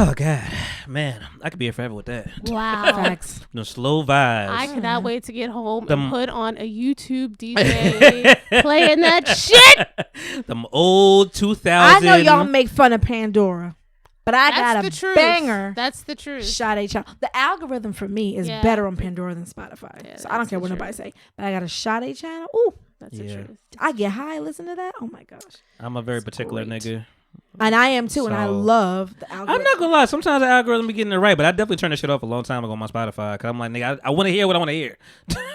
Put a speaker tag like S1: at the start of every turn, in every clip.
S1: Oh God, man, I could be here forever with that.
S2: Wow.
S3: Facts.
S1: The slow vibes.
S2: I cannot wait to get home
S1: Them-
S2: and put on a YouTube DJ playing that shit.
S1: Them old 2000.
S3: I know y'all make fun of Pandora, but I
S2: That's
S3: got
S2: the
S3: a
S2: truth.
S3: banger.
S2: That's the truth.
S3: Sade channel. The algorithm for me is
S2: Yeah.
S3: better on Pandora than Spotify.
S2: Yeah,
S3: So I don't
S2: that's
S3: care
S2: the
S3: what nobody
S2: truth.
S3: say. But I got a Sade channel. Ooh,
S2: That's
S1: Yeah.
S2: the truth.
S3: I get high. Listen to that. Oh my gosh.
S1: I'm a very
S3: It's
S1: particular
S3: great.
S1: nigga.
S3: And I am too. And I
S1: So-
S3: love the algorithm.
S1: I'm not gonna lie. Sometimes the algorithm be getting it right, but I definitely turned that shit off a long time ago on my Spotify. Cause I'm like, nigga, I want to hear what I want to hear.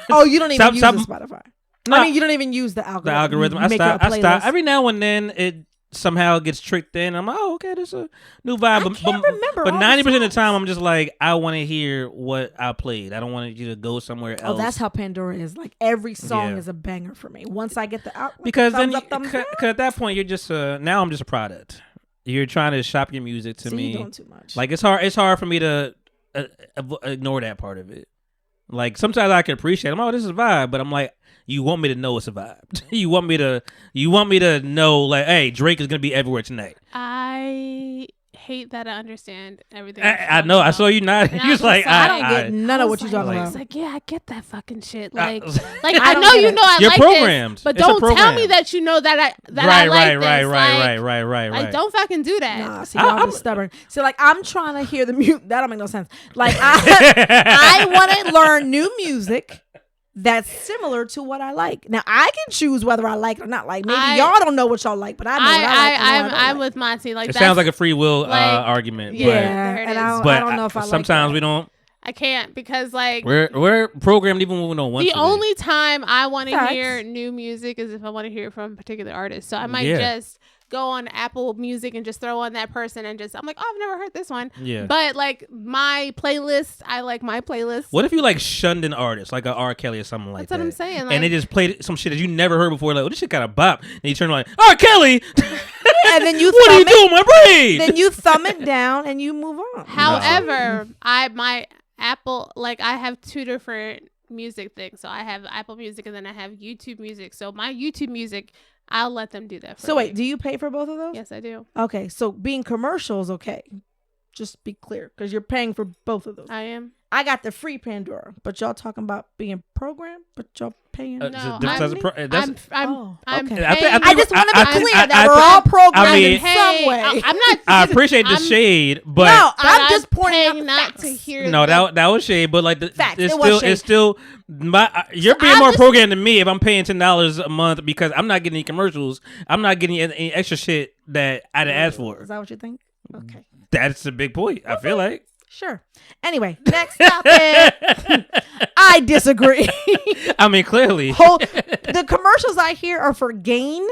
S3: Oh, you don't even
S1: Stop-
S3: use
S1: stop-
S3: the Spotify.
S1: No.
S3: I mean, you don't even use the algorithm.
S1: The algorithm.
S3: You
S1: I
S3: make
S1: stop.
S3: your
S1: I stop.
S3: playlist.
S1: Every now and then it somehow gets tricked in. I'm like, oh, okay, this is a new vibe.
S3: I
S1: But-
S3: can't
S1: but,
S3: remember
S1: But
S3: all the
S1: 90% of the time,
S3: songs.
S1: I'm just like, I want to hear what I played. I don't want you to go somewhere
S3: Oh,
S1: else.
S3: that's how Pandora is. Like every song
S1: Yeah.
S3: is a banger for me. Once I get the out,
S1: because then,
S3: thumbs up, thumbs
S1: cause at that point, you're just now I'm just a product. You're trying to shop your music to
S3: So
S1: me.
S3: you're doing too much.
S1: Like it's hard for me to ignore that part of it. Like sometimes I can appreciate. I'm, oh, this is a vibe, but I'm like, you want me to know it's a vibe. you want me to know, like, hey, Drake is gonna be everywhere tonight.
S2: I hate that I understand everything.
S1: I know. I saw you nodding.
S2: And
S1: You
S2: I
S1: was
S2: was
S1: like,
S2: just like,
S3: I don't get none of what you're talking
S1: like-
S3: about.
S2: It's like, yeah, I get that fucking shit.
S1: I-
S2: Like, like
S3: I
S2: I
S3: don't
S2: know
S3: get
S2: you
S3: it.
S2: know I
S1: You're
S2: like
S1: programmed.
S2: this, but
S1: It's a
S2: don't tell
S1: program.
S2: me that you know that I like this.
S1: Right.
S2: Like, don't fucking do that.
S3: Nah, see, y'all just stubborn. See, like I'm trying to hear the music. That don't make no sense. Like I want to learn new music that's similar to what I like. Now I can choose whether I like it or not. Like maybe y'all don't know what y'all like, but I know what I like. and what I don't
S2: I'm
S3: like.
S2: with Monty. Like
S1: It
S2: that's,
S1: sounds like a free will
S2: like,
S1: argument.
S2: yeah.
S1: but-
S3: Yeah,
S2: there it
S3: and
S2: is.
S3: I
S1: But
S3: don't know if I like
S1: sometimes
S3: that.
S1: we don't.
S2: I can't because like
S1: We're programmed even when we don't want
S2: the
S1: to.
S2: only time I want to
S3: Facts.
S2: hear new music is if I want to hear it from a particular artist. So I might
S1: Yeah.
S2: just go on Apple Music and just throw on that person and just I'm like, oh, I've never heard this one.
S1: Yeah.
S2: But like my playlist, I like my playlist.
S1: What if you like shunned an artist like a R. Kelly or something like
S2: That's
S1: that?
S2: what I'm saying.
S1: And
S2: Like,
S1: they just played some shit that you never heard before. Like, oh, this shit got a bop. And you turn like, R. Kelly.
S3: And then you
S1: what are you
S3: thumb it,
S1: doing, my brain?
S3: then you thumb it down and you move on.
S2: however, my Apple, like I have two different music things. So I have Apple Music and then I have YouTube Music. So my YouTube Music, I'll let them do that for
S3: So
S2: me.
S3: wait, do you pay for both of those?
S2: Yes, I do.
S3: Okay, so being commercial is okay. Just be clear, because you're paying for both of those.
S2: I am.
S3: I got the free Pandora, but y'all talking about being programmed, but y'all paying.
S2: No,
S1: It's a
S2: I'm-
S1: different type of that's-
S2: I'm
S3: okay.
S1: I
S2: paying-
S3: I just want to be
S1: I-
S3: clear
S1: I-
S3: that
S1: I-
S3: we're all programmed
S1: I mean-
S3: in some way.
S2: I'm not.
S1: I appreciate the
S2: I'm-
S1: shade, but
S3: no,
S2: but
S3: I'm just pointing out
S2: paying
S3: the
S2: not
S3: facts.
S2: to hear.
S1: no,
S2: the-
S1: that was shade. But like,
S3: Facts.
S1: it's
S3: It was
S1: still
S3: shade.
S1: it's still my. You're being
S2: I'm
S1: more
S2: just-
S1: programmed than me if I'm paying $10 a month because I'm not getting any commercials. I'm not getting any extra shit that I didn't ask for.
S3: Is that what you think? Okay,
S1: That's a big point. I feel like.
S3: sure. Anyway, next topic. I disagree.
S1: I mean, clearly.
S3: The commercials I hear are for gain,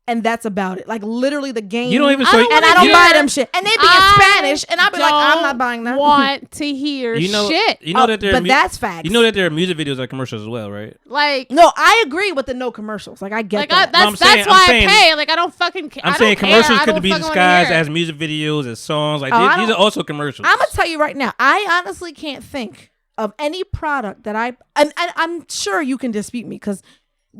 S3: and that's about it. Like literally the gain.
S1: You don't even.
S2: I
S1: So
S2: don't
S3: and
S2: wanna
S3: I don't
S2: hear-
S3: buy them shit. And they be in
S2: I
S3: Spanish, and I'll be like, I'm not buying that.
S2: Want to hear
S1: you know,
S2: shit?
S1: you know that there.
S3: But that's facts.
S1: You know that there are music videos that are commercials as well, right?
S2: Like,
S3: No, I agree with the no commercials. Like I get
S2: like
S3: that.
S2: that's
S1: I'm saying-
S2: why
S1: I'm saying-
S2: I pay. Like I don't fucking.
S1: I'm
S2: I
S1: saying
S2: don't
S1: commercials
S2: care. I
S1: could
S2: don't
S1: be
S2: fucking wanna
S1: disguised
S2: hear it.
S1: as music videos, as songs. Like
S3: Oh, I
S1: these
S3: don't-
S1: are also commercials.
S3: I'm gonna tell you right now. I honestly can't think of any product that and I'm sure you can dispute me because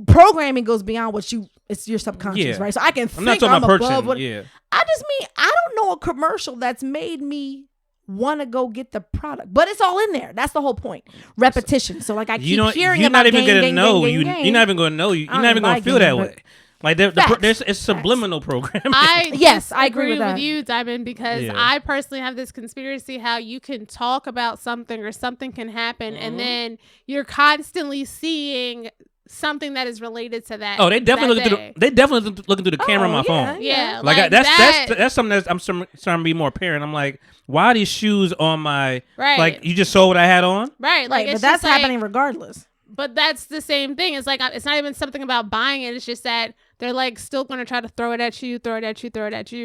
S3: programming goes beyond what it's your subconscious,
S1: Yeah.
S3: right? So I can
S1: I'm not
S3: think
S1: talking
S3: I'm
S1: about
S3: above
S1: purchasing.
S3: what
S1: Yeah.
S3: I just mean I don't know a commercial that's made me want to go get the product, but it's all in there. That's the whole point. Repetition. So like I keep
S1: You know,
S3: hearing
S1: you're
S3: about
S1: not even
S3: gain,
S1: gonna
S3: gain,
S1: know.
S3: gain, gain, gain.
S1: You're not even gonna know. You're
S3: I don't
S1: not even
S3: even
S1: gonna
S3: buy
S1: feel
S3: gain,
S1: that
S3: but-
S1: way. Like
S3: Facts.
S1: it's subliminal programming.
S3: Yes, I agree with that.
S2: you, Diamond, because
S1: Yeah.
S2: I personally have this conspiracy how you can talk about something or something can happen,
S1: Mm-hmm.
S2: and then you're constantly seeing something that is related to that.
S1: Oh, they definitely
S2: that
S1: looking
S2: day.
S1: through. They definitely looking through the camera on my
S3: yeah.
S1: phone.
S2: Yeah,
S1: Like,
S2: that.
S1: that's something that's I'm starting to be more apparent. I'm like, why are these shoes on my?
S2: Right.
S1: Like you just saw what I had on.
S2: right. Like
S3: Right, but
S2: it's
S3: that's
S2: just like-
S3: happening regardless.
S2: But that's the same thing. It's like it's not even something about buying it. It's just that they're like still going to try to throw it at you,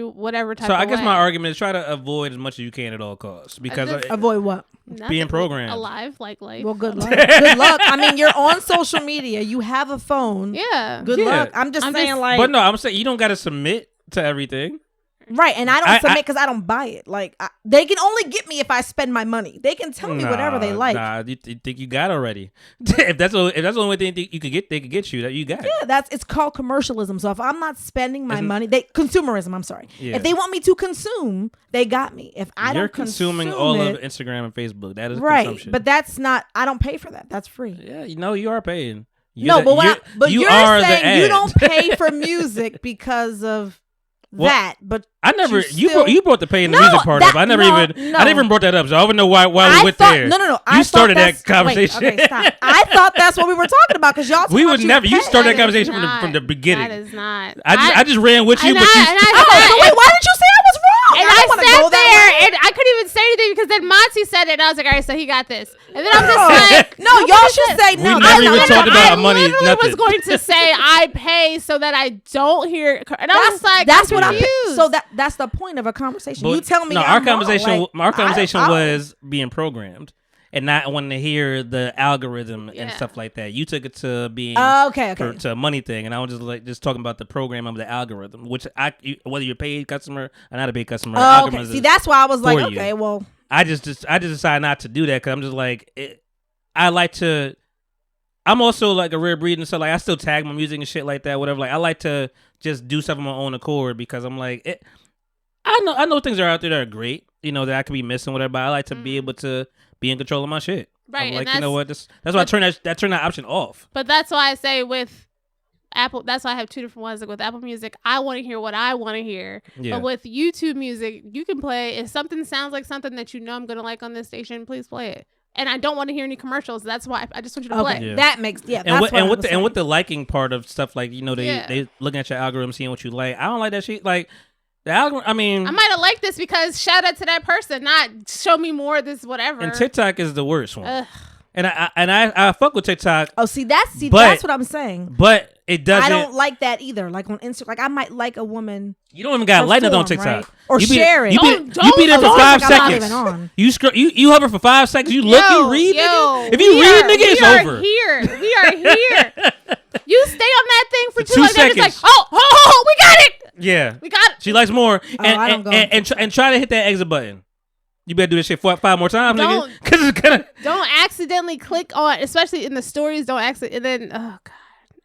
S2: whatever type.
S1: So
S2: of
S1: I guess
S2: way.
S1: my argument is try to avoid as much as you can at all costs because
S2: just-
S3: Avoid what?
S2: Nothing.
S1: being programmed.
S2: alive, like life.
S3: Well, good luck. Good luck. I mean, you're on social media. You have a phone.
S2: Yeah.
S3: Good
S1: Yeah.
S3: luck. I'm just
S2: I'm
S3: saying,
S2: just-
S3: like,
S1: but no, I'm saying you don't got to submit to everything.
S3: Right, and I don't submit because I don't buy it. Like they can only get me if I spend my money. They can tell me whatever they like.
S1: Nah, you think you got already? if that's the only thing you could get, they could get you. That you got.
S3: Yeah, it's called commercialism. So if I'm not spending my money, consumerism. I'm sorry.
S1: Yeah.
S3: If they want me to consume, they got me. If I
S1: You're
S3: don't
S1: consuming
S3: consume
S1: all
S3: it,
S1: of Instagram and Facebook. That is
S3: right,
S1: consumption.
S3: but that's not. I don't pay for that. That's free.
S1: Yeah, you are paying.
S3: You're
S1: You are
S3: saying you
S1: ad.
S3: don't pay for music because of that. But
S1: I never.
S3: still-
S1: You brought the pay in the
S3: No,
S1: music part
S3: that-
S1: up. I never
S3: no,
S1: even.
S3: no.
S1: I didn't even brought that up. So I don't know why we went there.
S3: No.
S1: You started that conversation.
S3: Wait, okay, stop. I thought that's what we were talking about because y'all.
S1: We would never. You
S3: pay.
S1: started that
S2: That is
S1: conversation from the beginning.
S2: That is not.
S1: I just ran with you,
S2: and
S1: but
S2: I-
S1: you.
S2: and I-
S3: Oh, so wait, why did you say I was wrong?
S2: And
S3: I
S2: I
S3: don't wanna
S2: sat
S3: go that
S2: there
S3: way.
S2: and I couldn't even say anything because then Monty said it and I was like, all right, so he got this. And then I'm just
S3: No.
S2: like,
S3: No, y'all should say no.
S1: never even
S3: I
S1: talked about
S2: I
S1: money,
S2: literally
S1: nothing.
S2: was going to say I pay so that I don't hear, and I was like,
S3: that's
S2: I'm
S3: what
S2: confused.
S3: So that's the point of a conversation.
S1: But-
S3: you tell me.
S1: No,
S3: I'm
S1: our conversation.
S3: wrong.
S1: Our conversation
S3: I-
S1: was being programmed and not wanting to hear the algorithm and
S2: Yeah.
S1: stuff like that. You took it to being.
S3: Okay.
S1: To a money thing, and I was just talking about the program of the algorithm, which whether you're a paid customer or not a paid customer,
S3: Oh,
S1: algorithm
S3: okay.
S1: is-
S3: See, that's why I was like,
S1: for you.
S3: okay, well,
S1: I just decided not to do that because I'm just like I like to. I'm also like a rare breed and stuff. Like I still tag my music and shit like that, whatever. Like I like to just do stuff on my own accord because I'm like I know things are out there that are great, that I could be missing, whatever. But I like to be able to be in control of my shit.
S2: Right,
S1: I'm like,
S2: and
S1: you know what? That's why I turn that option off.
S2: But that's why I say with Apple, that's why I have two different ones. Like with Apple Music, I want to hear what I want to hear.
S1: Yeah.
S2: But with YouTube Music, you can play if something sounds like something that I'm gonna like on this station. Please play it. And I don't want to hear any commercials. That's why I just want you to
S3: okay,
S2: play.
S1: Yeah.
S3: that makes
S1: And
S3: that's
S1: with,
S3: what I
S1: and with
S3: was
S1: the and with the liking part of stuff, like
S2: Yeah.
S1: they looking at your algorithm, seeing what you like. I don't like that shit. Like the algorithm. I mean,
S2: I might have liked this because shout out to that person, not show me more of this whatever.
S1: and TikTok is the worst one.
S2: Ugh.
S1: And I fuck with TikTok,
S3: Oh, see,
S1: But-
S3: that's what I'm saying.
S1: but it doesn't.
S3: I don't like that either. Like on Instagram, like I might like a woman
S1: You don't even got light nothing on
S3: perform,
S1: TikTok.
S3: right? Or
S1: You be-
S3: share it.
S1: You be,
S2: Don't-
S1: you be there for
S2: don't-
S1: 5
S3: like I'm not
S1: seconds.
S3: even on.
S1: You scroll. You hover for 5 seconds. You look. You read. Nigga. If you read, nigga, it's over.
S2: Here. We are here. You stay on that thing for
S1: For
S2: 2
S1: 2
S2: seconds. It's like,
S1: seconds.
S2: oh, we got it.
S1: Yeah,
S2: We got it.
S1: she likes more.
S3: I don't go on
S1: And try to hit that exit button. You better do this shit 5 more times, nigga.
S2: Don't.
S1: Because it's gonna.
S2: Don't accidentally click on, especially in the stories. Don't accidentally, and then oh god,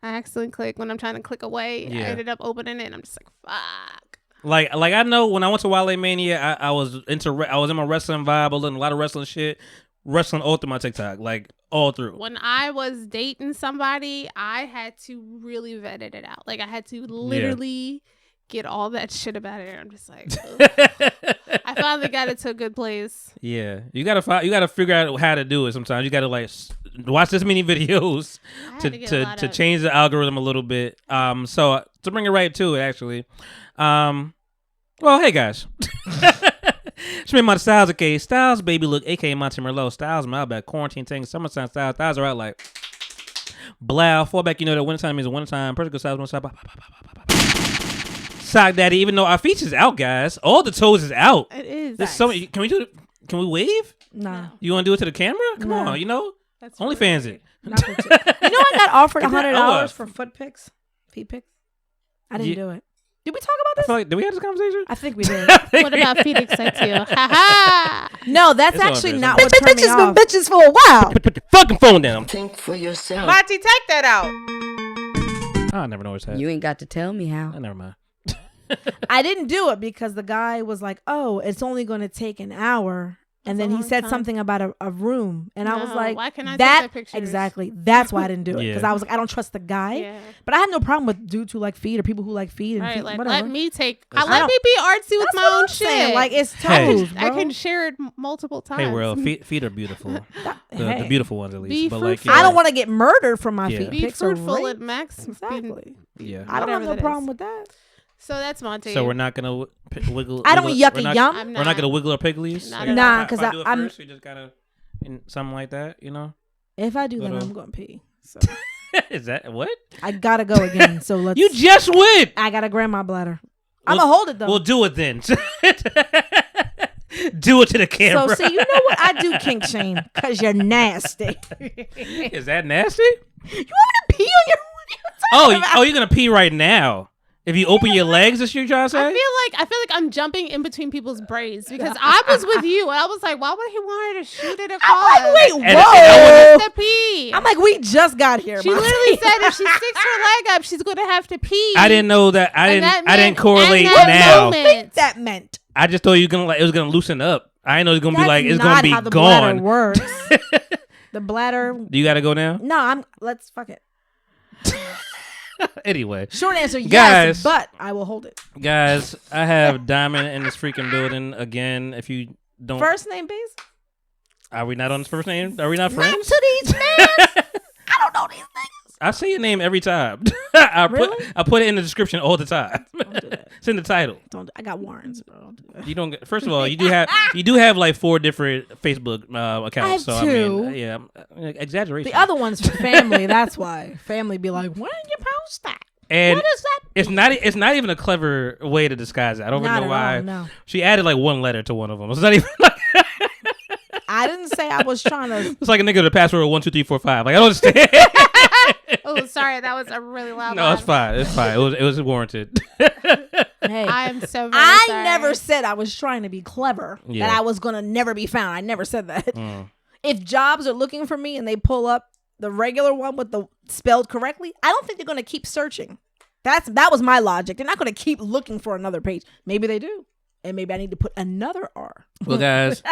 S2: I accidentally click when I'm trying to click away.
S1: Yeah.
S2: I ended up opening it, and I'm just like, fuck.
S1: Like I know when I went to Wale Mania, I was I was in my wrestling vibe, I learned a lot of wrestling shit, wrestling all through my TikTok, like all through.
S2: When I was dating somebody, I had to really vet it out. Like I had to literally get all that shit about it. I'm just like, ugh. I finally got it to a good place.
S1: Yeah, you gotta figure out how to do it. Sometimes you gotta like watch this many videos
S2: I had to get a lot
S1: to
S2: of-
S1: change the algorithm a little bit. So to bring it right to it, actually, well, hey guys, it's me, my Styles, okay, Styles, baby, look, aka Monty Merlot, Styles, my bad, quarantine thing, summertime Styles, Styles are out like, blow, fall back. You know that wintertime means wintertime. Perfect Styles, one side. Sock Daddy, even though our feature's out, guys, all the toes is out.
S2: It is.
S1: There's so many. Can we wave?
S3: Nah.
S1: You want to do it to the camera? Come
S3: No.
S1: on,
S2: That's
S1: OnlyFans it.
S3: Not for you know I got offered
S1: Is that
S3: $100
S1: off?
S3: for feet pics? I didn't
S1: Yeah.
S3: do it. Did we talk about
S1: I
S3: this?
S1: feel like, did we have this conversation?
S3: I think we did.
S2: What about feet excite you? Ha ha.
S3: No, that's
S1: It's all
S3: actually
S1: good.
S3: not
S1: It's
S3: what turned me off.
S4: bitches for a while.
S1: Put your fucking phone down.
S4: Think for yourself.
S5: Monty, take that out.
S1: I never know what's happening.
S4: You ain't got to tell me how.
S1: Never mind.
S3: I didn't do it because the guy was like, "Oh, it's only going to take an hour," and
S2: That's
S3: then
S2: a
S3: he
S2: long
S3: said
S2: time.
S3: something about a room, and I was
S2: No,
S3: like,
S2: why can't I take
S3: that
S2: their pictures?"
S3: exactly? That's why I didn't do it because
S1: Yeah.
S3: I was like, I don't trust the guy,
S2: Yeah.
S3: but I have no problem with dudes who like feet or people who like feet and
S2: Right,
S3: feet,
S2: like
S3: whatever.
S2: let me take.
S1: That's-
S2: Let me be artsy with
S3: That's
S2: my
S3: what
S2: own
S3: I'm saying.
S2: shit.
S3: Like it's
S1: Hey.
S3: toes,
S2: I
S3: bro.
S2: can share it multiple times.
S1: Hey, world, feet are beautiful. The
S3: Hey.
S1: beautiful ones, at least.
S2: Be
S1: But like,
S2: fruitful.
S3: I don't want to get murdered for my
S1: Yeah.
S3: feet
S2: Be
S3: pics or
S2: fruitful
S3: raped.
S2: and max.
S3: Exactly.
S1: Yeah.
S3: I don't have
S2: Whatever
S3: no
S2: that
S3: problem
S2: is.
S3: with that.
S2: So that's Monty.
S1: So we're not gonna wiggle.
S3: I don't
S1: wiggle-
S3: yuck
S1: we're
S3: a
S1: not-
S3: yum.
S2: I'm
S1: We're not gonna wiggle our pigglies.
S2: Not
S1: Like,
S2: at
S3: Nah,
S1: if I-
S3: 'cause
S1: if I do it
S3: I'm-
S1: first, we just gotta something like that, you know.
S3: If I do that,
S1: Little-
S3: I'm going to pee. So
S1: Is that what?
S3: I gotta go again. So let's.
S1: You just went.
S3: I gotta grab my bladder. I'm
S1: Well-
S3: gonna hold it though.
S1: We'll do it then. Do it to the camera.
S3: So see, you know what? I do kink shame because you're nasty.
S1: Is that nasty?
S3: You want me to pee on your? What are you talking about?
S1: Oh, you're gonna pee right now. If you open your legs, that's what you're trying to say?
S2: I feel like I'm jumping in between people's braids because I was with you and I was like, why would he want her to shoot it across?
S3: I'm like, wait,
S1: And-
S3: whoa.
S2: To pee.
S3: I'm like, we just got here.
S2: She literally said if she sticks her leg up, she's gonna have to pee.
S1: I didn't know that. I didn't correlate
S2: and that
S1: now.
S2: moment-
S3: that meant.
S1: I just thought you gonna it was gonna loosen up. I didn't know it was gonna be like it's
S3: That's
S1: gonna
S3: not how
S1: be
S3: the bladder
S1: gone.
S3: works. The bladder.
S1: Do you gotta go now?
S3: No, let's fuck it.
S1: Anyway,
S3: Short answer, yes,
S1: Guys.
S3: but I will hold it.
S1: guys, I have Diamond in this freaking building again. If you don't,
S3: First name base?
S1: are we not on his first name? Are we not
S3: Not
S1: friends?
S3: to these names. I don't know these things.
S1: I say your name every time.
S3: Really?
S1: I put it in the description all the time.
S3: Don't do that.
S1: It's in the title.
S3: I got warrants, bro. Don't do that.
S1: You don't get. First of all, you do have like 4 different Facebook accounts.
S3: I have
S1: so
S3: 2.
S1: I mean, yeah, exaggeration.
S3: The other one's for family. That's why family be like, "When did you post that?
S1: and
S3: What is that?"
S1: it's not even a clever way to disguise it. I don't even
S3: Not
S1: know
S3: at
S1: why.
S3: all, no.
S1: She added like 1 letter to one of them. It's not even like
S3: I didn't say I was trying to.
S1: it's like a nigga with a password of 1 2 3 4 5. Like I don't understand.
S2: Oh, sorry, that was a really loud.
S1: No, it's fine. It's fine. It was warranted.
S3: Hey,
S2: I am so very
S3: I
S2: sorry.
S3: never said I was trying to be clever.
S1: Yeah.
S3: That I was gonna never be found. I never said that.
S1: Mm.
S3: If jobs are looking for me and they pull up the regular one with the spelled correctly, I don't think they're gonna keep searching. That was my logic. They're not gonna keep looking for another page. Maybe they do, and maybe I need to put another R.
S1: Well, guys,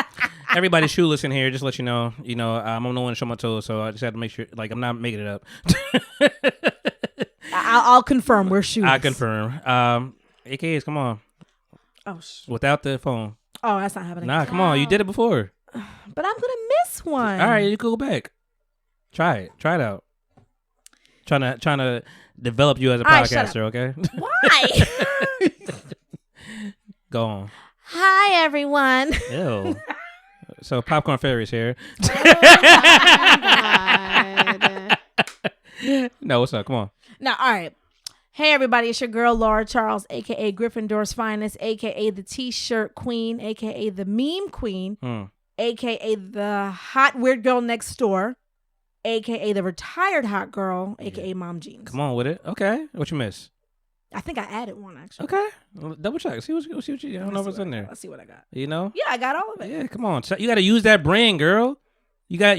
S1: everybody's shoeless in here. Just to let you know, I'm no one to show my toes, so I just had to make sure, like, I'm not making it up.
S3: I'll confirm we're shooting.
S1: I confirm. AKAs, come on,
S3: Oh,
S1: without the phone.
S3: oh, that's not happening.
S1: Nah, come on, you did it before.
S3: But I'm gonna miss one.
S1: All right, you can go back. Try it out. Trying to develop you as a
S3: All right, shut
S1: podcaster, okay?
S3: Why?
S1: Go on.
S3: Hi, everyone.
S1: Ew. So Popcorn Fairy's here.
S2: God.
S1: No, what's up? Come on.
S3: Now, all right. Hey, everybody. It's your girl, Laura Charles, a.k.a. Gryffindor's Finest, a.k.a. the T-shirt Queen, a.k.a. the Meme Queen, a.k.a. the Hot Weird Girl Next Door, a.k.a. the Retired Hot Girl, a.k.a. Mom Jeans.
S1: Come on with it. Okay. What you miss?
S3: I think I added one, actually.
S1: Okay. Well, double check. See what you. I don't know what's in there.
S3: Let's see what I got.
S1: You know?
S3: Yeah, I got all of it.
S1: Yeah. Come on. So you got to use that brain, girl. You don't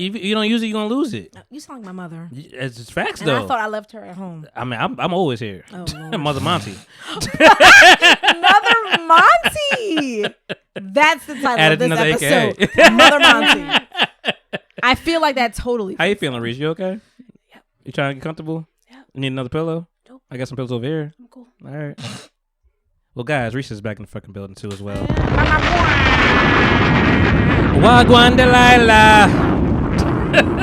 S1: use it, you're gonna lose it.
S3: You sound like my mother.
S1: It's just facts,
S3: And
S1: though.
S3: I thought I left her at home.
S1: I mean, I'm always here.
S3: Oh, Lord.
S1: Mother Monty.
S3: Mother Monty. That's the title
S1: Added
S3: of this
S1: another
S3: episode.
S1: AKA.
S3: Mother Monty. I feel like that totally.
S1: How you feeling, Reese? You okay?
S3: Yep.
S1: You trying to get comfortable?
S3: Yep.
S1: You need another pillow?
S3: Nope.
S1: I got some pillows over here.
S3: I'm cool.
S1: All right. Well, guys, Reese is back in the fucking building too as well. Wagwan Delilah.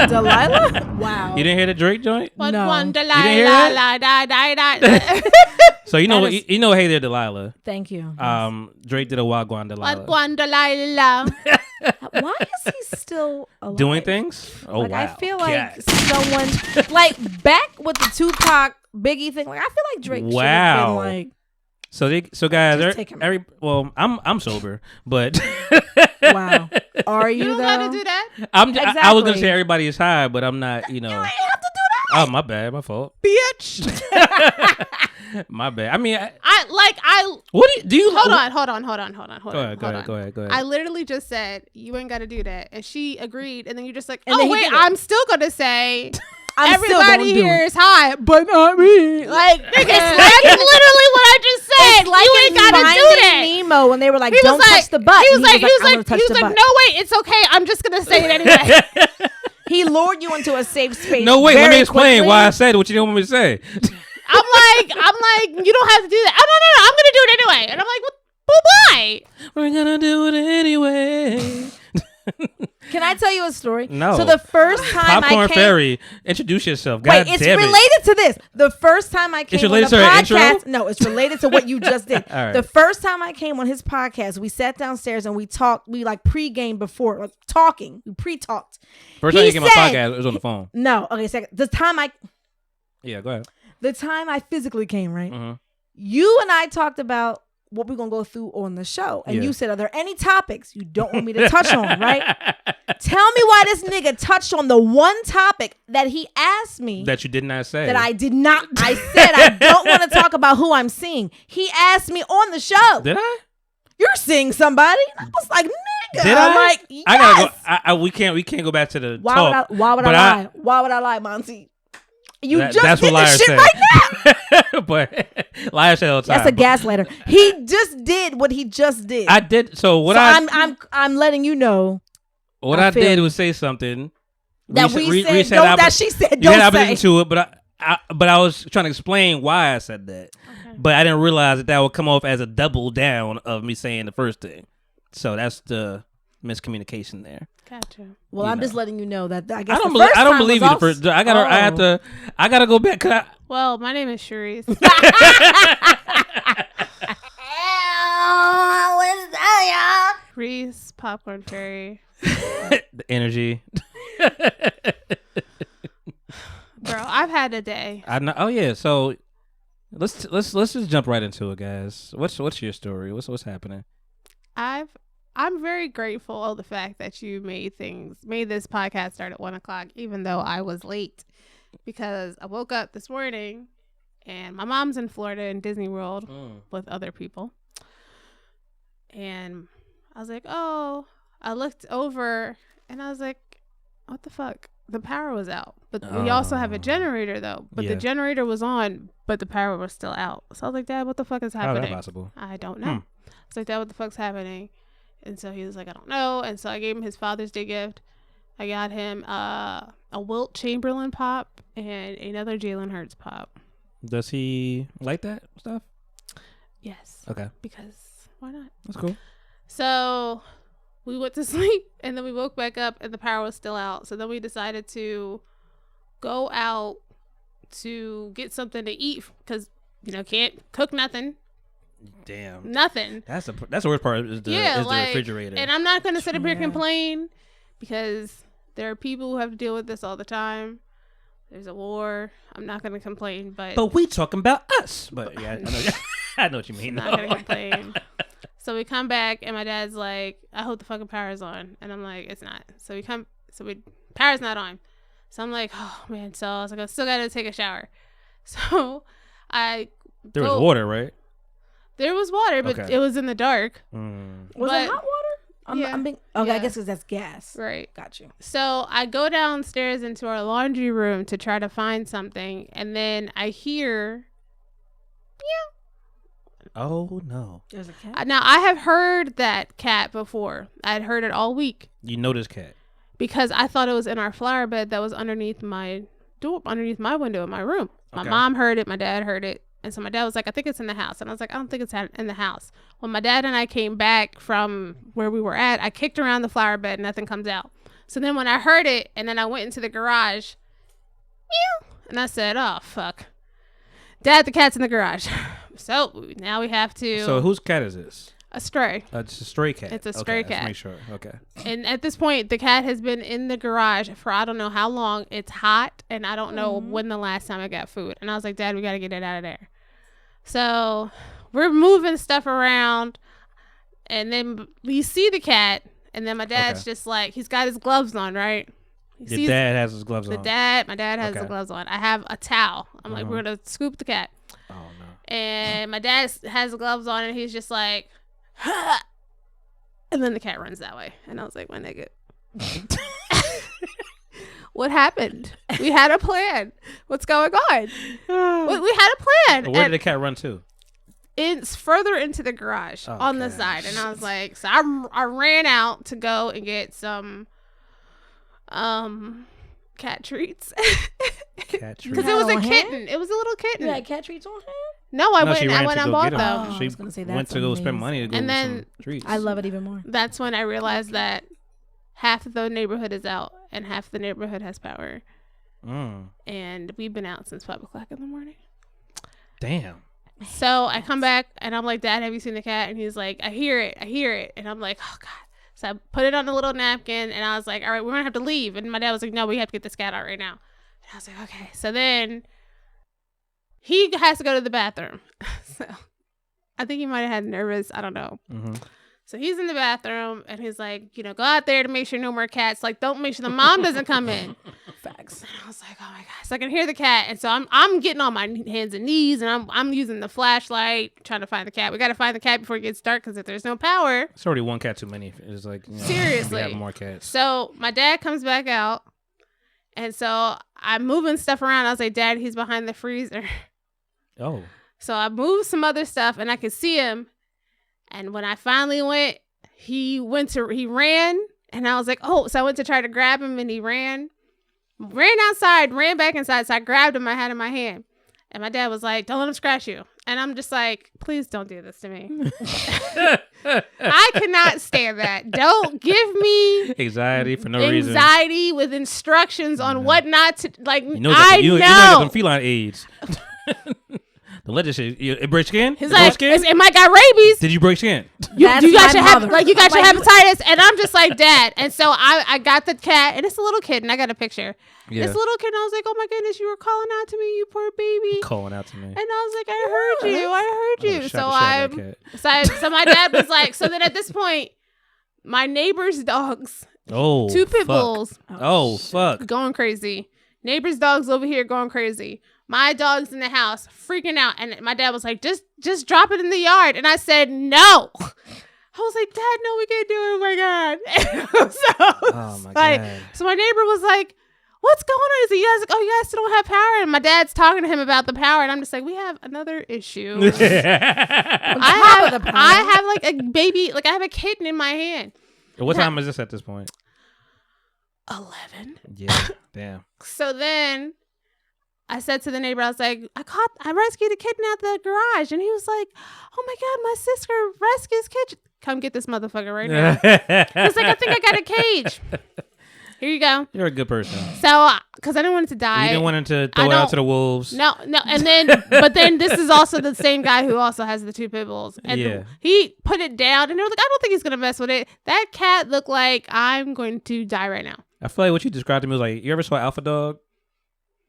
S3: Delilah? Wow.
S1: You didn't hear the Drake joint?
S2: What
S3: No.
S2: one
S1: You didn't hear that? So you know
S3: That
S1: what? You know, hey there, Delilah.
S3: Thank you.
S1: Drake did a Wagwan
S2: What
S1: Delilah.
S2: one Delilah?
S3: Why is he still alive?
S1: Doing things? Oh
S3: Like,
S1: wow!
S3: I feel like
S1: Yes.
S3: someone, like back with the Tupac Biggie thing. Like I feel like Drake should have been
S1: Wow.
S3: like,
S1: So guys,
S3: Just take him
S1: I'm sober, but
S3: wow. Are you
S2: You don't
S3: though?
S2: gotta do that.
S1: I was gonna
S3: Exactly.
S1: say everybody is high, but I'm not. You know.
S3: You ain't have to do that,
S1: Oh my bad, my fault.
S3: bitch.
S1: My bad. I mean,
S2: Hold
S1: do you?
S2: on.
S1: Go ahead.
S2: I literally just said you ain't gotta do that, and she agreed, and then you're just like,
S3: And
S2: oh
S3: then he
S2: wait,
S3: did it.
S2: I'm still gonna say
S3: I'm still gonna
S2: everybody
S3: do
S2: here
S3: it.
S2: is high, but not me. Like, nigga, that's literally what I just said.
S3: Like
S2: you ain't
S3: in
S2: gotta do
S3: Finding
S2: that.
S3: Nemo when they were like,
S2: He
S3: "Don't
S2: was like,
S3: touch the butt."
S2: He was
S3: And
S2: like,
S3: "I'm gonna touch the butt."
S2: no, wait, it's okay. I'm just gonna say it anyway.
S3: He lured you into a safe space.
S1: No, wait. Let
S3: very
S1: me explain
S3: quickly.
S1: why I said what you didn't want me to say.
S2: I'm like, you don't have to do that. Oh, no, I'm gonna do it anyway. And I'm like, well, why?
S1: We're gonna do it anyway.
S3: Can I tell you a story?
S1: No.
S3: So the first time
S1: Popcorn
S3: I came,
S1: Fairy, introduce yourself.
S3: wait,
S1: God
S3: it's
S1: damn it.
S3: related to this. The first time I came
S1: It's
S3: on
S1: related
S3: the
S1: to her
S3: podcast,
S1: intro?
S3: no, it's related to what you just did.
S1: All right.
S3: The first time I came on his podcast, we sat downstairs and we talked. We like pre-game before, like talking. We pre-talked.
S1: First time
S3: He
S1: you came on
S3: said-
S1: my podcast, it was on the phone.
S3: No, okay, second. The time I
S1: Yeah, go ahead.
S3: physically came, right?
S1: Mm-hmm.
S3: You and I talked about what we're going to go through on the show. And
S1: Yeah.
S3: you said, are there any topics you don't want me to touch on, right? Tell me why this nigga touched on the one topic that he asked me
S1: That you did not say.
S3: that I did not. I said I don't want to talk about who I'm seeing. He asked me on the show.
S1: Did I?
S3: You're seeing somebody? I was like, nigga.
S1: Did
S3: I'm
S1: I?
S3: like, yes.
S1: I gotta go. We can't go back to the
S3: Why
S1: talk.
S3: would I lie? Why would I lie, Monty? You just
S1: that's
S3: did
S1: what
S3: this
S1: liars
S3: shit
S1: say.
S3: right now.
S1: But liars say all the time.
S3: That's a gaslighter. He just did what he just did.
S1: I did. So what
S3: I'm letting you know
S1: what
S3: I
S1: I
S3: feel
S1: did
S3: you.
S1: was say something
S3: that we said
S1: reset
S3: don't, that she said
S1: you had
S3: don't
S1: opposition
S3: say.
S1: to it, but I was trying to explain why I said that.
S2: Okay.
S1: But I didn't realize that would come off as a double down of me saying the first thing. So that's the miscommunication there.
S2: Gotcha.
S3: Well,
S1: You
S3: I'm
S1: know.
S3: just letting you know that I guess
S1: I don't
S3: the
S1: believe.
S3: first
S1: I don't
S3: time
S1: believe
S3: was
S1: you the first. I gotta go back. Cause
S2: Well, my name is Sharice. Reese Popcorn Fairy.
S1: the energy.
S2: Bro, I've had a day.
S1: I know. Oh yeah. So let's just jump right into it, guys. What's your story? What's happening?
S2: I'm very grateful of the fact that you made this podcast start at 1:00, even though I was late, because I woke up this morning and my mom's in Florida in Disney World with other people. And I was like, oh, I looked over and I was like, what the fuck? The power was out. But we also have a generator though. But
S1: Yeah.
S2: the generator was on, but the power was still out. So I was like, Dad, what the fuck is
S1: How
S2: happening?
S1: is that possible?
S2: I don't know. I was like, Dad, what the fuck's happening? And so he was like, I don't know. And so I gave him his Father's Day gift. I got him a Wilt Chamberlain pop and another Jalen Hurts pop.
S1: Does he like that stuff?
S2: Yes.
S1: Okay,
S2: Because why not?
S1: that's cool.
S2: So we went to sleep and then we woke back up and the power was still out. So then we decided to go out to get something to eat because, can't cook nothing.
S1: Damn.
S2: Nothing.
S1: That's the worst part is the refrigerator.
S2: And I'm not going to sit up here and
S3: Yeah.
S2: complain because there are people who have to deal with this all the time. There's a war. I'm not going to complain, but
S1: we talking about us. But yeah, I know, I know what you mean.
S2: I'm not going to complain. So we come back and my dad's like, I hope the fucking power's on. And I'm like, it's not. Power's not on. So I'm like, oh man. So I was like, I still got to take a shower. So
S1: There was water, right?
S2: There was water, but
S1: Okay.
S2: it was in the dark.
S3: Was
S2: But-
S3: it hot water?
S2: Yeah.
S3: I
S2: Yeah.
S3: guess because that's gas.
S2: Right.
S3: Got you.
S2: So I go downstairs into our laundry room to try to find something. And then I hear,
S1: Oh no!
S3: There's a cat.
S2: now I have heard that cat before. I had heard it all week
S1: You know this cat.
S2: because I thought it was in our flower bed that was underneath my door, underneath my window in my room. My
S1: Okay.
S2: mom heard it. My dad heard it. And so my dad was like, I think it's in the house. And I was like, I don't think it's in the house. When my dad and I came back from where we were at, I kicked around the flower bed. Nothing comes out. So then when I heard it and then I went into the garage, meow, and I said, oh, fuck. Dad, the cat's in the garage. So now we have to.
S1: So whose cat is this?
S2: A stray.
S1: It's a stray cat.
S2: It's a
S1: Okay,
S2: stray
S1: let's
S2: cat.
S1: Make sure. Okay.
S2: And at this point, the cat has been in the garage for I don't know how long. It's hot, and I don't know when the last time I got food. And I was like, Dad, we got to get it out of there. So we're moving stuff around, and then we see the cat, and then my dad's just like, he's got his gloves on, right?
S1: Your dad has his gloves on.
S2: My dad has the
S1: Okay.
S2: gloves on. I have a towel. I'm like, we're going to scoop the cat.
S1: Oh no.
S2: And my dad has the gloves on, and he's just like, ha! And then the cat runs that way. And I was like, my nigga. What happened? We had a plan. What's going on? We had a plan.
S1: Where
S2: And
S1: did the cat run to?
S2: it's further into the garage on the
S1: Okay.
S2: side. And I was like, so I ran out to go and get some cat treats.
S1: Cat treat.
S2: Because it was a
S3: On hand?
S2: kitten. It was a little kitten.
S3: You had cat treats on hand?
S2: No, I
S1: No, she
S2: went
S1: ran to
S2: and
S1: go
S2: bought
S1: get 'em.
S2: them.
S3: Oh, I
S1: She
S3: was gonna say,
S1: went
S3: that's
S1: to go spend
S3: amazing.
S1: money to go
S2: And
S1: get
S2: then
S1: some treats.
S3: I love it even more.
S2: That's when I realized that half of the neighborhood is out and half the neighborhood has power. And we've been out since 5:00 in the morning.
S1: Damn.
S2: So I come back and I'm like, Dad, have you seen the cat? And he's like, I hear it. And I'm like, oh God. So I put it on a little napkin and I was like, all right, we're going to have to leave. And my dad was like, no, we have to get this cat out right now. And I was like, okay. So then he has to go to the bathroom. So I think he might have had nervous. I don't know.
S1: Mm-hmm.
S2: So he's in the bathroom and he's like, you know, go out there to make sure no more cats. Like, don't make sure the mom doesn't come in.
S3: Facts.
S2: And I was like, oh my god. So I can hear the cat, and so I'm getting on my hands and knees, and I'm using the flashlight trying to find the cat. We got to find the cat before it gets dark, because if there's no power,
S1: It's already one cat too many. It's like, you know,
S2: Seriously.
S1: we have more cats.
S2: So my dad comes back out, and so I'm moving stuff around. I was like, Dad, he's behind the freezer.
S1: Oh,
S2: So I moved some other stuff, and I could see him. And when I finally went, he ran, and I was like, oh. So I went to try to grab him, and he ran outside, ran back inside. So I grabbed him. I had him in my hand, and my dad was like, don't let him scratch you. And I'm just like, please don't do this to me. I cannot stand that. Don't give me
S1: anxiety for no reason.
S2: anxiety with instructions on what not to, like.
S1: You know,
S2: I
S1: you
S2: know.
S1: got them feline AIDS. Don't let this shit. It break skin.
S2: He's
S1: It broke
S2: like,
S1: skin?
S2: it might got rabies.
S1: Did you break skin?
S2: You
S3: That's
S2: got
S3: my
S2: your
S3: mother.
S2: you got your
S3: I'm like,
S2: hepatitis, and I'm just like, Dad. And so I got the cat, and it's a little kid, and I got a picture.
S1: Yeah.
S2: This little kid, and I was like, oh my goodness, you were calling out to me, you poor baby.
S1: Calling out to me.
S2: And I was like, I heard you.
S1: Oh, shout that cat.
S2: So my dad was like, so then at this point, my neighbor's dogs,
S1: Oh,
S2: two pit
S1: fuck.
S2: bulls,
S1: Oh, fuck.
S2: going crazy. Neighbor's dogs over here going crazy. My dog's in the house freaking out, and my dad was like, just drop it in the yard. And I said, no. I was like, Dad, no, we can't do it. Oh my god.
S1: Oh my
S2: like,
S1: God.
S2: so my neighbor was like, what's going on? Is he guys like, oh, you guys still don't have power? And my dad's talking to him about the power, and I'm just like, we have another issue. I have like a baby, like I have a kitten in my hand.
S1: What time is this at this point?
S2: 11.
S1: Yeah, damn.
S2: So then I said to the neighbor, I was like, I rescued a kitten out the garage. And he was like, oh my God, my sister rescues kittens. Come get this motherfucker right now. He was like, I think I got a cage. Here you go.
S1: You're a good person.
S2: So, because I didn't want it to die.
S1: You didn't want him to throw it out to the wolves.
S2: No. And then, but then this is also the same guy who also has the two pit bulls. And
S1: Yeah.
S2: he put it down, and they were like, I don't think he's going to mess with it. That cat looked like I'm going to die right now.
S1: I feel like what you described to me was like, you ever saw Alpha Dog?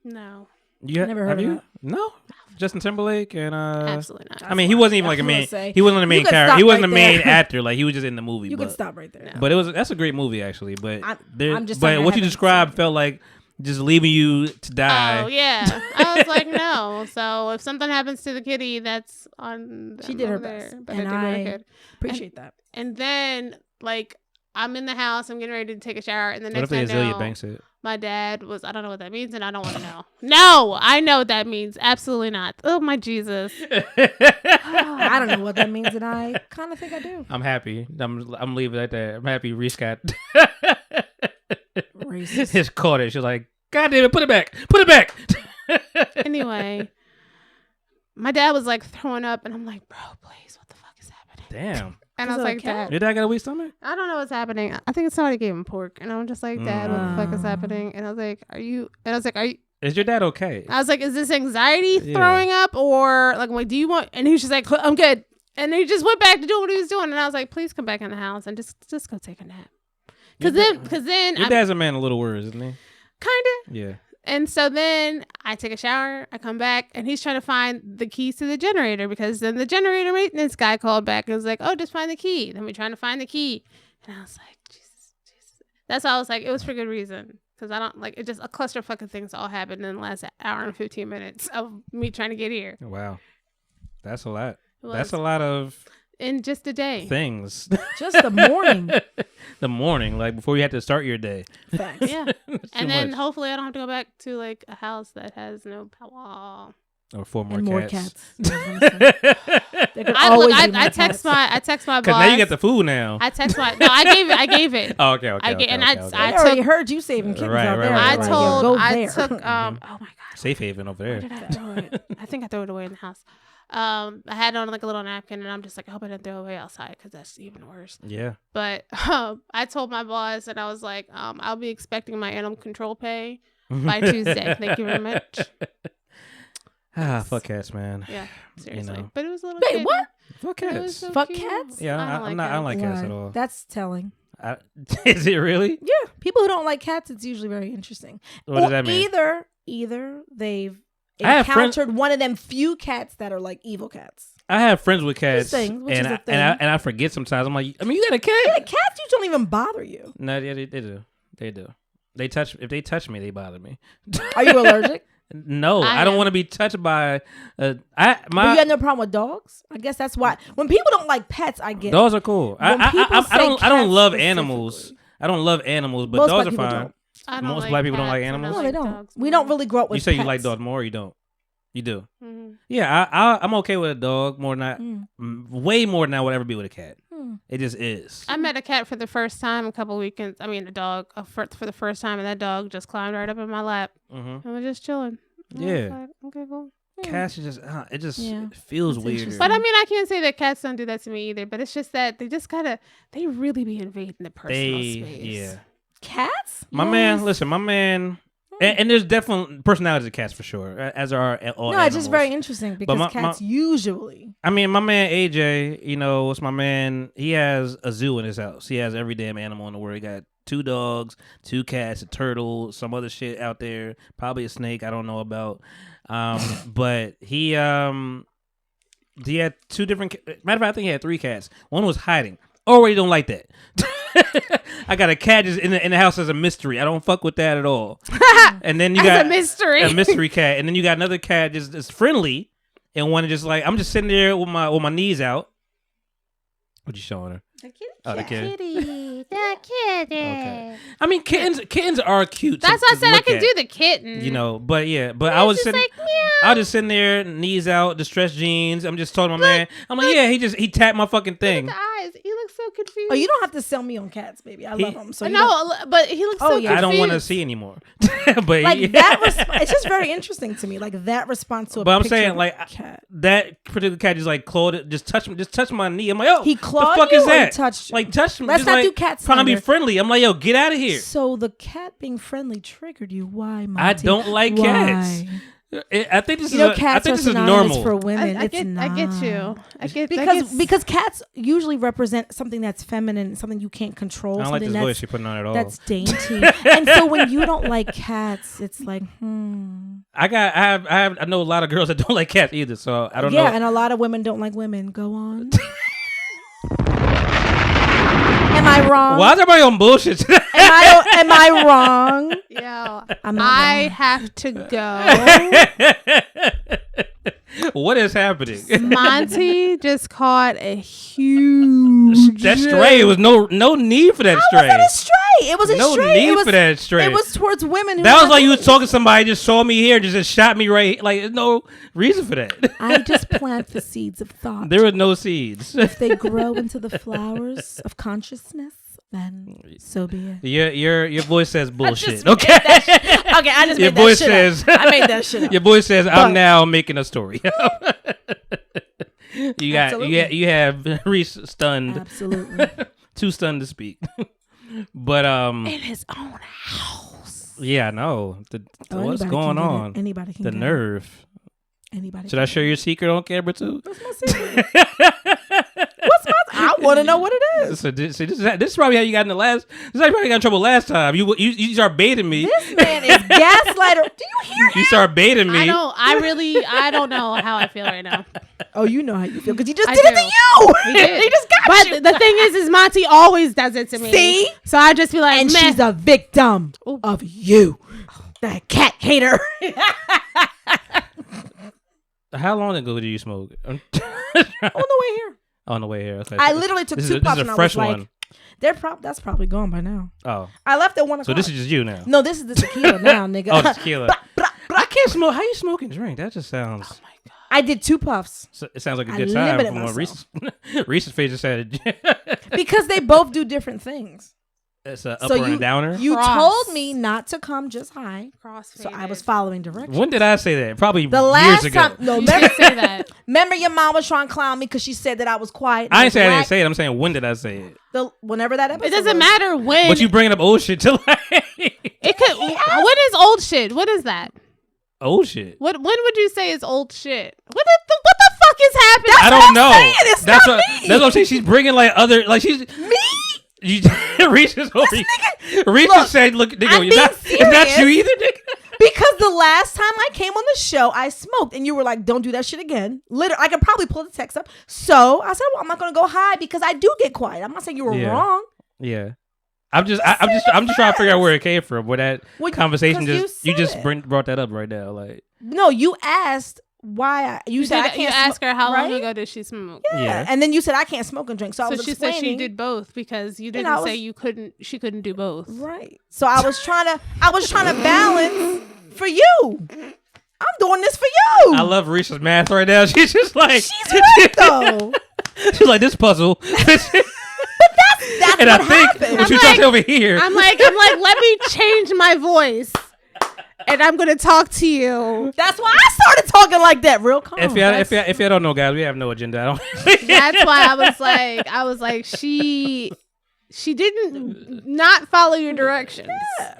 S2: No.
S1: You
S3: Never heard
S1: have
S3: of
S1: you?
S3: that.
S1: No. Justin Timberlake and
S2: Absolutely not.
S1: I mean, he wasn't even like a
S3: That's what I
S1: main.
S3: was gonna say.
S1: He wasn't the main
S3: You could
S1: character.
S3: stop
S1: He wasn't
S3: right
S1: the main
S3: there.
S1: actor. Like he was just in the movie.
S3: You
S1: but,
S3: can stop right there.
S2: No.
S1: But that's a great movie actually. But
S3: I'm just
S1: but
S3: saying I
S1: what you
S3: haven't
S1: described
S3: seen it.
S1: felt like just leaving you to die.
S2: Oh, yeah. I was like, no. So if something happens to the kitty, that's on
S3: She
S2: them
S3: did her
S2: over
S3: best.
S2: there. But
S3: And
S2: I did what I
S3: I
S2: could.
S3: appreciate that.
S2: And then, like, I'm in the house. I'm getting ready to take a shower. And the
S1: What
S2: next
S1: if they
S2: thing I
S1: Azealia
S2: know,
S1: Banks it?
S2: my dad was, I don't know what that means, and I don't want to know. No, I know what that means. Absolutely not. Oh, my Jesus.
S3: I don't know what that means, and I kind of think I do.
S1: I'm happy. I'm leaving it at that. I'm happy Reese got
S3: Racist.
S1: his caught it. She's like, God damn it, put it back. Put it back.
S2: Anyway, my dad was, like, throwing up, and I'm like, bro, please, what the fuck is happening?
S1: Damn.
S2: And I was
S3: Is it
S2: like,
S3: a cat?
S2: Dad,
S1: Your dad got a weak stomach?
S2: I don't know what's happening. I think somebody gave him pork. And I'm just like, Dad, what the fuck is happening? And I was like, are you?
S1: Is your dad okay?
S2: I was like, is this anxiety
S1: Yeah.
S2: throwing up? Or like, do you want? And he was just like, I'm good. And he just went back to doing what he was doing. And I was like, please come back in the house and just go take a nap. Cause then
S1: Your dad's a man of little words, isn't he?
S2: kind of.
S1: Yeah.
S2: And so then I take a shower, I come back, and he's trying to find the keys to the generator, because then the generator maintenance guy called back and was like, oh, just find the key. Then we're trying to find the key. And I was like, Jesus. That's why I was like, it was for good reason. Because I don't like it, just a clusterfuck of things all happened in the last hour and 15 minutes of me trying to get here.
S1: Wow. That's a lot.
S2: It was
S1: That's a lot of
S2: in just a day.
S1: things.
S3: Just the morning.
S1: The morning, like before you had to start your day.
S3: Facts.
S2: Yeah.
S1: That's
S2: And
S1: too
S2: then
S1: much.
S2: hopefully I don't have to go back to like a house that has no power.
S1: Or 4 more
S3: And more
S1: cats.
S3: cats. There could
S2: I
S3: always be more
S2: text
S3: cats.
S2: my boss.
S1: Because now you get the food now.
S2: I text my no, I gave it.
S1: Oh, okay, okay.
S2: I
S1: okay,
S2: get- and
S1: okay,
S2: I-
S1: okay.
S3: I
S2: I
S3: already
S2: took-
S3: heard you saving kittens
S1: Right,
S3: out
S1: right,
S3: there.
S1: right,
S2: I
S1: right.
S3: Like,
S2: told
S3: go
S2: I
S3: there.
S2: took oh my god.
S1: Safe haven over
S2: Where
S1: there.
S2: did I throw it? I think I threw it away in the house. I had it on like a little napkin, and I'm just like, I hope I didn't throw it away outside, because that's even worse.
S1: Yeah.
S2: But I told my boss, and I was like, I'll be expecting my animal control pay by Tuesday. Thank you very much.
S1: Fuck cats, man.
S2: Yeah, seriously.
S1: know.
S2: But it was a little.
S3: Wait,
S2: kitten.
S3: what?
S1: Fuck
S2: It was
S1: cats.
S2: so
S3: Fuck
S2: cute.
S3: cats?
S1: Yeah, I don't like cats at
S3: Why?
S1: all.
S3: That's telling.
S1: Is it really?
S3: Yeah, people who don't like cats, it's usually very interesting.
S1: What does that mean?
S3: Either they've
S1: I have friends-
S3: encountered one of them few cats that are like evil cats.
S1: I have friends with cats,
S3: things, which
S1: and
S3: is a thing.
S1: and I forget sometimes. I'm like, I mean, you got a cat?
S3: Yeah, cats you don't even bother you.
S1: No, yeah, they do. They do. If they touch me, they bother me.
S3: Are you allergic?
S1: No, I don't want to be touched by.
S3: But you have no problem with dogs? I guess that's why. When people don't like pets, I get.
S1: Dogs are cool.
S3: When people
S1: I
S3: say
S1: don't
S3: cats
S1: love
S3: specifically.
S1: animals. I don't love animals, but
S3: Most
S1: dogs
S3: black
S1: are
S3: people
S1: fine.
S3: don't.
S2: I don't
S1: Most
S2: like
S1: black people don't
S2: cats,
S1: like
S2: I
S1: animals?
S3: No, they
S2: like
S3: don't.
S2: dogs
S3: We
S2: more.
S3: don't really grow up with.
S1: You say you like
S3: pets.
S1: dogs more, or you don't? You do.
S2: Mhm.
S1: Yeah, I'm okay with a dog more than way more than I would ever be with a cat. It just is.
S2: I met a cat for the first time a couple weekends. I mean, a dog for the first time, and that dog just climbed right up in my lap,
S1: Mm-hmm.
S2: and we're just chilling. And I was
S1: Yeah.
S2: like, okay, cool.
S1: Cats are just
S3: Yeah.
S1: it feels
S3: That's
S1: weirder.
S3: interesting.
S2: But I mean, I can't say that cats don't do that to me either. But it's just that they really be invading the personal space.
S1: Yeah.
S3: Cats?
S1: My man, and there's definitely personalities of cats for sure, as there are all
S3: No,
S1: animals.
S3: it's just very interesting because
S1: my-
S3: cats usually.
S1: I mean, my man AJ, it's my man. He has a zoo in his house. He has every damn animal in the world. He got 2 dogs, 2 cats, a turtle, some other shit out there. Probably a snake I don't know about. But he had 2 different. Matter of fact, I think he had 3 cats. One was hiding. Already don't like that. I got a cat just in the house as a mystery. I don't fuck with that at all. And then you
S2: As
S1: got
S2: a mystery.
S1: a mystery cat, and then you got another cat just friendly, and one just like I'm just sitting there with my knees out. What you showing her?
S3: The kitty
S1: Oh, the kid.
S2: Kitty, the kitty.
S1: Okay. I mean, kittens are cute.
S2: That's
S1: to,
S2: why I
S1: to
S2: said I
S1: look
S2: can
S1: at,
S2: do the kitten.
S1: But yeah, but I was
S2: It's just
S1: sitting.
S2: like, meow.
S1: I was just sitting there, knees out, distressed jeans. I'm just talking to my man. I'm like, yeah, he tapped my fucking thing.
S2: The eyes. He looks so confused.
S3: Oh, you don't have to sell me on cats, baby. I love them. So you don't-
S2: no, but he looks so
S3: Oh,
S2: confused.
S3: yeah.
S1: I don't want to see anymore. But
S3: like
S1: yeah.
S3: that. It's just very interesting to me. Like that response to a
S1: But I'm
S3: picture
S1: saying,
S3: of a
S1: like,
S3: cat.
S1: that particular cat just like clawed it, just touched my knee. I'm like, yo,
S3: He clawed
S1: the fuck
S3: you
S1: is
S3: or he
S1: that?
S3: touched you?
S1: Like touched me.
S3: Let's
S1: just
S3: not
S1: like,
S3: do cat
S1: trying to be
S3: slander.
S1: friendly. I'm like, yo, get out of here.
S3: So the cat being friendly triggered you. Why, Monty?
S1: I don't like
S3: Why?
S1: cats. I think this
S3: You know,
S1: is. I
S3: cats
S1: think
S3: are
S1: this is
S3: synonymous
S1: normal.
S3: for women.
S2: I
S3: It's
S2: get,
S3: not.
S2: I get you. I get
S3: Because cats usually represent something that's feminine, something you can't control.
S1: I don't like
S3: something
S1: this voice
S3: that's
S1: you're putting on at all.
S3: that's dainty. And so when you don't like cats, it's like,
S1: I know a lot of girls that don't like cats either, so I don't know.
S3: Yeah, and a lot of women don't like women. Go on. Am I wrong?
S1: Why is everybody on bullshit today?
S3: Am I wrong?
S2: Yo,
S3: I'm not
S2: I
S3: wrong.
S2: have to go.
S1: What is happening?
S2: Monty just caught a huge.
S1: That stray, it was no need for that
S3: How
S1: stray.
S3: was that a stray? It was a
S1: No
S3: stray.
S1: need
S3: it was,
S1: for that stray.
S3: It was towards women. Who
S1: That
S3: were
S1: was like you was
S3: not
S1: talking to somebody, just saw me here, just shot me right. Like there's no reason for that.
S3: I just plant the seeds of thought.
S1: There were no seeds.
S3: If they grow into the flowers of consciousness, then so be it.
S1: Your voice says bullshit.
S3: just
S1: Okay.
S3: Okay, I just
S1: Your
S3: made
S1: voice
S3: that shit
S1: says.
S3: up. I made that shit up.
S1: Your voice says,
S3: But-
S1: "I'm now making a story." You
S3: Absolutely.
S1: you have Reese stunned,
S3: Absolutely.
S1: too stunned to speak. But
S2: in his own house.
S1: yeah, I know
S3: Oh,
S1: what's
S3: anybody
S1: going
S3: can get it.
S1: on.
S3: Anybody can
S1: The
S3: get it.
S1: nerve.
S3: Anybody.
S1: Should I share your secret on camera too?
S3: What's my secret? What's my? I want to know what it is.
S1: So this is probably how you got in the last. This is how you probably got in trouble last time. You start baiting me.
S3: This man is gaslighter. Do you hear him?
S1: You start baiting me.
S2: I don't know how I feel right now.
S3: Oh, you know how you feel because he just
S2: I
S3: did it
S2: do.
S3: to you.
S2: He did.
S3: He just got
S2: But
S3: you.
S2: the thing is Monty always does it to me.
S3: See?
S2: So I just be like,
S3: And
S2: man.
S3: she's a victim
S2: Ooh.
S3: of you, that cat hater.
S1: How long ago did you smoke?
S3: On the way here,
S1: On the way here. Okay.
S3: I literally took
S1: This
S3: two
S1: is
S3: puffs
S1: a
S3: and I
S1: fresh
S3: was like,
S1: one.
S3: that's probably gone by now.
S1: Oh,
S3: I left at 1 o'clock.
S1: so this is just you now.
S3: no, this is the tequila now, nigga.
S1: Oh, tequila. I can't smoke. How you smoke and drink? That just sounds.
S3: I did 2 puffs
S1: It sounds like a
S3: I
S1: good time.
S3: limited
S1: From what
S3: myself.
S1: Reese's face just said.
S3: because they both do different things.
S1: It's an
S3: So
S1: upper and a downer.
S3: You
S2: Cross.
S3: told me not to come just high, so I was following directions.
S1: When did I say that? Probably
S3: The
S1: years
S3: last
S1: ago.
S3: time, no,
S2: You
S3: remember,
S2: did say that.
S3: remember your mom was trying to clown me because she said that I was quiet. and
S1: I didn't say I
S3: black.
S1: didn't say it. I'm saying when did I say it?
S3: Whenever that episode
S2: It doesn't
S3: was.
S2: matter when.
S1: But you bringing up old shit to like
S2: It could. What is old shit? What is that?
S1: old shit.
S2: When would you say is old shit? What the fuck is happening?
S1: I don't know.
S3: saying. It's
S1: That's
S3: not
S1: what
S3: me.
S1: that's what I'm saying. She's bringing like other like she's
S3: Me?
S1: you Reese's over. Reese's
S3: Look,
S1: said, "Look, nigga,
S3: I'm
S1: it's not
S3: being
S1: you
S3: serious.
S1: either, nigga."
S3: Because the last time I came on the show, I smoked, and you were like, "Don't do that shit again." Literally, I could probably pull the text up. So I said, "Well, I'm not gonna go high because I do get quiet. I'm not saying you were wrong."
S1: Yeah. I'm just trying to figure out where it came from. Where that conversation you brought that up right now. Like,
S3: no, you asked why you said I can't.
S2: You asked her how long
S3: right?
S2: ago did she smoke?
S3: Yeah. And then you said I can't smoke and drink. So I was
S2: she
S3: explaining.
S2: said she did both because you didn't say you couldn't. She couldn't do both.
S3: Right. So I was trying to balance for you. I'm doing this for you.
S1: I love Risha's math right now. She's just like
S3: she's right though.
S1: She's like this puzzle.
S3: That's
S1: and
S3: what
S1: I think
S3: happened.
S1: when she talks over here,
S2: I'm like, let me change my voice, and I'm gonna talk to you.
S3: That's why I started talking like that, real calm.
S1: If you don't know, guys, we have no agenda.
S2: That's why I was like, she didn't not follow your directions.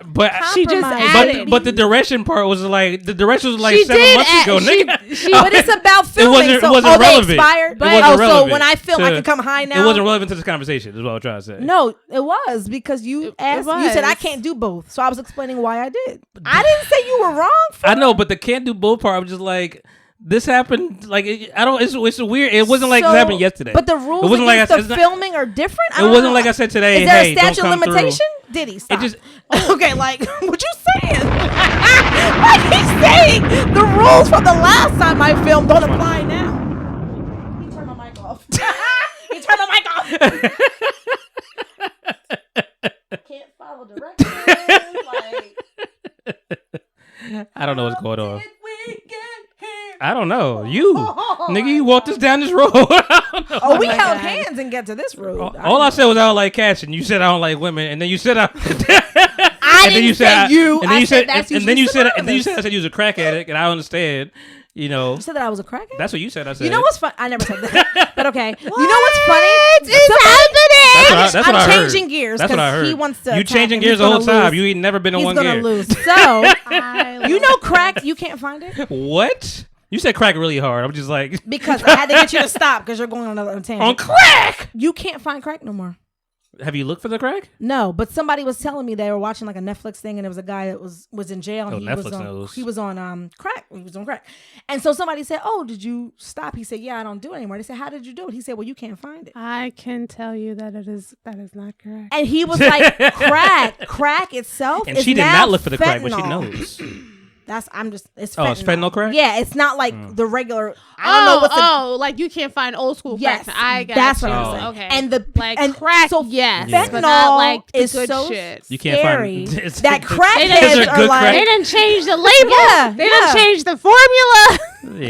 S1: But
S2: she just added.
S1: But the direction part was like the direction was like
S2: she
S1: 7 months ago, nigga.
S3: But it's about filming.
S1: It wasn't relevant.
S3: They expired. So when I film, I can come high now.
S1: It wasn't relevant to this conversation. Is what I'm trying to say.
S3: No, it was because you asked. You said I can't do both, so I was explaining why I did. I didn't say you were wrong.
S1: I know, but the can't do both part. I'm just like. This happened like I don't. It's weird. It wasn't like this happened yesterday.
S3: But the rules
S1: it wasn't
S3: against
S1: like
S3: the filming are different.
S1: It wasn't like I said today.
S3: Is there
S1: hey,
S3: a statute
S1: don't
S3: of
S1: come
S3: limitation?
S1: Through.
S3: Did he stop?
S1: It just
S3: okay. Like what you saying? Like he's saying the rules from the last time I filmed don't apply now. He turned my mic off. He turned my mic off. Can't follow directions. Like
S1: I don't know what's going on. I don't know. Nigga, you walked us down this road.
S3: We held hands and get to this road.
S1: All I said was I don't like cats, and you said I don't like women, and then you said
S3: I didn't say you. And then you said I said you was a crack addict, and I understand. You know, you said that I was a crackhead.
S1: That's what you said. I said.
S3: You know what's fun? I never said that. But okay. You know what's funny?
S1: That's what I heard.
S3: I'm changing gears.
S1: That's what I heard.
S3: He wants to.
S1: You changing gears the whole time. You ain't never been in one gear.
S3: He's gonna lose. So you know, crack. You can't find it.
S1: What? You said crack really hard. I'm just like
S3: because I had to get you to stop because you're going on another tangent.
S1: On crack.
S3: You can't find crack no more.
S1: Have you looked for the crack?
S3: No, but somebody was telling me they were watching like a Netflix thing, and there was a guy that was in jail. And he was on crack. He was on crack, and so somebody said, "Oh, did you stop?" He said, "Yeah, I don't do it anymore." They said, "How did you do it?" He said, "Well, you can't find it."
S2: I can tell you that is not correct.
S3: And he was like, "Crack itself."
S1: And she did not look for the crack, but she knows.
S3: It's fentanyl.
S1: It's fentanyl crack?
S3: Yeah, it's not like the regular. I don't know what's
S2: like you can't find old school crack. I got
S3: that's
S2: you.
S3: what I'm saying.
S2: Okay.
S3: And the
S2: crack,
S3: so
S2: yes,
S3: fentanyl
S2: but not like the
S3: is
S2: good
S3: so
S2: shit.
S1: You can't
S3: scary.
S1: find
S3: that crackheads are like
S2: they didn't change the label.
S3: Yeah,
S2: they didn't change the formula.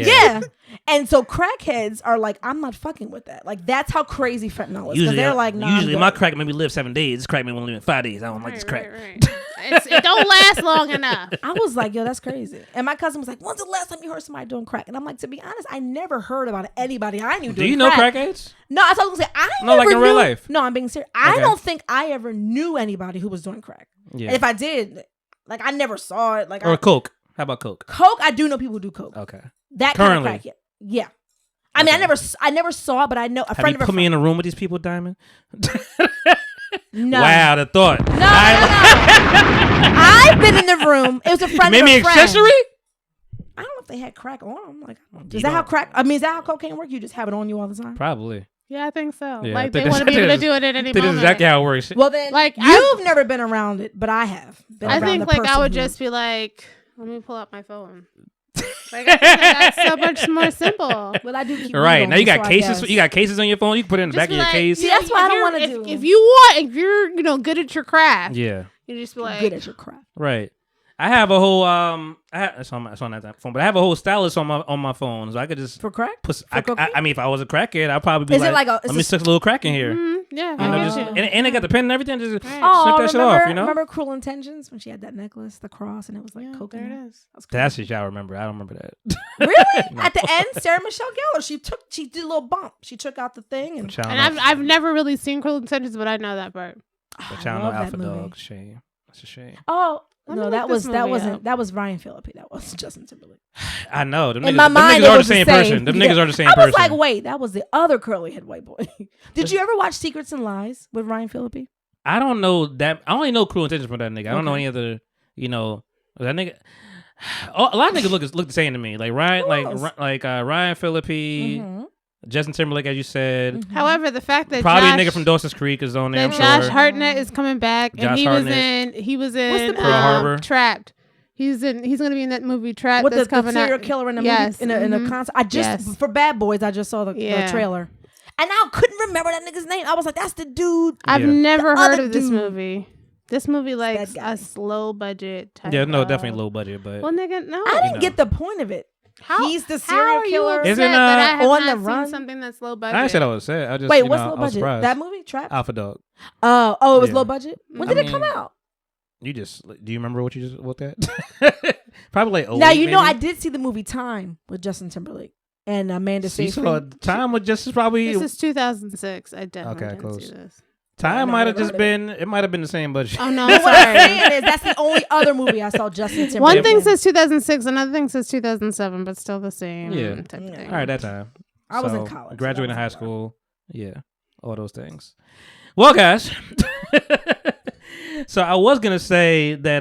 S3: Yeah. And so crackheads are like, I'm not fucking with that. Like that's how crazy fentanyl is. Usually they're like,
S1: usually my crack made me live 7 days. This crack made me only live 5 days. I don't like this crack.
S2: Right. It don't last long enough.
S3: I was like, yo, that's crazy. And my cousin was like, when's the last time you heard somebody doing crack? And I'm like, to be honest, I never heard about anybody I knew doing crack.
S1: Do you know crackheads?
S3: No, I was gonna say I
S1: no, like in real life.
S3: No, I'm being serious. I don't think I ever knew anybody who was doing crack. Yeah. And if I did, like I never saw it. Like
S1: coke. How about coke?
S3: Coke, I do know people who do coke.
S1: Okay.
S3: That currently. Kind of crack, yeah. I mean, I never saw it, but I know a friend of a friend.
S1: Put me in a room with these people, Diamond?
S3: No.
S1: Wow, the thought.
S3: No. I've been in the room. It was a friend of a friend.
S1: Maybe accessory?
S3: I don't know if they had crack on them. Like, is that how cocaine work? You just have it on you all the time?
S1: Probably.
S2: Yeah, I think so.
S1: Yeah,
S2: like they want to be able to do it at any moment.
S1: That's exactly how it works.
S3: Well, then, like you've never been around it, but I have.
S2: I think like I would just be like, let me pull out my phone. Like I think that's so much more simple.
S3: Well, I do keep
S1: right now. You got cases. You got cases on your phone. You can put it in the back of your case.
S3: See, that's what I don't want to do.
S2: If you're good at your craft,
S1: yeah,
S2: you just be like
S3: good at your craft.
S1: Right. I have a whole it's on that phone, but I have a whole stylus on my phone, so I could just
S3: for crack.
S1: I mean, if I was a crackhead, I'd probably be let me stick a little crack in here.
S2: Yeah,
S1: and I got the pen and everything. Just snip
S3: that
S1: shit off, you know.
S3: Remember Cruel Intentions when she had that necklace, the cross, and it was like coke.
S2: There it is.
S1: That's what y'all remember. I don't remember that.
S3: Really? No. At the end, Sarah Michelle Gellar, she did a little bump. She took out the thing, and
S2: I've never really seen Cruel Intentions, but I know that part.
S1: But y'all know Alpha Dog. Shame. That's a shame.
S3: Oh. No, that was Ryan Phillippe. That wasn't Justin Timberlake.
S1: I know.
S3: In my mind,
S1: niggas are the same person. Them niggas are the same person.
S3: I was like, wait, that was the other curly head white boy. Did you ever watch Secrets and Lies with Ryan Phillippe?
S1: I don't know that. I only know Cruel Intentions from that nigga. I don't know any other. You know that nigga. A lot of niggas look the same to me. Like Ryan,
S3: else?
S1: Ryan Phillippe,
S3: Mhm.
S1: Justin Timberlake, as you said.
S2: However, the fact that
S1: Probably
S2: Josh,
S1: a nigga from Dawson's Creek is on there.
S2: that
S1: I'm
S2: Josh
S1: sure.
S2: Hartnett is coming back,
S1: Josh
S2: and he
S1: Hartnett.
S2: was in
S1: Pearl Harbor.
S2: Trapped. He's going to be in that movie Trapped
S3: With
S2: that's
S3: the
S2: coming
S3: serial
S2: out.
S3: killer in the
S2: Yes.
S3: movie, in a
S2: Mhm.
S3: concert. I just
S2: Yes.
S3: for Bad Boys, I just saw the
S2: Yeah.
S3: trailer, and I couldn't remember that nigga's name. I was like, "That's the dude."
S2: I've
S1: Yeah.
S2: never
S3: The
S2: heard
S3: other
S2: of this
S3: dude.
S2: movie. This movie likes
S3: That guy.
S2: a slow budget type.
S1: Yeah, no,
S2: of-
S1: definitely low budget, but
S2: Well, nigga, no.
S3: I didn't
S1: know.
S3: get the point of it.
S2: How-
S3: He's the
S2: How
S3: serial
S2: are you
S3: killer.
S2: upset
S1: Isn't,
S2: that I have
S3: On
S2: not
S3: the
S2: seen
S3: Run?
S2: something that's low budget?
S1: I didn't say that was sad. I just
S3: Wait,
S1: you
S3: what's
S1: know,
S3: low
S1: I was
S3: budget?
S1: surprised.
S3: That movie, Trap.
S1: Alpha Dog.
S3: Oh, it was
S1: Yeah.
S3: low budget. When
S1: I
S3: did it come
S1: mean,
S3: out?
S1: You just do you remember what you just looked at? Probably like
S3: Now
S1: 08
S3: you know I
S1: maybe?
S3: did see the movie Time with Justin Timberlake and Amanda
S1: See,
S3: Seyfried.
S1: so time was just probably
S2: This is 2006. I definitely
S1: Okay,
S2: didn't
S1: close.
S2: see this.
S1: time
S3: No,
S1: might
S3: I
S1: have
S3: never
S1: just
S3: heard
S1: been it might have been the same budget.
S2: Oh no,
S3: But
S2: I'm
S3: what I'm
S2: sorry.
S3: saying is that's the only other movie I saw Justin Timberlake.
S2: One thing
S3: in.
S2: says 2006, another thing says 2007, but still the same
S1: Yeah.
S2: type of
S3: Yeah.
S2: thing.
S1: All right, that time.
S3: I was in
S1: So,
S3: college, so
S1: graduating
S3: that
S1: high
S3: wasn't
S1: school. Yeah, all those things. Well, guys, so I was gonna say that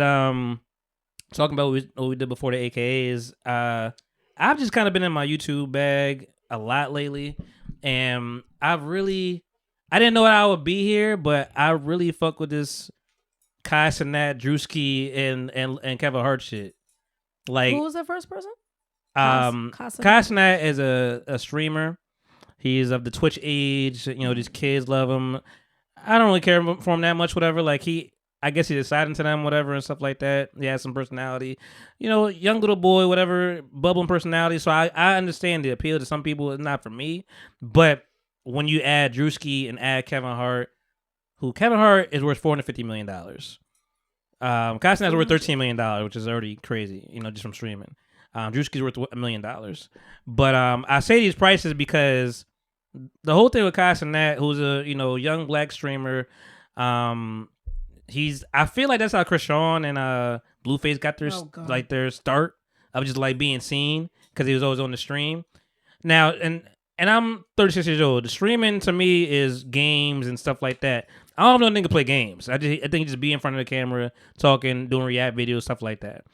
S1: talking about what we did before the AKAs, I've just kind of been in my YouTube bag a lot lately, and I didn't know I would be here, but I really fuck with this Kai Cenat, Drewski, and Kevin Hart shit. Like,
S3: Who was the first person?
S1: Kai
S3: Cas-
S1: Cenat is a streamer. He's of the Twitch age. You know, these kids love him. I don't really care for him that much, whatever. Like, I guess he decided to them, whatever, and stuff like that. He has some personality. You know, young little boy, whatever, bubbling personality. So I understand the appeal to some people. It's not for me. But when you add Drewski and add Kevin Hart, Kevin Hart is worth $450 million. Kai Cenat's worth $13 million, which is already crazy, you know, just from streaming. Drewski's worth $1 million. But I say these prices because the whole thing with Kai Cenat, who's a young black streamer, I feel like that's how Krishan and Blueface got their their start of just like being seen because he was always on the stream. Now and I'm 36 years old. The streaming to me is games and stuff like that. I don't know a nigga play games. I think just be in front of the camera, talking, doing react videos, stuff like that.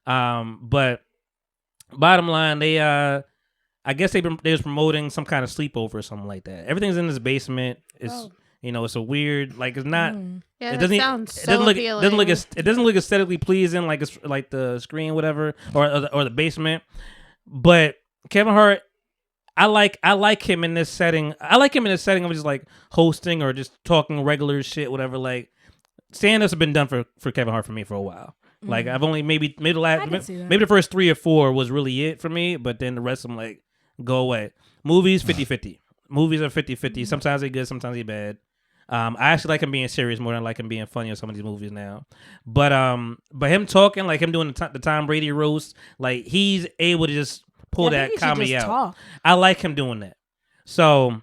S1: But bottom line, I guess they was promoting some kind of sleepover or something like that. Everything's in this basement. It's it's a weird, like, it's not.
S2: Yeah,
S1: It
S2: that
S1: doesn't.
S2: sounds
S1: It
S2: so
S1: doesn't look.
S2: appealing.
S1: It doesn't look aesthetically pleasing, like it's like the screen, whatever, or the basement. But Kevin Hart, I like him in this setting. I like him in this setting of just like hosting or just talking regular shit, whatever. Like, stand-ups have been done for Kevin Hart for me for a while. Like, I've only maybe the last, maybe the first 3 or 4 was really it for me, but then the rest I'm like, go away. Movies 50-50. Movies are 50-50. Sometimes they're good, sometimes they're bad. I actually like him being serious more than I like him being funny in some of these movies now. But him talking, like him doing the Tom Brady roast, like he's able to just pull that comedy out.
S3: Talk.
S1: I like him doing that. So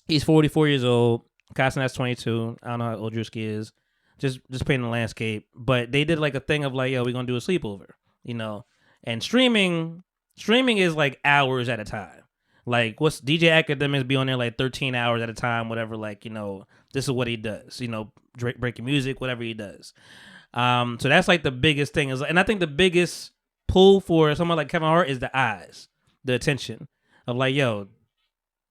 S1: he's 44 years old. Kai Cenat's 22. I don't know how old Drewski is. Just painting the landscape. But they did like a thing of like, yo, we're gonna do a sleepover, And streaming is like hours at a time. Like, what's DJ Academics be on there like 13 hours at a time, whatever. Like, this is what he does. Breaking music, whatever he does. So that's like the biggest thing and I think the biggest pull for someone like Kevin Hart is the eyes, the attention of like, yo,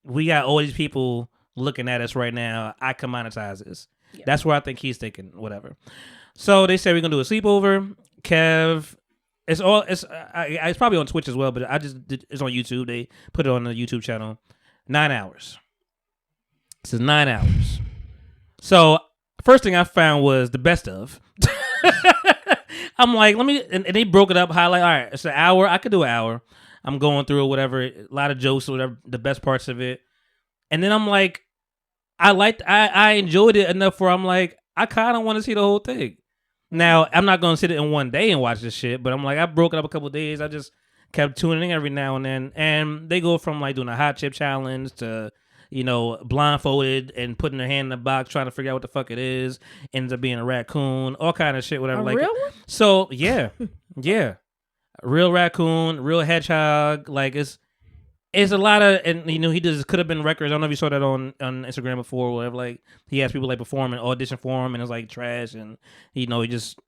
S1: we got all these people looking at us right now. I can monetize this. Yeah. That's where I think he's thinking, whatever. So they say we're gonna do a sleepover. Kev. It's probably on Twitch as well, but it's on YouTube. They put it on the YouTube channel. 9 hours. This is 9 hours. So first thing I found was the best of. I'm like, and they broke it up, highlight. All right, it's an hour. I could do an hour. I'm going through it, whatever, a lot of jokes, whatever, the best parts of it. And then I'm like, I enjoyed it enough where I'm like, I kind of want to see the whole thing. Now, I'm not going to sit in one day and watch this shit, but I'm like, I broke it up a couple of days. I just kept tuning in every now and then. And they go from like doing a hot chip challenge to, blindfolded and putting their hand in the box trying to figure out what the fuck it is. Ends up being a raccoon, all kind of shit, whatever.
S3: A real one?
S1: So, yeah. Yeah. Real raccoon, real hedgehog. Like, it's it's a lot of, and he just could have been records. I don't know if you saw that on Instagram before or whatever. Like he has people like perform and audition for him, and it's like trash, and he just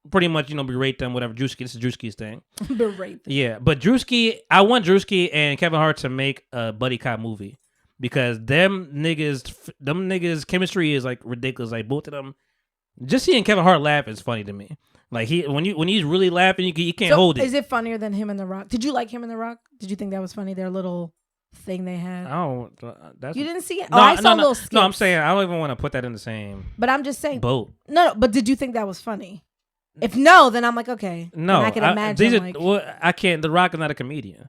S1: pretty much berate them, whatever. Drewski, this is Drewski's thing.
S3: Berate them.
S1: Yeah, but Drewski, I want Drewski and Kevin Hart to make a buddy cop movie because them niggas chemistry is like ridiculous. Like both of them, just seeing Kevin Hart laugh is funny to me. Like when he's really laughing, you can't hold it.
S3: Is it funnier than him and The Rock? Did you like him and The Rock? Did you think that was funny? Their little thing they had.
S1: Oh,
S3: you didn't see it?
S1: No,
S3: I saw little skits.
S1: No, I'm saying I don't even want to put that in the same.
S3: But I'm just saying
S1: boat.
S3: No, but did you think that was funny? If no, then I'm like, okay.
S1: No,
S3: and I can imagine.
S1: I can't. The Rock is not a comedian.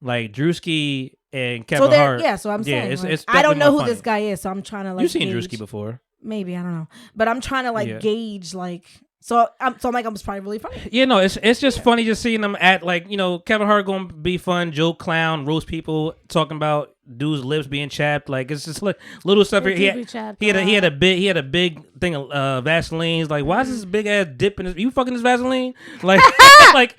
S1: Like Drewski and Kevin Hart.
S3: Yeah, so I'm saying.
S1: It's
S3: I don't know who
S1: funny.
S3: this guy is, so I'm trying to like.
S1: You've seen
S3: gauge.
S1: Drewski before.
S3: Maybe I don't know, but I'm trying to gauge like. So I'm like, it was probably really funny.
S1: Yeah, no, it's just funny just seeing them at like Kevin Hart gonna be fun, joke, clown, roast people, talking about dudes' lips being chapped. Like it's just like little stuff. He had a big thing of Vaseline. Like why is this big ass dip in his? You fucking this Vaseline? Like like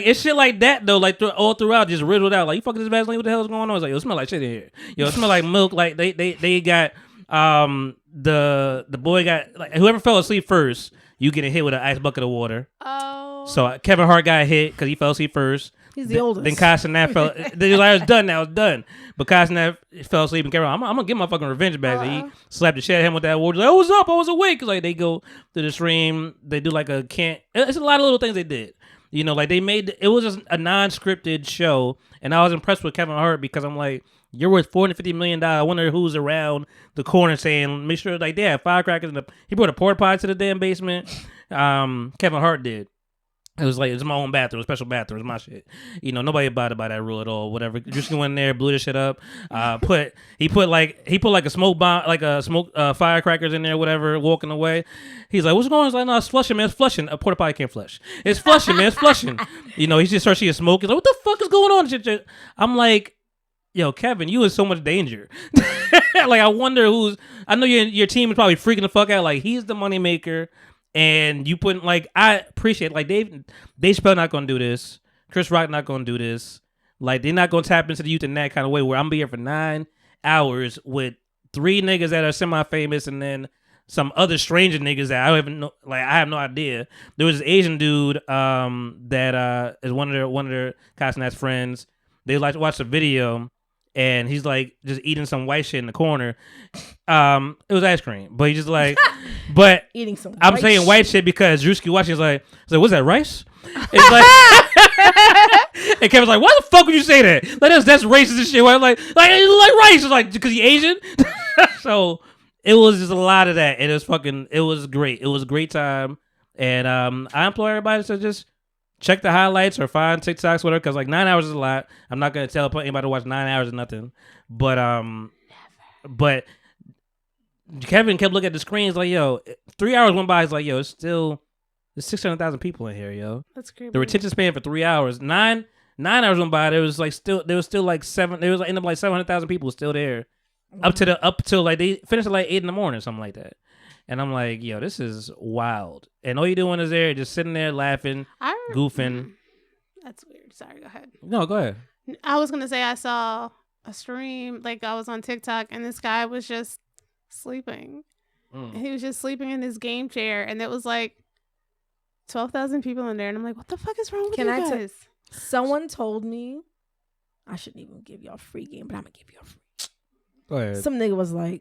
S1: it's shit like that though. Like all throughout, just riddled out. Like you fucking this Vaseline? What the hell is going on? It's like it smell like shit in here. It smell like milk. Like they got the boy got like whoever fell asleep first. You get hit with an ice bucket of water.
S2: Oh.
S1: So Kevin Hart got hit because he fell asleep first.
S3: He's the oldest.
S1: Then Costner fell. They was like, it's done now. It's done. But Costner fell asleep and Kevin Hart, I'm going to get my fucking revenge back. So he slapped the shit out of him with that water. He's like, I was up. I was awake. Because like, they go to the stream. They do like a can't. It's a lot of little things they did. Like they made. It was just a non-scripted show. And I was impressed with Kevin Hart because I'm like, you're worth $450 million. I wonder who's around the corner saying, make sure like they have firecrackers. He brought a porta potty to the damn basement. Kevin Hart did. It was like, it's my own bathroom, special bathroom, it's my shit. Nobody abided by that rule at all. Whatever. Just went in there, blew the shit up. He put like a smoke bomb, like a smoke firecrackers in there, whatever. Walking away, he's like, "What's going on?" He's like, "No, it's flushing, man. It's flushing. A porta potty can't flush. It's flushing, man. It's flushing." He just starts seeing smoke. He's like, "What the fuck is going on?" I'm like, yo, Kevin, you in so much danger. Like, I wonder I know your team is probably freaking the fuck out. Like, he's the moneymaker. And you put like, I appreciate like Dave Chappelle not gonna do this. Chris Rock not gonna do this. Like they're not gonna tap into the youth in that kind of way where I'm gonna be here for 9 hours with 3 niggas that are semi-famous and then some other stranger niggas that I don't even know. Like I have no idea. There was this Asian dude that is one of their Costner's friends. They like to watch the video. And he's like just eating some white shit in the corner. It was ice cream, but he's just like, but
S3: eating some.
S1: I'm saying white shit because Drewski watching is like, what's that, rice? It's like, and Kevin's like, why the fuck would you say that? Like that's racist and shit. Like rice. It's like because he Asian. So it was just a lot of that, and it was great. It was a great time, and I implore everybody to just check the highlights or find TikToks, whatever, because like 9 hours is a lot. I'm not gonna tell anybody to watch 9 hours of nothing. But Kevin kept looking at the screens like, yo, 3 hours went by. He's like, yo, there's 600,000 people in here, yo.
S2: That's creepy.
S1: The retention span for 3 hours. 9 hours went by. There was still like 700,000 people still there. Mm-hmm. Up till like they finished at like 8 in the morning, something like that. And I'm like, yo, this is wild. And all you're doing is there, just sitting there laughing, goofing.
S2: That's weird. Sorry, go ahead.
S1: No, go ahead.
S2: I was going to say I saw a stream, like I was on TikTok, and this guy was just sleeping. He was just sleeping in his game chair, and there was like 12,000 people in there. And I'm like, what the fuck is wrong with you guys?
S3: Someone told me, I shouldn't even give y'all free game, but I'm going to give y'all free.
S1: Go ahead.
S3: Some nigga was like,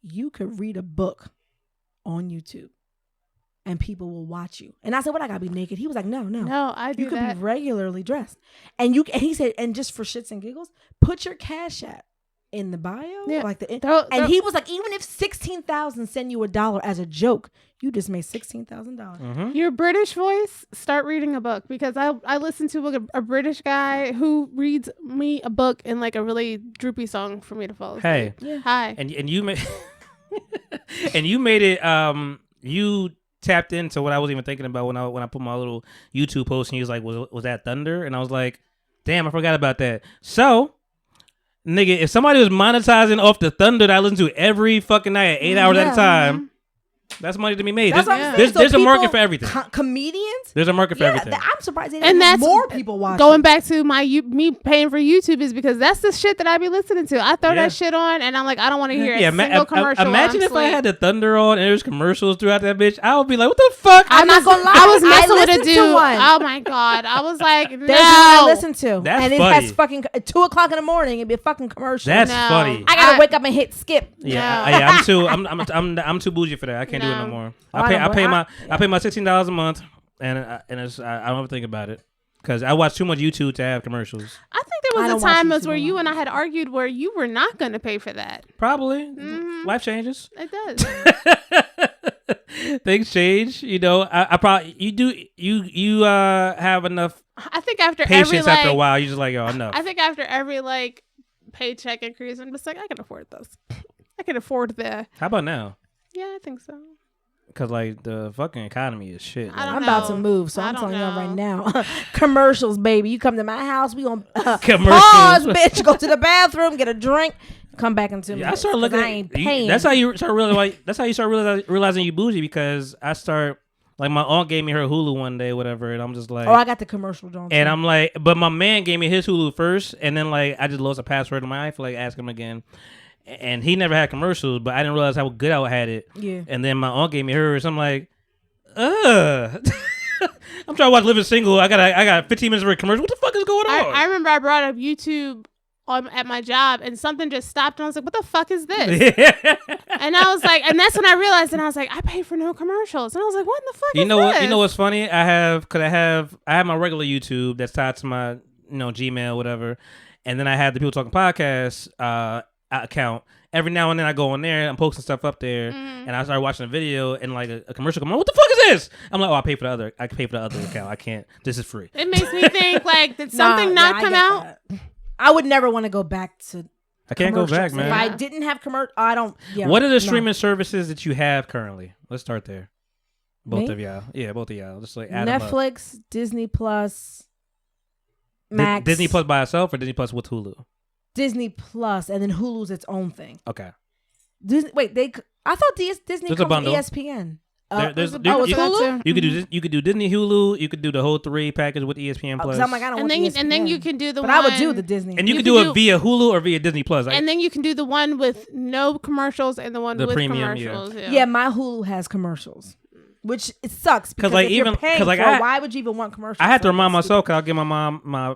S3: you could read a book on YouTube and people will watch you. And I said, what, I gotta be naked? He was like, no,
S2: I do
S3: you could
S2: that.
S3: be regularly dressed. And he said, and just for shits and giggles, put your Cash App in the bio.
S2: Yeah.
S3: Like and he was like, even if 16,000 send you $1 as a joke, you just made $16,000.
S1: Mm-hmm.
S2: Your British voice, start reading a book, because I listened to a British guy who reads me a book in like a really droopy song for me to fall asleep.
S1: Hey.
S2: Yeah. Hi.
S1: And you made and you made it you tapped into what I was even thinking about when I put my little YouTube post, and he was like, was that Thunder? And I was like, damn, I forgot about that. So nigga, if somebody was monetizing off the Thunder that I listen to every fucking night at 8 hours at a time, That's money to be made.
S3: That's
S1: There's,
S3: what I'm saying.
S1: there's,
S3: So
S1: there's a market
S3: people-
S1: for everything.
S3: Comedians.
S1: There's a market for everything.
S3: I'm surprised they
S2: And
S3: didn't have
S2: that's
S3: more people watching.
S2: Going back to me paying for YouTube is because that's the shit that I be listening to. I throw
S1: Yeah.
S2: that shit on and I'm like, I don't want to hear a
S1: Yeah,
S2: single commercial.
S1: imagine
S2: while
S1: if
S2: I'm
S1: I
S2: asleep.
S1: had the Thunder on and there's commercials throughout that bitch. I would be like, what the fuck?
S3: I'm not gonna lie.
S2: I was messing with a
S3: listened to
S2: dude.
S3: one.
S2: Oh my god! I was like,
S3: There's one I
S2: no.
S3: listen to,
S1: That's
S3: and it
S1: funny.
S3: has fucking 2:00 in the morning. It'd be a fucking commercial.
S1: That's
S2: No.
S1: funny.
S3: I gotta wake up and hit skip.
S1: Yeah,
S2: No.
S1: I'm too bougie for that. I can't do it no
S2: No.
S1: more.
S3: Oh, I
S1: I pay my $16 a month, and it's I don't ever think about it because I watch too much YouTube to have commercials.
S2: I think
S3: I
S2: there
S3: don't
S2: was a
S3: watch
S2: time
S3: YouTube
S2: where
S3: a
S2: you
S3: lot.
S2: and I had argued where you were not going to pay for that.
S1: Probably
S2: Mhm.
S1: life changes.
S2: It does.
S1: Things change. You know, I probably you have enough
S2: I think after
S1: patience
S2: every
S1: after a
S2: like,
S1: while. You're just like, yo, enough.
S2: I think after every like paycheck increase, I'm just like, I can afford those. I can afford the.
S1: How about now?
S2: Yeah, I think so.
S1: Because like the fucking economy is shit.
S2: I don't
S3: I'm about to
S2: know.
S3: move, so
S2: I
S3: I'm
S2: don't
S3: telling you right
S2: know.
S3: now. Commercials, baby. You come to my house, we gonna
S1: Commercials.
S3: pause, bitch. Go to the bathroom, get a drink, come back into
S1: Yeah, I started looking.
S3: I ain't
S1: you-
S3: paying.
S1: That's how you start realizing you bougie because I start like my aunt gave me her Hulu one day, whatever, and I'm just like,
S3: Oh, I got the commercial, John.
S1: and I'm like, but my man gave me his Hulu first, and then like I just lost a password on my iPhone, like ask him again, and he never had commercials, but I didn't realize how good I had it,
S3: Yeah.
S1: and then my aunt gave me hers. I'm like, I'm trying to watch Living Single. I got 15 minutes of a commercial. What the fuck is going on?
S2: I remember I brought up YouTube at my job and something just stopped and I was like, what the fuck is this? And I was like, and that's when I realized, and I was like, I pay for no commercials. And I was like, what in the fuck
S1: You
S2: is
S1: know
S2: this?
S1: what? You know what's funny? I have my regular YouTube that's tied to my Gmail, whatever, and then I have the People Talking Podcast account. Every now and then I go on there, I'm posting stuff up there, and I started watching a video and like a commercial come on. What the fuck is this? I'm like, oh, I pay for the other account. I can't. This is free.
S2: It makes me think like, did something not
S3: I
S2: come
S3: get
S2: out?
S3: that. I would never want to go back to.
S1: I can't go back,
S3: commercials.
S1: man.
S3: If I didn't have commercial, I don't. Yeah,
S1: What are the
S3: no.
S1: streaming services that you have currently? Let's start there. Both
S3: Me?
S1: of y'all. Yeah, both of y'all. Just like add 'em up.
S3: Netflix, Disney Plus,
S1: Di-
S3: Max,
S1: Disney Plus by itself or Disney Plus with Hulu?
S3: Disney Plus, and then Hulu's its own thing.
S1: Okay.
S3: Disney, wait, I thought Disney
S1: There's a
S3: comes with
S1: bundle.
S3: ESPN.
S1: There's-
S3: oh,
S1: you-
S3: it's
S1: you-
S3: Hulu?
S1: You could do you could do Disney Hulu. You could do the whole 3 package with ESPN Plus.
S3: Because I'm like, I don't
S2: And
S3: want
S2: then,
S3: ESPN.
S2: and then you can do the
S3: but
S2: one.
S3: I would do the Disney.
S1: and you
S2: you
S1: can
S2: could
S1: do it
S2: do-
S1: via Hulu or via Disney Plus.
S2: And then you can do the one with no commercials and the one
S1: The
S2: with
S1: premium, yeah.
S2: commercials.
S3: yeah, my Hulu has commercials, which it sucks because
S1: like,
S3: if you're
S1: even-
S3: paying
S1: 'cause, like,
S3: for it,
S1: I-
S3: why would you even want commercials?
S1: I had to
S3: Like,
S1: remind
S3: that's
S1: myself because I'll give my mom my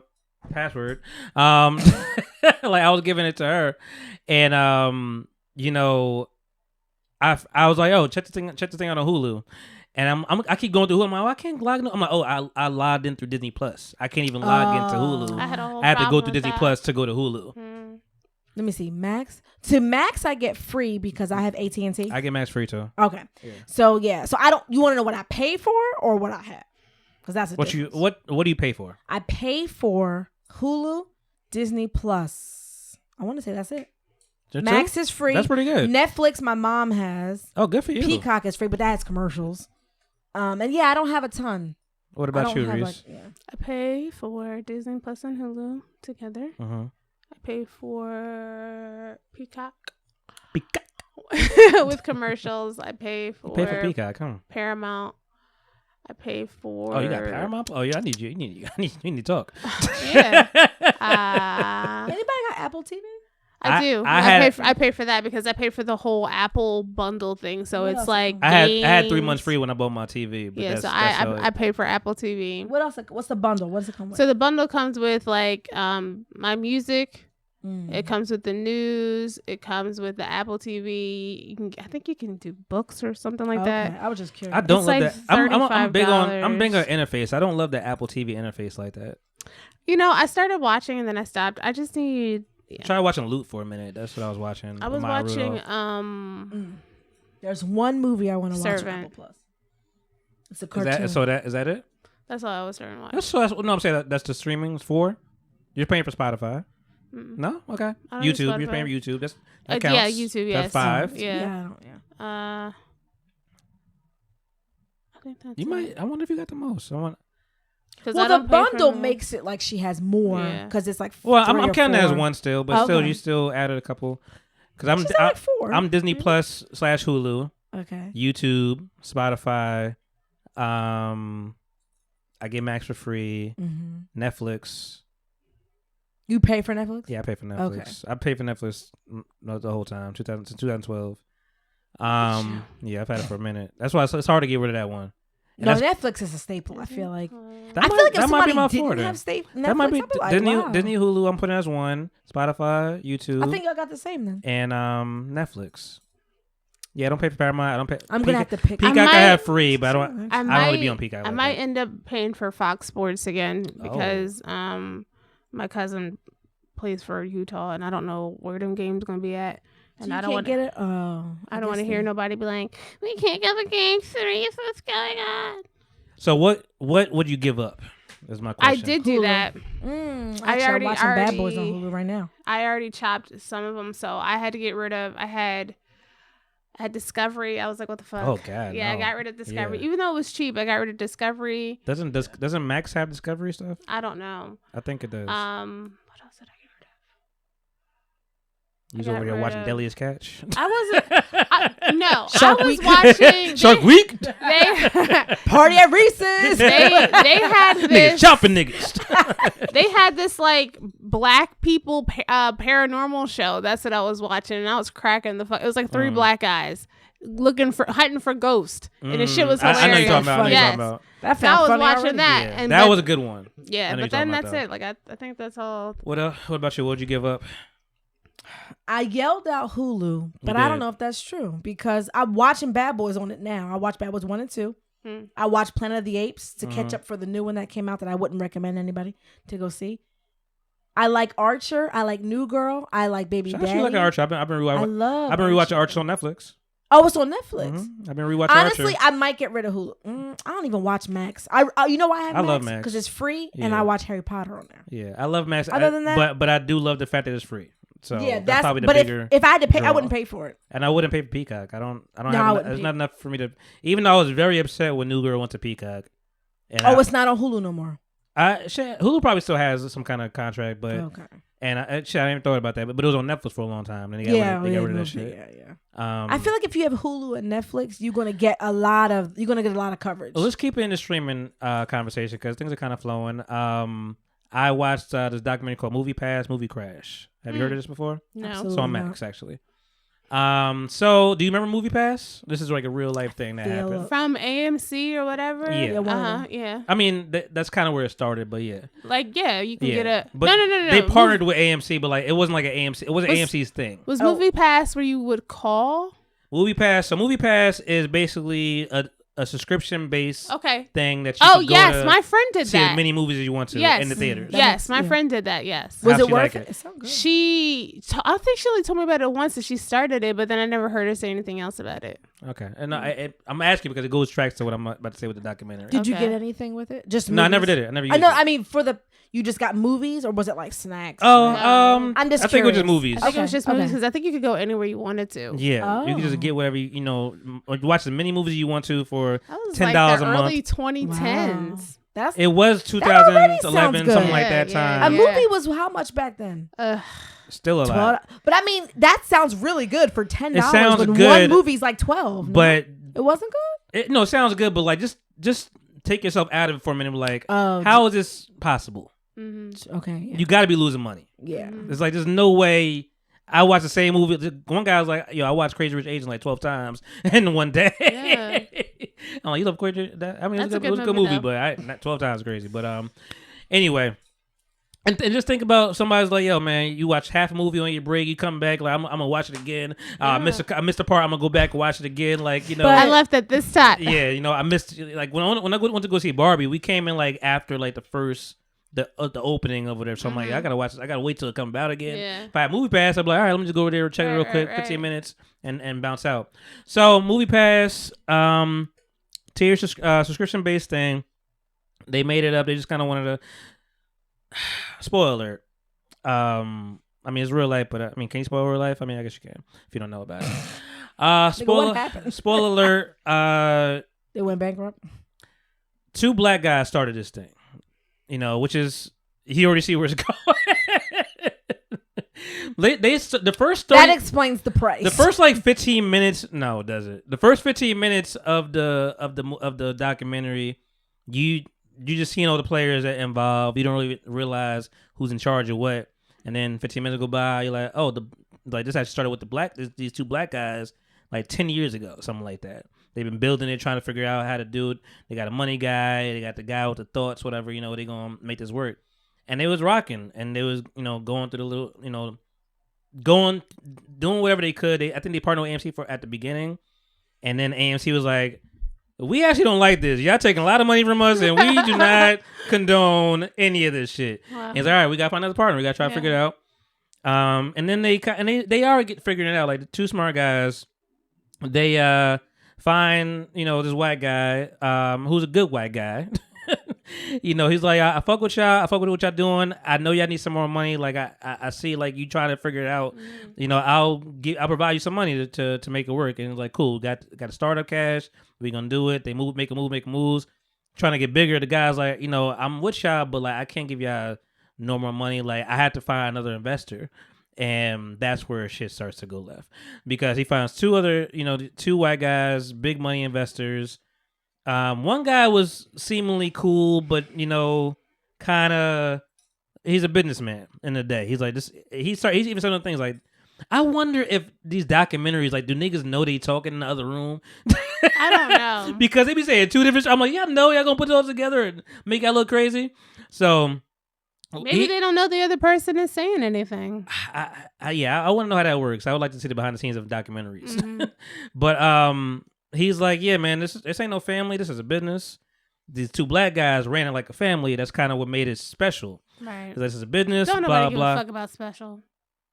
S1: password. Like I was giving it to her, and I was like, oh, check this thing out on Hulu. And I keep going through Hulu. I'm like, oh, I can't log in. I'm like, oh, I logged in through Disney Plus. I can't even log into Hulu.
S2: I had a whole
S1: I have to go
S2: problem
S1: through
S2: with
S1: Disney
S2: that.
S1: Plus to go to Hulu.
S2: Mm.
S3: Let me see. Max. To Max, I get free because I have AT&T.
S1: I get Max free too.
S3: Okay.
S1: Yeah.
S3: So yeah. So I don't. You want to know what I pay for or what I have? Because that's a difference.
S1: What do you pay for?
S3: I pay for Hulu, Disney Plus. I want to say that's it.
S1: Just
S3: Max
S1: two?
S3: is free.
S1: That's pretty good.
S3: Netflix, my mom has.
S1: Oh, good for you.
S3: Peacock is free, but that has commercials. And yeah, I don't have a ton.
S1: What
S3: I
S1: about
S3: don't
S1: you,
S3: have,
S1: Reese?
S3: yeah.
S2: I pay for Disney Plus and Hulu together.
S1: Uh-huh.
S2: I pay for Peacock
S1: Peacock.
S2: with commercials. I pay for,
S1: You pay for Peacock, huh?
S2: Paramount. I pay for.
S1: Oh, you got Paramount? Oh, yeah. I need you. You need to talk.
S2: Yeah.
S3: Anybody got Apple TV?
S2: I
S1: I-
S2: do.
S1: I
S2: I pay for that because I pay for the whole Apple bundle thing. So
S3: What
S2: it's
S3: else?
S2: like
S1: I had 3
S2: games.
S1: months free when I bought my TV. But
S2: Yeah,
S1: that's,
S2: so
S1: that's how
S2: I pay for Apple TV.
S3: What else? What's the bundle? What does it come with?
S2: So the bundle comes with like my music.
S3: Mm.
S2: It comes with the news. It comes with the Apple TV. I think you can do books or something like that.
S3: Okay, I was just curious.
S1: I don't
S2: It's
S1: love
S2: like
S1: that. I'm big on
S2: $35.
S1: interface. I don't love the Apple TV interface like that.
S2: You know, I started watching and then I stopped. I just need. Yeah.
S1: Try watching Loot for a minute. That's what I was watching.
S2: I
S1: with
S2: was
S1: Maya
S2: watching.
S1: Rudolph.
S3: There's one movie I want to watch on
S2: Servant.
S3: Apple Plus. It's a
S1: Is
S3: cartoon.
S1: that is that it?
S2: That's all I was starting to watch.
S1: No, I'm saying that's the streaming for. You're paying for Spotify.
S2: Mm.
S1: No, okay.
S2: I don't use
S1: YouTube. You're paying for
S2: Spotify.
S1: YouTube. That counts.
S2: Yeah, YouTube. Yes.
S1: That's 5.
S2: Yeah.
S3: I don't. Yeah.
S2: I think that's
S1: You might. I wonder if you got the most. I want.
S2: Because
S3: Well, the bundle makes it like she has more
S2: Yeah.
S3: because it's like.
S1: Well,
S3: three
S1: I'm
S3: or
S1: counting that as
S3: 4.
S1: one still, but still,
S3: Okay.
S1: you still added a couple. Because
S3: She's at like 4.
S1: I'm Disney Plus / Hulu.
S3: Okay. Okay.
S1: YouTube, Spotify. I get Max for free.
S3: Mm-hmm.
S1: Netflix.
S3: You pay for Netflix?
S1: Yeah, I pay for Netflix.
S3: Okay.
S1: I paid for Netflix the whole time, since 2012. Yeah, I've had it for a minute. That's why it's hard to get rid of that one. And
S3: No,
S1: that's-
S3: Netflix is a staple. I feel like.
S1: that
S3: I
S1: might-
S3: feel like if
S1: that might be
S3: somebody
S1: my
S3: didn't
S1: Florida.
S3: have Netflix,
S1: That might be
S3: I'd be like,
S1: Disney.
S3: wow.
S1: Disney, Hulu. I'm putting as one. Spotify, YouTube,
S3: I think y'all got the same then.
S1: and Netflix. Yeah, I don't pay for Paramount. I don't pay.
S3: I'm gonna have to pick.
S1: Peacock. I have free, but I don't.
S2: I
S1: I
S2: might
S1: don't really be on Peacock.
S2: I
S1: like
S2: might
S1: that.
S2: end up paying for Fox Sports again
S1: Oh.
S2: because my cousin plays for Utah and I don't know where them games gonna be at. And
S3: So you
S2: I don't
S3: can't
S2: want
S3: get it. Oh,
S2: I don't want to hear nobody be like, we can't get the game 3. So what's going on?
S1: So what would you give up? Is my
S2: I
S1: question.
S2: did do
S3: Hulu.
S2: that.
S3: Actually, I'm watching Bad Boys on
S2: already-
S3: Hulu right now.
S2: I already chopped some of them, so I had to get rid of. I had Discovery. I was like, what the fuck?
S1: Oh God.
S2: Yeah, I
S1: no.
S2: got rid of Discovery.
S1: Yeah.
S2: Even though it was cheap, I got rid of Discovery.
S1: Doesn't Max have Discovery stuff?
S2: I don't know.
S1: I think it does.
S2: What else did I get rid of?
S1: You was
S2: got
S1: over there
S2: rid
S1: watching
S2: of-
S1: Deadliest Catch.
S2: I wasn't. No,
S3: Shark
S2: I was
S3: Week.
S2: watching
S1: Shark
S2: they,
S1: Week.
S2: They
S3: Party at Reese's.
S2: they had
S1: Niggas
S2: this.
S1: chopping niggas.
S2: They had this like black people paranormal show. That's what I was watching, and I was cracking the fuck. It was like 3 black guys hunting for ghosts, and the shit was hilarious.
S1: I know you're talking about. I know you're
S2: Yes.
S1: talking about.
S3: That
S2: So I
S3: sounds
S2: was
S3: funny
S2: watching
S3: already.
S2: that,
S1: Yeah,
S2: and
S1: that
S2: but-
S1: was a good one.
S2: Yeah,
S1: I know
S2: but
S1: you're
S2: then
S1: talking
S2: that's
S1: about
S2: it. Like I think that's all.
S1: What else? What about you? What'd you give up?
S3: I yelled out Hulu, but
S1: You
S3: I don't
S1: did.
S3: know if that's true because I'm watching Bad Boys on it now. I watch Bad Boys 1 and 2.
S2: Hmm.
S3: I watched Planet of the Apes to
S1: Mm-hmm.
S3: catch up for the new one that came out that I wouldn't recommend anybody to go see. I like Archer. I like New Girl. I like Baby
S1: Shout
S3: Daddy.
S1: out to like Archer. I've been
S3: I
S1: rewatching.
S3: love.
S1: I've been rewatching Archer on Netflix.
S3: Oh, it's on Netflix.
S1: I've been rewatching
S3: Honestly,
S1: Archer.
S3: I might get rid of Hulu. I don't even watch Max. You know why I have
S1: I
S3: Max?
S1: love Max.
S3: Because it's free and
S1: Yeah.
S3: I watch Harry Potter on there.
S1: Yeah, I love Max.
S3: Other than that-
S1: but I do love the fact that it's free. So
S3: Yeah,
S1: that's probably the
S3: but
S1: bigger.
S3: if I had to pay, I
S1: draw.
S3: wouldn't pay for it.
S1: And I wouldn't pay for Peacock. I don't
S3: No, I
S1: have.
S3: wouldn't
S1: It's
S3: pay.
S1: not enough for me to. Even though I was very upset when New Girl went to Peacock. And
S3: Oh, it's not on Hulu no more.
S1: Hulu probably still has some kind of contract, but
S3: Okay.
S1: and I didn't even thought about that, but it was on Netflix for a long time. And they got rid of that
S3: moved
S1: shit.
S3: it, yeah.
S1: Um,
S3: I feel like if you have Hulu and Netflix, you're gonna get a lot of coverage.
S1: Well, let's keep it in the streaming conversation because things are kind of flowing. I watched this documentary called Movie Pass, Movie Crash. Have you heard of this before?
S2: No.
S3: Absolutely.
S1: It's on
S3: not.
S1: Max actually. So do you remember Movie Pass? This is like a real life thing that
S3: feel
S1: happened.
S2: From AMC or whatever.
S1: Yeah. Yeah,
S3: one of them.
S2: Yeah.
S1: I mean, that's kind of where it started, but yeah,
S2: Like you can
S1: yeah.
S2: get a.
S1: But
S2: No.
S1: They partnered with AMC, but like it wasn't like an AMC. It wasn't
S2: Was-
S1: AMC's thing.
S2: Was
S3: Oh.
S2: Movie Pass where you would call?
S1: Movie Pass. So Movie Pass is basically a subscription based
S2: Okay.
S1: thing that you
S2: Oh
S1: can go
S2: yes,
S1: to
S2: my friend did
S1: see
S2: that.
S1: as many movies as you want to
S2: Yes.
S1: in the theaters.
S2: Yes, my
S3: Yeah.
S2: friend did that. Yes.
S3: Was
S1: How'd
S3: it
S1: she
S3: worth
S1: like
S3: it?
S1: it?
S3: It sounds good.
S2: I think she only told me about it once that she started it, but then I never heard her say anything else about it.
S1: Okay, and I'm asking because it goes tracks to what I'm about to say with the documentary.
S3: Did you
S2: Okay.
S3: get anything with it? Just
S1: No, I never
S3: movies?
S1: did it. I never
S3: I
S1: used
S3: know.
S1: it.
S3: I mean, you just got movies, or was it like snacks?
S1: Oh,
S2: No.
S3: I'm just
S1: I think it was just
S3: curious.
S1: movies.
S2: I think it was
S3: Okay,
S2: just movies
S3: okay.
S2: because I think you could go anywhere you wanted to.
S1: Yeah, you can just
S3: Oh.
S1: get whatever you know. Watch as many movies you want to for
S2: That was
S1: $10
S2: like the
S1: a month.
S2: early 2010s.
S3: That's
S1: It was
S3: That already
S1: 2011,
S3: sounds
S1: something
S3: good.
S1: like that
S2: Yeah,
S1: time.
S3: a movie was how much back then?
S1: Still a lot.
S3: 12. But I mean, that sounds really good for $10.
S1: It sounds
S3: when
S1: good,
S3: one movie's like 12. no?
S1: But
S3: it wasn't good.
S1: it sounds good. But like, just take yourself out of it for a minute. Like,
S3: Oh,
S1: how is this possible?
S3: Okay. Yeah.
S1: You got to be losing money.
S3: yeah.
S1: It's like there's no way. I watched the same movie. One guy was like, "Yo, I watched Crazy Rich Asians like 12 times in one day."
S2: Yeah.
S1: I'm like, "You love Crazy?" I mean,
S2: That's
S1: it was a good movie,
S2: though.
S1: but not 12 times crazy. But anyway, and just think about somebody's like, "Yo, man, you watch half a movie on your break, you come back like I'm gonna watch it again. I missed a part, I'm gonna go back and watch it again." Like
S2: I left at this time.
S1: yeah, I missed like when I went to go see Barbie, we came in like after like the opening over there. So I'm like, I gotta watch this. I gotta wait till it comes out again.
S2: Yeah.
S1: If I had Movie Pass, I'm like, all right, let me just go over there, check it real
S2: Right,
S1: quick,
S2: right,
S1: 15
S2: right.
S1: minutes, and bounce out. So Movie Pass, tier subscription based thing. They made it up. They just kind of wanted to. Spoiler alert. I mean, it's real life, but I mean, can you spoil real life? I mean, I guess you can if you don't know about it.
S3: what
S1: Spoiler.
S3: happened?
S1: Spoiler alert.
S3: They went bankrupt.
S1: 2 black guys started this thing, which is you already see where it's going. The first 30,
S3: That explains the price.
S1: the first like 15 minutes. No, does it? The first 15 minutes of the documentary, you just seeing all the players that involved. You don't really realize who's in charge of what, and then 15 minutes go by. You're like, oh, this actually started with these two black guys like 10 years ago, something like that. They've been building it, trying to figure out how to do it. They got a money guy. They got the guy with the thoughts, whatever. They're going to make this work. And they was rocking. And they was, going through the little, doing whatever they could. I think they partnered with AMC at the beginning. And then AMC was like, we actually don't like this. Y'all taking a lot of money from us, and we do not condone any of this shit. Wow. And it's like, all right, we got to find another partner. We got to try to figure it out. And then they are figuring it out. Like the two smart guys, they find this white guy who's a good white guy. He's like, I fuck with y'all. I fuck with what y'all doing. I know y'all need some more money. Like I see like you trying to figure it out. I'll provide you some money to make it work. And it's like, cool. Got a startup cash. We gonna do it. They make moves. Trying to get bigger. The guy's like, I'm with y'all, but like I can't give y'all no more money. Like I had to find another investor. And that's where shit starts to go left, because he finds two white guys, big money investors. One guy was seemingly cool, but kind of, he's a businessman in the day. He's like this. He's even saying things like, I wonder if these documentaries, like, do niggas know they talking in the other room?
S2: I don't know,
S1: because they be saying two different. I'm like, y'all gonna put those together and make y'all look crazy. So.
S2: Maybe they don't know the other person is saying anything.
S1: I want to know how that works. I would like to see the behind the scenes of documentaries. Mm-hmm. But he's like, yeah, man, this ain't no family. This is a business. These two black guys ran it like a family. That's kind of what made it special.
S2: Right.
S1: This is a business.
S2: Don't
S1: blah,
S2: nobody
S1: blah.
S2: give a fuck about special.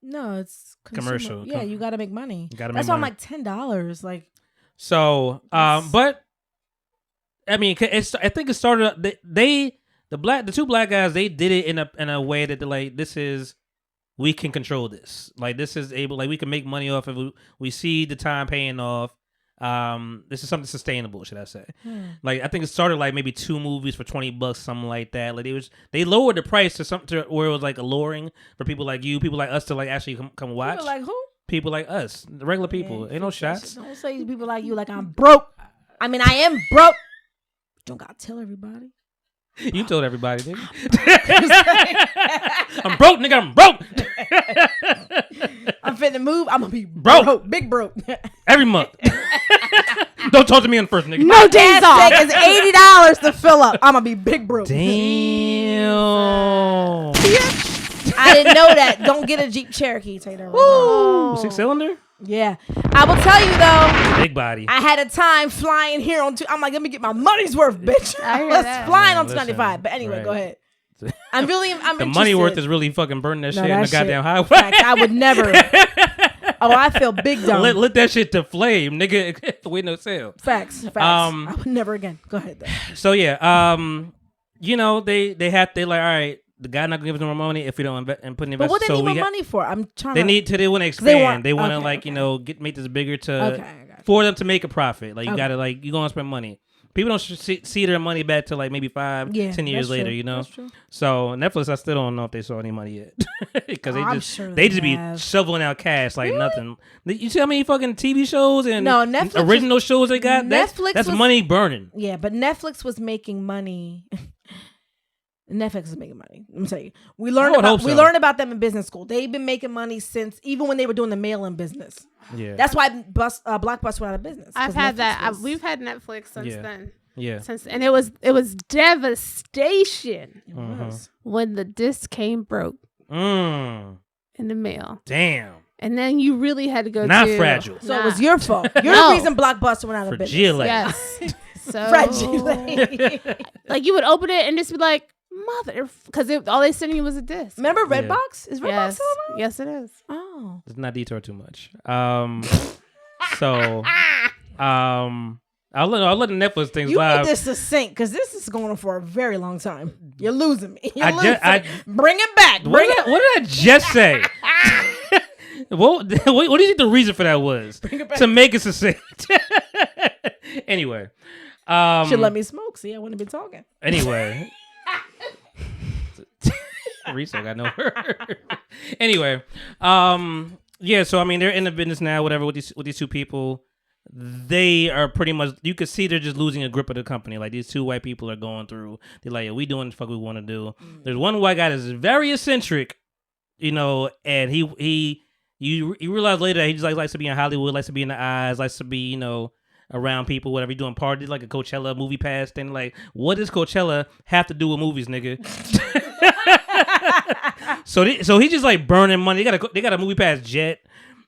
S3: No, it's
S1: commercial.
S3: Yeah, you got to make money.
S1: That's
S3: why I'm like $10. Like,
S1: so, but I mean, I think it started. The two black guys, they did it in a way that they're like, we can control this. Like, this is able, like, we can make money off of it. We see the time paying off. This is something sustainable, should I say? Like, I think it started like maybe 2 movies for $20, something like that. Like they lowered the price to something where it was like alluring for people like you, people like us to like actually come watch.
S3: People like who?
S1: People like us, the regular people. Ain't no shots.
S3: Don't say people like you like I'm broke. I mean, I am broke. Don't gotta tell everybody.
S1: You told everybody, nigga. I'm broke, nigga. I'm broke.
S3: I'm finna move. I'm gonna be broke. Big broke.
S1: Every month. Don't talk to me on the first, nigga.
S3: No days off. It's $80 to fill up. I'm gonna be big broke.
S1: Damn.
S3: I didn't know that. Don't get a Jeep Cherokee. Tell you that right now.
S1: 6-cylinder?
S3: Yeah. I will tell you though.
S1: Big body.
S3: I had a time flying here on I'm like, let me get my money's worth, bitch. I
S2: hear that.
S3: Flying on 295. But anyway, go ahead. I'm
S1: the
S3: interested.
S1: money worth is really fucking burning that shit in the goddamn highway.
S3: Fact, I would never. Oh, I feel big dumb.
S1: Lit that shit to flame, nigga. With no sale.
S3: Facts. I would never again. Go ahead though.
S1: So yeah, they like, all right, the guy not gonna give us no more money if we don't and put in investment.
S3: But what they need more money for? I'm trying.
S1: They want to expand. They want to make this bigger for them to make a profit. Like you gotta you gonna spend money. People don't see their money back to like maybe 10 years later. You know.
S3: That's true.
S1: So Netflix, I still don't know if they saw any money yet because
S3: they
S1: just be shoveling out cash like nothing. You see how many fucking TV shows and
S3: Netflix
S1: original shows they got? That's money burning.
S3: Yeah, but Netflix was making money. Netflix is making money. Let me tell you. We learned about them in business school. They've been making money since even when they were doing the mail-in business. Yeah, that's why Blockbuster went out of business.
S2: I've had that. We've had Netflix since then.
S1: Yeah,
S2: and it was devastation when the disc came broke in the mail.
S1: Damn.
S2: And then you really had to go
S1: fragile.
S3: So it was your fault. You're the reason Blockbuster went out of business.
S2: Yes. So
S3: fragile.
S2: Like you would open it and just be like, mother, because all they sent you was a disc.
S3: Remember Redbox? Is Redbox still around?
S2: Yes, it is.
S3: Oh,
S1: let's not detour too much. So, I'll let the Netflix things live.
S3: You need this to sync because this is going on for a very long time. You're losing me. Bring it back.
S1: What did I just say? What do you think the reason for that was? To make it succinct. Anyway,
S3: should let me smoke. See, I wouldn't have been talking.
S1: Anyway. Reese got no word. Anyway, yeah. So I mean, they're in the business now. Whatever with these two people, they are pretty much. You could see they're just losing a grip of the company. Like these two white people are going through. They're like, yeah, we doing the fuck we want to do. There's one white guy that's very eccentric, and you realize later that he just likes to be in Hollywood, likes to be in the eyes, likes to be around people, whatever. He's doing parties like a Coachella movie pass thing. Like, what does Coachella have to do with movies, nigga? So he's just like burning money. They got a movie pass jet.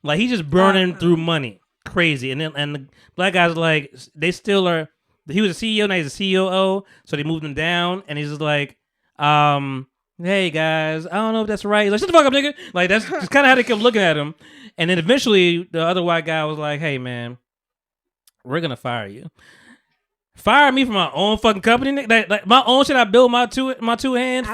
S1: Like he's just burning through money, crazy. And the black guys are like they still are. He was a CEO, now he's a COO. So they moved him down, and he's just like, hey guys, I don't know if that's right. He's like, shut the fuck up, nigga. Like that's just kind of how they kept looking at him. And then eventually the other white guy was like, hey man, we're gonna fire you. Fire me from my own fucking company, like my own shit. I built my two hands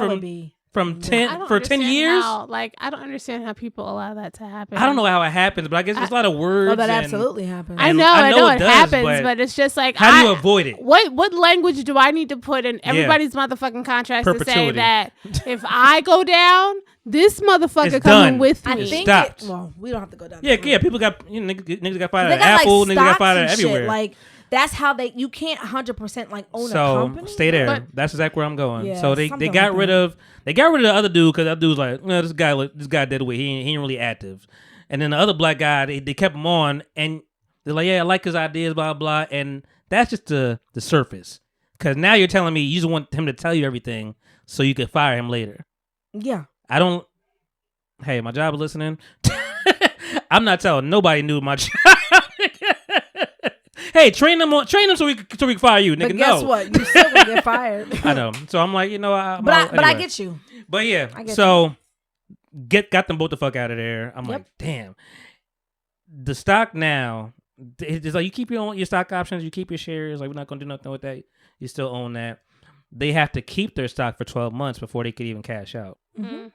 S1: from 10 years.
S2: I don't understand how people allow that to happen.
S1: I don't know how it happens, but I guess it's a lot of words.
S3: Oh, that absolutely happens.
S2: I know it happens, but it's just like
S1: how do you avoid it?
S2: What language do I need to put in everybody's motherfucking contracts to say that if I go down, this motherfucker coming with me?
S3: I think we don't have to go down.
S1: Yeah, people got niggas got fired at
S3: got,
S1: Apple,
S3: like,
S1: niggas got fired at
S3: stocks and
S1: everywhere.
S3: shit. Like that's how you can't 100% like own a company.
S1: So stay there.
S2: But,
S1: that's exactly where I'm going.
S3: Yeah,
S1: so they got rid of the other dude because that dude's like, no, this guy dead away. He ain't really active. And then the other black guy, they kept him on, and they're like, yeah, I like his ideas, blah blah. And that's just the surface. Because now you're telling me you just want him to tell you everything so you can fire him later.
S3: Yeah.
S1: I don't. Hey, my job is listening. I'm not telling nobody new my job. Hey, train them so we can fire you, nigga.
S3: But guess what? You still gonna get fired.
S1: I know. So I'm like,
S3: but I get you.
S1: But yeah, so got them both the fuck out of there. I'm like, damn. The stock now, it's like you keep your stock options, you keep your shares. Like we're not gonna do nothing with that. You still own that. They have to keep their stock for 12 months before they could even cash out.
S2: Mm-hmm.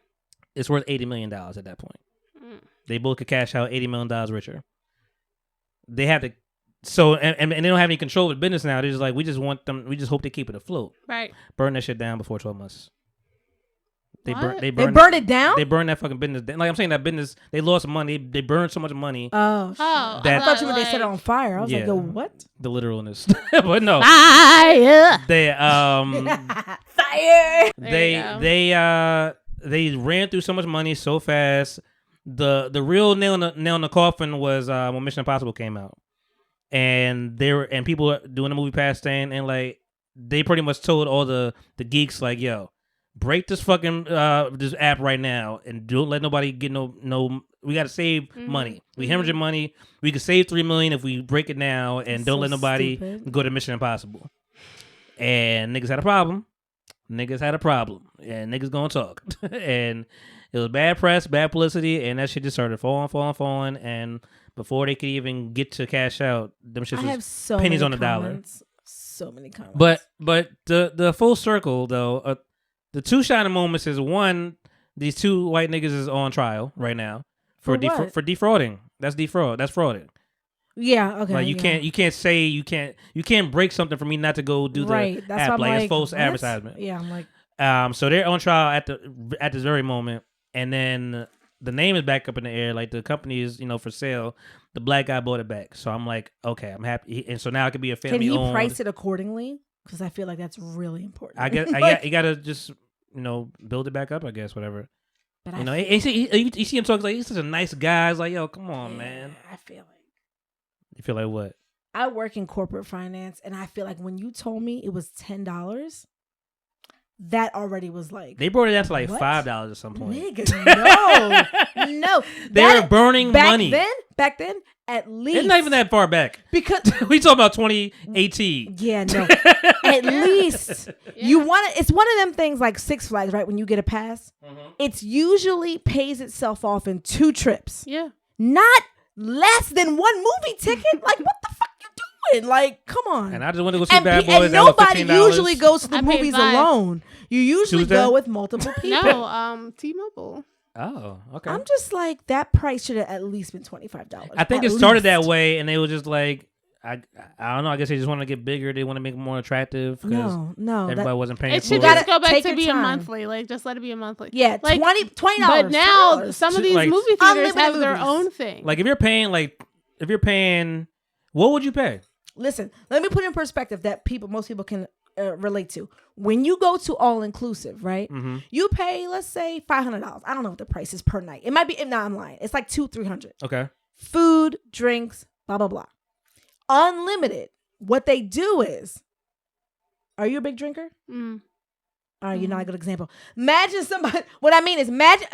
S1: It's worth $80 million at that point. They both could cash out $80 million richer. They have to. So and they don't have any control of the business now. They're just like, we just hope they keep it afloat.
S2: Right.
S1: Burn that shit down before 12 months. They burn
S3: it down?
S1: They burned that fucking business down. Like I'm saying, that business, they lost money. They burned so much money.
S3: I thought you meant they set it on fire. I was like, yo, what?
S1: The literalness. But no.
S2: Fire.
S1: They
S3: Fire.
S1: They ran through so much money so fast. The real nail in the coffin was when Mission Impossible came out. And people were doing the movie pass thing, and like they pretty much told all the geeks like, yo, break this fucking this app right now and don't let nobody get no we gotta save money. We hemorrhaging money. We could save $3 million if we break it now and don't let nobody go to Mission Impossible. And niggas had a problem. And niggas gonna talk. And it was bad press, bad publicity, and that shit just started falling, and before they could even get to cash out, them shit was pennies on the dollar.
S3: So many comments.
S1: But the full circle though, the two shining moments is one, these two white niggas is on trial right now for defrauding. That's defraud. That's frauding.
S3: Yeah. Okay.
S1: Like you can't say you can't break something for me not to go do the
S3: That's
S1: app. Like it's false advertisement.
S3: Yeah. I'm like.
S1: So they're on trial at this very moment, and then the name is back up in the air. Like the company is, for sale. The black guy bought it back. So I'm like, okay, I'm happy. And so now it could be a family owned.
S3: Can he price it accordingly? Because I feel like that's really important.
S1: I guess you gotta just build it back up. I guess whatever. But you see him talking like he's such a nice guy. It's like, yo, come on, man.
S3: I feel like.
S1: You feel like what?
S3: I work in corporate finance, and I feel like when you told me it was $10. That already was like
S1: they brought it down to like $5 at some point.
S3: Nigga, no.
S1: They were burning money
S3: back then. At least
S1: it's not even that far back
S3: because
S1: we talking about 2018.
S3: Yeah, no. At least you want it. It's one of them things like Six Flags, right? When you get a pass, it's usually pays itself off in 2 trips.
S2: Yeah,
S3: not less than 1 movie ticket. Like what the fuck you doing? Like, come on.
S1: And I just want to go see Bad Boys.
S3: And nobody usually goes to the movies alone. You usually go with multiple people.
S2: No, T-Mobile.
S1: Oh, okay.
S3: I'm just like, that price should have at least been $25.
S1: I think it started that way, and they were just like, I don't know. I guess they just want to get bigger. They want to make it more attractive.
S3: No,
S1: everybody wasn't paying
S2: It
S1: for
S2: should
S1: it.
S2: just go back
S3: Take
S2: to
S3: your
S2: being
S3: time.
S2: monthly. Like, just let it be a monthly.
S3: Yeah,
S2: like,
S3: $20.
S2: But now
S3: $20.
S2: some of these
S1: Like,
S2: movie theaters
S3: unlimited
S2: have their
S3: movies.
S2: own thing.
S1: Like if you're paying, what would you pay?
S3: Listen, let me put in perspective that most people can relate to. When you go to all inclusive, right?
S1: Mm-hmm.
S3: You pay, let's say, $500. I don't know what the price is per night. It might be. No, I'm lying. It's like $200-$300.
S1: Okay.
S3: Food, drinks, blah blah blah. Unlimited. What they do is, are you a big drinker?
S2: Mm.
S3: All right, you're not a good example. Imagine somebody. What I mean is, imagine.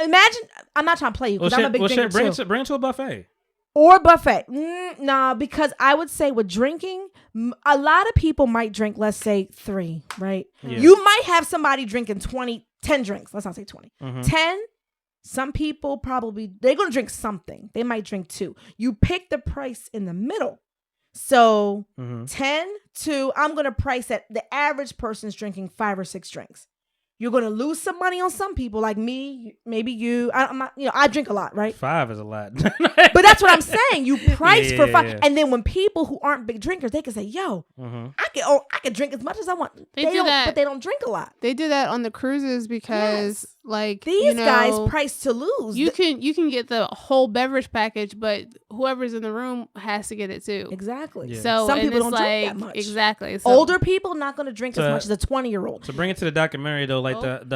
S3: I'm not trying to play you because I'm a big drinker too.
S1: Bring it to a buffet.
S3: Or buffet. Nah, because I would say with drinking, a lot of people might drink, let's say 3, right?
S1: Yeah.
S3: You might have somebody drinking 10 drinks. Let's not say 20.
S1: Mhm.
S3: 10, some people probably, they're going to drink something. They might drink 2. You pick the price in the middle. So 10 to, I'm going to price at the average person's drinking 5 or 6 drinks. You're going to lose some money on some people like me, maybe you. I'm not, I drink a lot, right?
S1: 5 is a lot.
S3: But that's what I'm saying. You price for 5.
S1: Yeah.
S3: And then when people who aren't big drinkers, they can say, yo, I can drink as much as I want.
S2: They do
S3: don't,
S2: that.
S3: but they don't drink a lot.
S2: They do that on the cruises because, like,
S3: These guys price to lose.
S2: You can get the whole beverage package, but whoever's in the room has to get it too.
S3: Exactly.
S1: Yeah.
S2: So
S3: some
S2: and
S3: people
S2: it's
S3: don't drink that
S2: like-
S3: much.
S2: Exactly. So,
S3: Older people not going to drink as
S1: So-
S3: much as a 20-year-old.
S1: So bring it to the documentary though, like that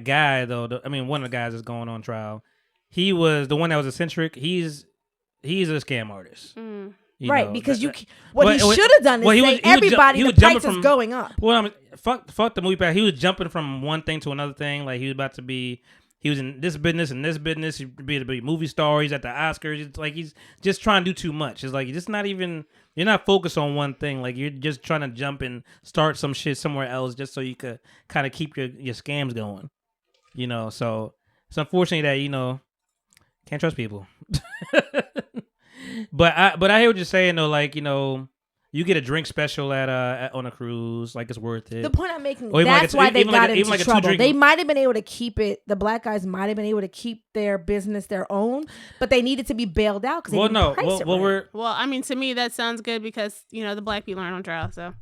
S1: guy though. One of the guys that's going on trial. He was the one that was eccentric. He's a scam artist.
S2: Mm.
S1: You
S3: Right,
S1: know,
S3: because
S1: that-
S3: what he should have done is
S1: he
S3: say,
S1: was
S3: everybody,
S1: he
S3: the
S1: was jumping
S3: price is
S1: from-
S3: going up.
S1: Well, fuck the movie pack. He was jumping from one thing to another thing. Like he was about to be, he was in this business and this business. He'd be a movie star. He's at the Oscars. It's like he's just trying to do too much. It's like you're just not even. You're not focused on one thing. Like you're just trying to jump and start some shit somewhere else just so you could kind of keep your scams going. So it's unfortunate that can't trust people. But I hear what you're saying though. Like you get a drink special at on a cruise, like it's worth it.
S3: The point I'm making,
S1: Or even
S3: that's why they got into
S1: like a
S3: trouble.
S1: 2-drink
S3: They might have been able to keep it. The black guys might have been able to keep their business their own, but they needed to be bailed out because they didn't price it right.
S2: Well, I mean, to me that sounds good because the black people aren't on trial, so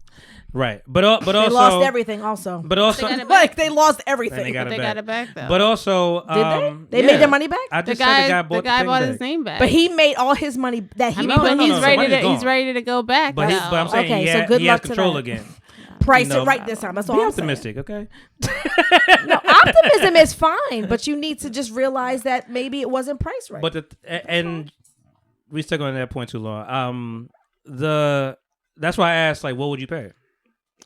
S1: Right, but also
S3: they lost everything. Also,
S1: But also,
S2: They got it
S3: like they lost everything.
S1: They got
S2: they got it back though.
S1: but also,
S3: Did they? They made their money back.
S1: I
S2: the
S1: just said
S2: guy,
S1: the guy bought
S2: his name back.
S3: But he made all his money that he
S2: I mean,
S3: made.
S2: but
S1: no,
S2: he's
S1: no,
S2: ready
S1: money's
S2: to
S1: gone.
S2: he's ready to go back.
S1: But
S2: now.
S1: I'm saying
S3: Okay, so
S1: he
S3: good
S1: has
S3: luck to
S1: control
S3: them.
S1: again.
S3: Price
S1: No.
S3: it right this time. That's all
S1: Be
S3: I'm
S1: optimistic, okay?
S3: saying. No, optimism is fine, but you need to just realize that maybe it wasn't priced right.
S1: But and we stuck on that point too long. That's why I asked, like, what would you pay?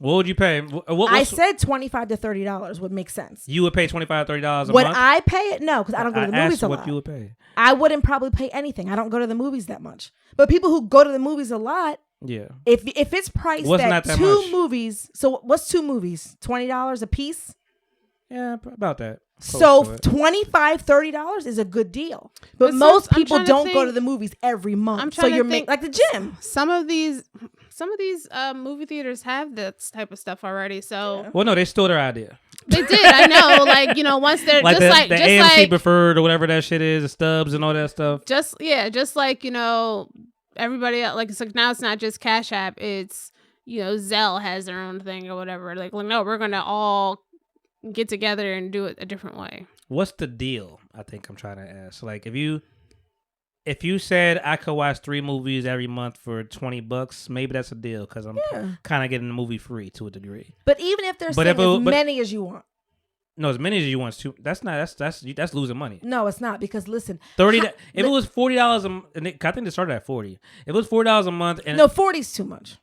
S1: What would you pay?
S3: I said $25 to $30 would make sense.
S1: You would pay $25, $30 a
S3: Would
S1: month?
S3: I pay it? No, because I don't go to the movies
S1: asked
S3: a
S1: what
S3: lot.
S1: you would pay.
S3: I wouldn't probably pay anything. I don't go to the movies that much. But people who go to the movies a lot,
S1: Yeah.
S3: if it's priced
S1: What's
S3: at
S1: not that
S3: 2
S1: much?
S3: movies, so what's 2 movies? $20 a piece?
S1: Yeah, about that.
S3: So
S1: Close to it.
S3: $25, $30 is a good deal. But
S2: But
S3: most
S2: I'm
S3: people
S2: trying to
S3: don't go
S2: think-
S3: to the movies every month.
S2: I'm
S3: So
S2: trying to
S3: you're
S2: think-
S3: like the gym.
S2: Some of these movie theaters have this type of stuff already. So
S1: Well, no, they stole their idea.
S2: they did. I know. Like once they're
S1: Like
S2: just
S1: the
S2: just
S1: AMC
S2: like
S1: preferred or whatever that shit is, the stubs and all that stuff.
S2: just like everybody else. Like it's like now it's not just Cash App. It's Zelle has their own thing or whatever. Like no, we're gonna all get together and do it a different way.
S1: What's the deal? I think I'm trying to ask. Like if you said I could watch 3 movies every month for $20, maybe that's a deal because I'm kind of getting the movie free to a degree.
S3: But even if they're
S1: But
S3: saying
S1: if it-
S3: as
S1: but-
S3: many as you want.
S1: No, as many as you want to. That's losing money.
S3: No, it's not because listen,
S1: 30. If it was $40 I think they started at 40. If it was $40 a month, and
S3: no, 40's too much.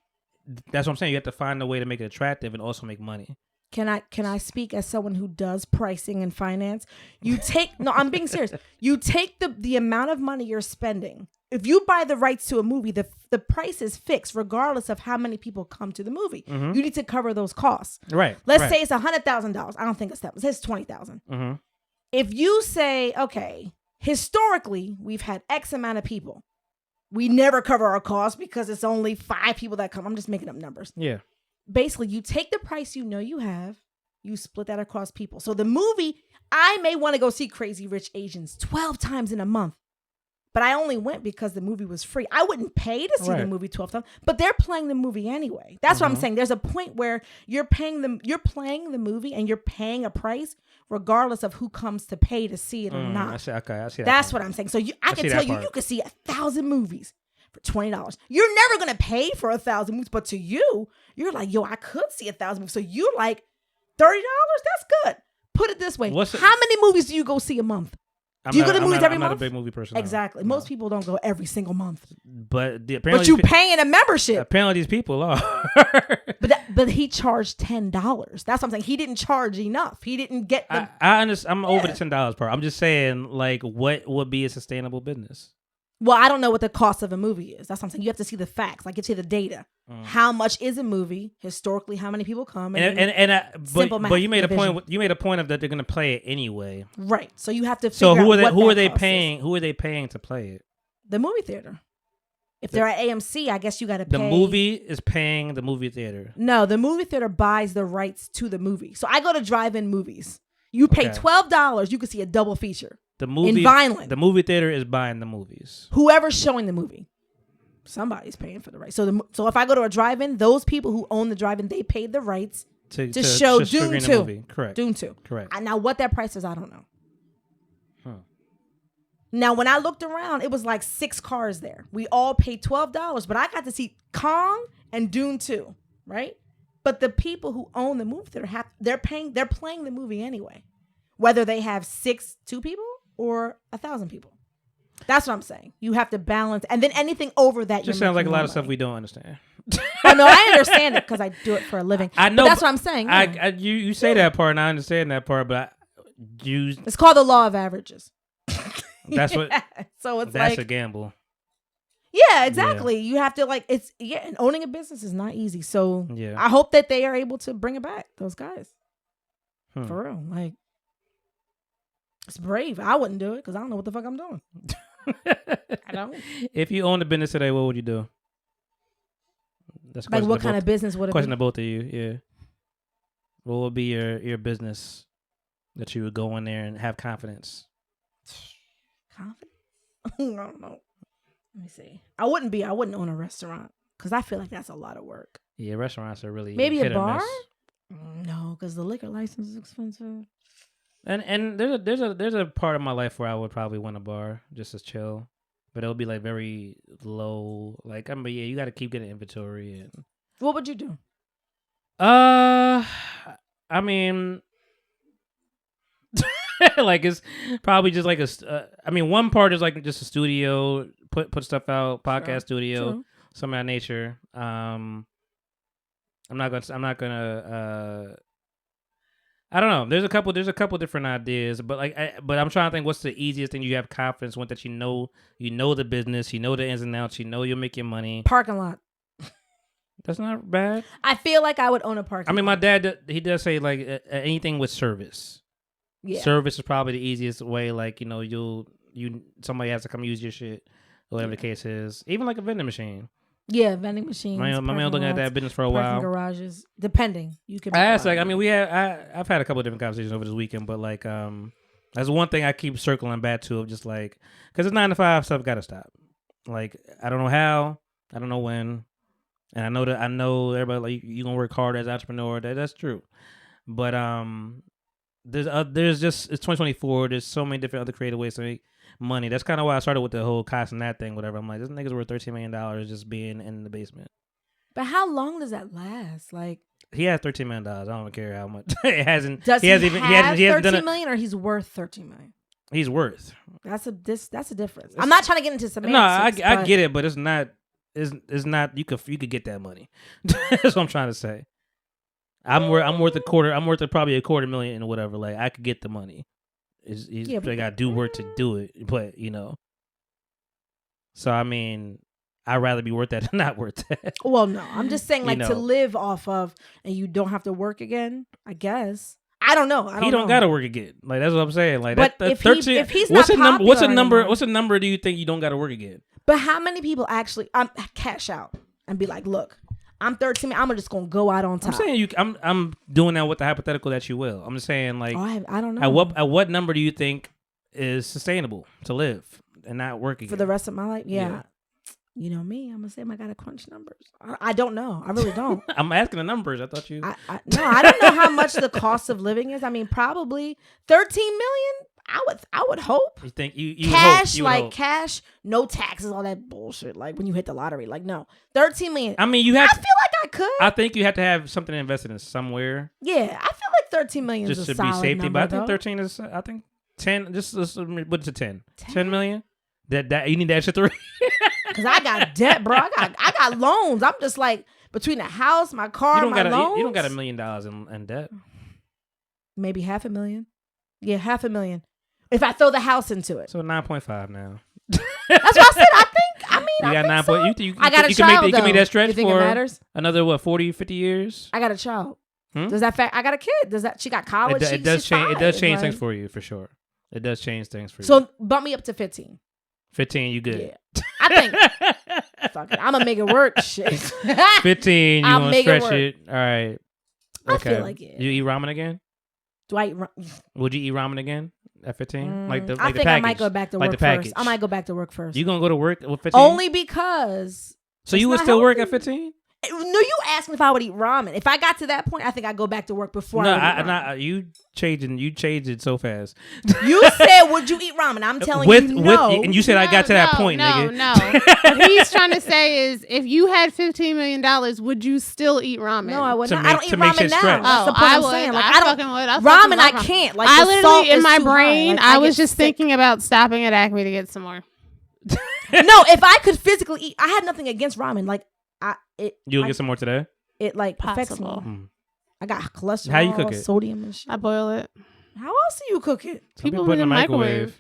S1: that's what I'm saying. You have to find a way to make it attractive and also make money.
S3: Can I speak as someone who does pricing and finance? No, I'm being serious. You take the amount of money you're spending. If you buy the rights to a movie, the price is fixed regardless of how many people come to the movie.
S1: Mm-hmm.
S3: You need to cover those costs.
S1: Right.
S3: Let's
S1: right.
S3: say it's $100,000. I don't think it's that. Let's say it's $20,000.
S1: Mm-hmm.
S3: If you say, okay, historically we've had X amount of people, we never cover our costs because it's only 5 people that come. I'm just making up numbers.
S1: Yeah.
S3: Basically, you take the price you have, you split that across people. So the movie, I may want to go see Crazy Rich Asians 12 times in a month. But I only went because the movie was free. I wouldn't pay to see the movie 12 times, but they're playing the movie anyway. That's what I'm saying. There's a point where you're playing the movie and you're paying a price regardless of who comes to pay to see it or not.
S1: I see that.
S3: That's what I'm saying. So I can tell you could see 1,000 movies for $20. You're never going to pay for 1,000 movies, but to you, you're like, yo, I could see 1,000 movies. So you're like, $30? That's good. Put it this way. How many movies do you go see a month? Do you go to movies every month?
S1: I'm not a big movie person.
S3: Exactly.
S1: No.
S3: Most people don't go every single month.
S1: But
S3: you paying a membership.
S1: Apparently these people are.
S3: but he charged $10. That's what I'm saying. He didn't charge enough. He didn't get the.
S1: I understand. I'm over the $10 part. I'm just saying, like, what would be a sustainable business?
S3: Well, I don't know what the cost of a movie is. That's what I'm saying. You have to see the facts. Like, you see the data. How much is a movie historically? How many people come?
S1: But you made a point. You made a point of that they're going to play it anyway.
S3: Right. So you have to.
S1: So who are they paying? Who are they paying to play it?
S3: The movie theater. If they're at AMC, I guess you got to pay.
S1: The movie is paying the movie theater.
S3: No, the movie theater buys the rights to the movie. So I go to drive-in movies. You pay $12. You can see a double feature.
S1: The movie
S3: in Vineland.
S1: The movie theater is buying the movies.
S3: Whoever's showing the movie, somebody's paying for the rights. So if I go to a drive-in, those people who own the drive-in, they paid the rights to show Dune 2.
S1: Correct.
S3: Dune 2.
S1: Correct.
S3: Now what that price is, I don't know. Now when I looked around, it was like 6 cars there. We all paid $12, but I got to see Kong and Dune 2, right? But the people who own the movie theater they're playing the movie anyway, whether they have 2 people or 1,000 people. That's what I'm saying. You have to balance, and then anything over that.
S1: Just sounds like a lot of stuff we don't understand.
S3: Oh no, I understand it because I do it for a living.
S1: I know.
S3: But that's what I'm saying. Yeah.
S1: You say that part, and I understand that part, but
S3: it's called the law of averages.
S1: That's what.
S3: So it's
S1: that's
S3: like
S1: a gamble.
S3: Yeah, exactly. Yeah. You have to and owning a business is not easy. So I hope that they are able to bring it back. Those guys, for real, like. It's brave. I wouldn't do it because I don't know what the fuck I'm doing. I don't.
S1: If you owned a business today, what would you do?
S3: That's like what kind of business would it be?
S1: Question to both of you. Yeah. What would be your business that you would go in there and have confidence?
S3: Confidence? I don't know. Let me see. I wouldn't own a restaurant because I feel like that's a lot of work.
S1: Yeah, restaurants are really
S3: maybe a bar. No, because the liquor license is expensive.
S1: And there's a part of my life where I would probably want a bar just to chill, but it'll be like very low. Like you got to keep getting inventory. And
S3: what would you do?
S1: I mean, like it's probably just like one part is like just a studio, put stuff out, podcast studio, some of that nature. I'm not gonna. I don't know. There's a couple different ideas, but I'm trying to think what's the easiest thing you have confidence with that you know the business, you know the ins and outs, you know you'll make your money.
S3: Parking lot.
S1: That's not bad.
S3: I feel like I would own a parking lot.
S1: I mean, my dad, he does say like anything with service. Yeah. Service is probably the easiest way. Like, somebody has to come use your shit, whatever the case is. Even like a vending machine.
S3: Yeah, vending machines.
S1: My man looking at that business for a while.
S3: Garages, depending. You can.
S1: I've had a couple of different conversations over this weekend, but like, that's one thing I keep circling back to of just like, because it's 9 to 5 stuff got to stop. Like, I don't know how, I don't know when, and I know everybody like you gonna work hard as an entrepreneur. That's true, but there's just it's 2024. There's so many different other creative ways to make money. That's kind of why I started with the whole cost and that thing, whatever. I'm like, this nigga's worth $13 million just being in the basement.
S3: But how long does that last? Like,
S1: he has $13 million. I don't care how much. It hasn't.
S3: Does he have $13 million, or he's worth $13 million?
S1: He's worth.
S3: That's a difference. I'm not trying to get into semantics.
S1: No, I get it, but it's not. It's not. You could get that money. That's what I'm trying to say. I'm worth a quarter. I'm worth probably $250,000 or whatever. Like, I could get the money. They got to do work to do it, but So I mean, I'd rather be worth that than not worth that.
S3: Well, no, I'm just saying, like, to live off of, and you don't have to work again. I guess I don't know.
S1: He don't got to work again. Like, that's what I'm saying. Like,
S3: but
S1: that
S3: if
S1: 13,
S3: if he's not popular
S1: what's a number?
S3: anymore,
S1: What's a number? Do you think you don't got to work again?
S3: But how many people actually cash out and be like, look, I'm 13. I'm just gonna go out on top.
S1: I'm saying I'm doing that with the hypothetical that you will. I'm just saying, like,
S3: I don't know.
S1: At what number do you think is sustainable to live? and not work again.
S3: For the rest of my life? Yeah.
S1: Yeah.
S3: You know me. I'm gonna say I gotta crunch numbers. I don't know. I really don't.
S1: I'm asking the numbers. I thought you.
S3: No, I don't know how much the cost of living is. I mean, probably 13 million. I would hope.
S1: You think you
S3: Cash,
S1: hope, you would hope.
S3: cash, no taxes, all that bullshit. Like when you hit the lottery, like no, 13 million.
S1: I mean, you
S3: I
S1: have.
S3: feel like I could.
S1: I think you have to have something invested in somewhere
S3: Yeah, I feel like 13 million
S1: just
S3: is
S1: to
S3: a
S1: be
S3: solid
S1: safety.
S3: number,
S1: But I think
S3: though.
S1: 13 is. I think 10. What's it 10? 10 million. That you need that extra 3.
S3: Cause I got debt, bro. I got loans. I'm just like between the house, my car,
S1: You don't
S3: my
S1: got
S3: loans.
S1: you don't got $1 million in debt.
S3: Maybe $500,000. Yeah, $500,000. If I throw the house into it,
S1: So 9.5 now.
S3: that's what I said. I think. I mean,
S1: You
S3: I
S1: got
S3: think
S1: 9.
S3: so.
S1: You
S3: I got a
S1: you
S3: child.
S1: can make, you can make
S3: though.
S1: that stretch
S3: You think
S1: for
S3: it matters?
S1: another 40, 50 years.
S3: I got a child.
S1: Hmm?
S3: Does that fact? I got a kid. Does that? She got college.
S1: It does
S3: she's
S1: change. It does
S3: fine,
S1: change
S3: like-
S1: things for you for sure. It does change things for you.
S3: So bump me up to 15.
S1: 15, you good.
S3: Yeah, I think. Fuck it. I'm gonna make it work. Shit.
S1: 15, you
S3: I'll
S1: want to
S3: make it
S1: stretch
S3: work.
S1: it. All right.
S3: I
S1: Okay.
S3: feel like it.
S1: You eat ramen again?
S3: Do I? Eat
S1: Would you eat ramen again at 15? Like the
S3: I think
S1: package.
S3: I might go back to
S1: Like
S3: work
S1: the package.
S3: first. I might go back to work first.
S1: You gonna go to work with 15?
S3: Only because.
S1: So
S3: it's
S1: you would
S3: not
S1: still work
S3: healthy.
S1: at 15?
S3: No, you asked me if I would eat ramen. If I got to that point, I think I'd go back to work before
S1: No,
S3: I would eat ramen.
S1: you changed it so fast.
S3: You said, would you eat ramen? I'm telling
S1: with
S3: you no.
S1: and you said I got to that point,
S2: no,
S1: nigga.
S2: No, what he's trying to say is, if you had $15 million, would you still eat ramen?
S3: No, I would
S1: To
S3: not.
S1: make-
S3: I don't
S1: to
S3: eat
S1: make
S3: ramen
S1: shit
S3: now.
S1: stretch.
S3: That's the
S2: Oh,
S3: point
S2: I
S3: I'm
S2: would.
S3: saying. Like,
S2: I
S3: I don't.
S2: fucking would. I
S3: Ramen,
S2: fucking
S3: I
S2: love
S3: can't. Like,
S2: I
S3: the
S2: literally,
S3: salt
S2: in
S3: is
S2: my
S3: too high.
S2: brain,
S3: Like,
S2: I
S3: get
S2: was just
S3: sick.
S2: thinking about stopping at Acme to get some more.
S3: No, if I could physically eat, I had nothing against ramen. Like,
S1: You'll get some more today?
S3: it like affects
S2: Possible.
S3: me. I got cholesterol,
S1: How you cook it?
S3: sodium and shit.
S2: I boil it.
S3: How else do you cook it?
S2: People
S1: put
S2: in the microwave.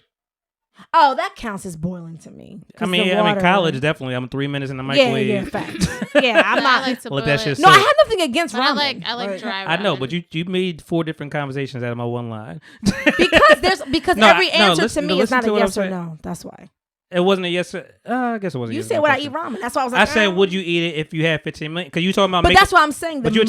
S3: Oh, that counts as boiling to me.
S1: I
S3: 'Cause
S1: mean,
S3: the water-
S1: college definitely. I'm 3 minutes in the microwave.
S3: Yeah, facts. Yeah, I'm
S2: I
S3: not.
S2: like to
S1: Let
S2: boil
S1: that
S2: it.
S1: shit
S3: No, I
S1: sit.
S3: have nothing against
S2: But
S3: ramen.
S2: I like dry
S1: I know,
S2: ramen.
S1: but you made 4 different conversations out of my one line.
S3: because
S1: No,
S3: every
S1: I- no,
S3: answer
S1: listen-
S3: to me
S1: no,
S3: is not
S1: listen to
S3: a
S1: what I'm
S3: yes or
S1: saying.
S3: no. That's why.
S1: It wasn't a yes. I guess it wasn't. a
S3: You
S1: yes
S3: said
S1: or no
S3: would I
S1: question.
S3: eat ramen? That's why I was
S1: I
S3: like.
S1: said, would you eat it if you had 15 million? Because you talking about
S3: But
S1: making,
S3: that's what I'm saying.
S1: but you were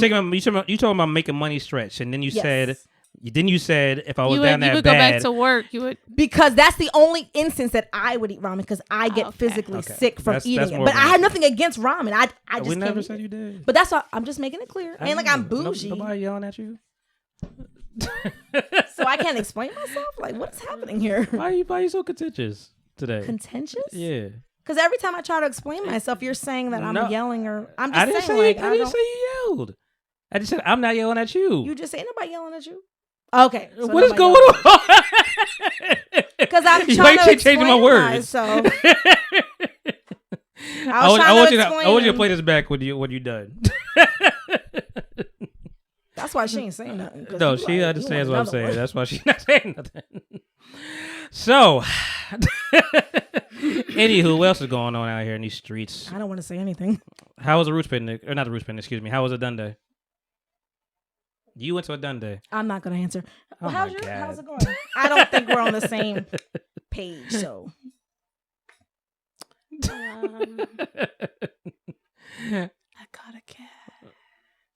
S1: you talking about making money stretch, and then you
S3: Yes.
S1: said if I was
S2: you
S1: down
S2: would, you
S1: that
S2: would go
S1: bad,
S2: back to work. You would.
S3: Because that's the only instance that I would eat ramen because I get
S2: Okay.
S3: physically
S1: Okay.
S3: sick from
S1: That's
S3: eating it.
S1: more
S3: But I
S1: reasonable.
S3: had nothing against ramen. I just
S1: we
S3: can't
S1: never
S3: eat
S1: said
S3: it.
S1: you did.
S3: But that's why I'm just making it clear.
S1: I
S3: And like
S1: know.
S3: I'm bougie,
S1: Nobody yelling at you.
S3: so I can't explain myself. Like what's happening here?
S1: Why you so contentious today?
S3: Contentious?
S1: Yeah.
S3: Because every time I try to explain myself, you're saying that I'm
S1: No.
S3: yelling or I'm
S1: I
S3: just
S1: didn't
S3: saying
S1: say
S3: like
S1: I didn't say you yelled. I just said I'm not yelling at you.
S3: you just say nobody yelling at you. Okay, so
S1: What is
S3: nobody
S1: going
S3: yelling.
S1: on?
S3: Because I'm
S1: You
S3: trying
S1: ain't
S3: to
S1: changing my
S3: explain
S1: words.
S3: myself.
S1: I
S3: was trying
S1: want
S3: to
S1: you to
S3: explain.
S1: play this back when you done.
S3: That's why she ain't saying nothing. 'cause
S1: No,
S3: you
S1: she
S3: like, you
S1: understands
S3: want
S1: what I'm
S3: another
S1: saying.
S3: one.
S1: That's why she's not saying nothing. So, anywho, what else is going on out here in these streets?
S3: I don't want to say anything.
S1: How was the Roots picnic? Or not the Roots picnic, excuse me. How was a Dundee? You went to a Dundee.
S3: I'm not gonna answer.
S1: Oh my
S3: how's
S1: God.
S3: it going? I don't think we're on the same page. So
S2: I caught a cat.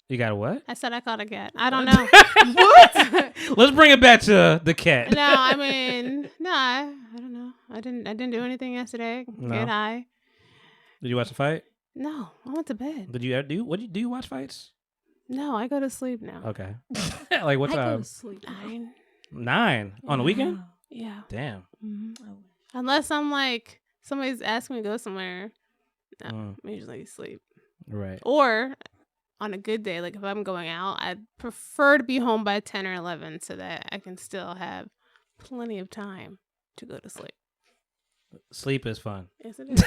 S1: You got a what?
S2: I said I caught a cat. I don't know.
S3: what?
S1: Let's bring it back to the cat.
S2: No, I mean, no, I don't know. I didn't do anything yesterday.
S1: No.
S2: Get high.
S1: Did you watch the fight?
S2: No, I went to bed.
S1: Did you do you watch fights?
S2: No, I go to sleep now.
S1: Okay. Like what
S3: I go
S1: time?
S3: to sleep.
S2: 9.
S1: 9 on the weekend?
S2: Yeah.
S1: Damn.
S2: hmm Unless I'm like somebody's asking me to go somewhere, no,
S1: Mm.
S2: I'm usually asleep.
S1: Right.
S2: Or on a good day, like if I'm going out, I'd prefer to be home by 10 or 11 so that I can still have plenty of time to go to sleep.
S1: Sleep is fun.
S2: Yes, it is.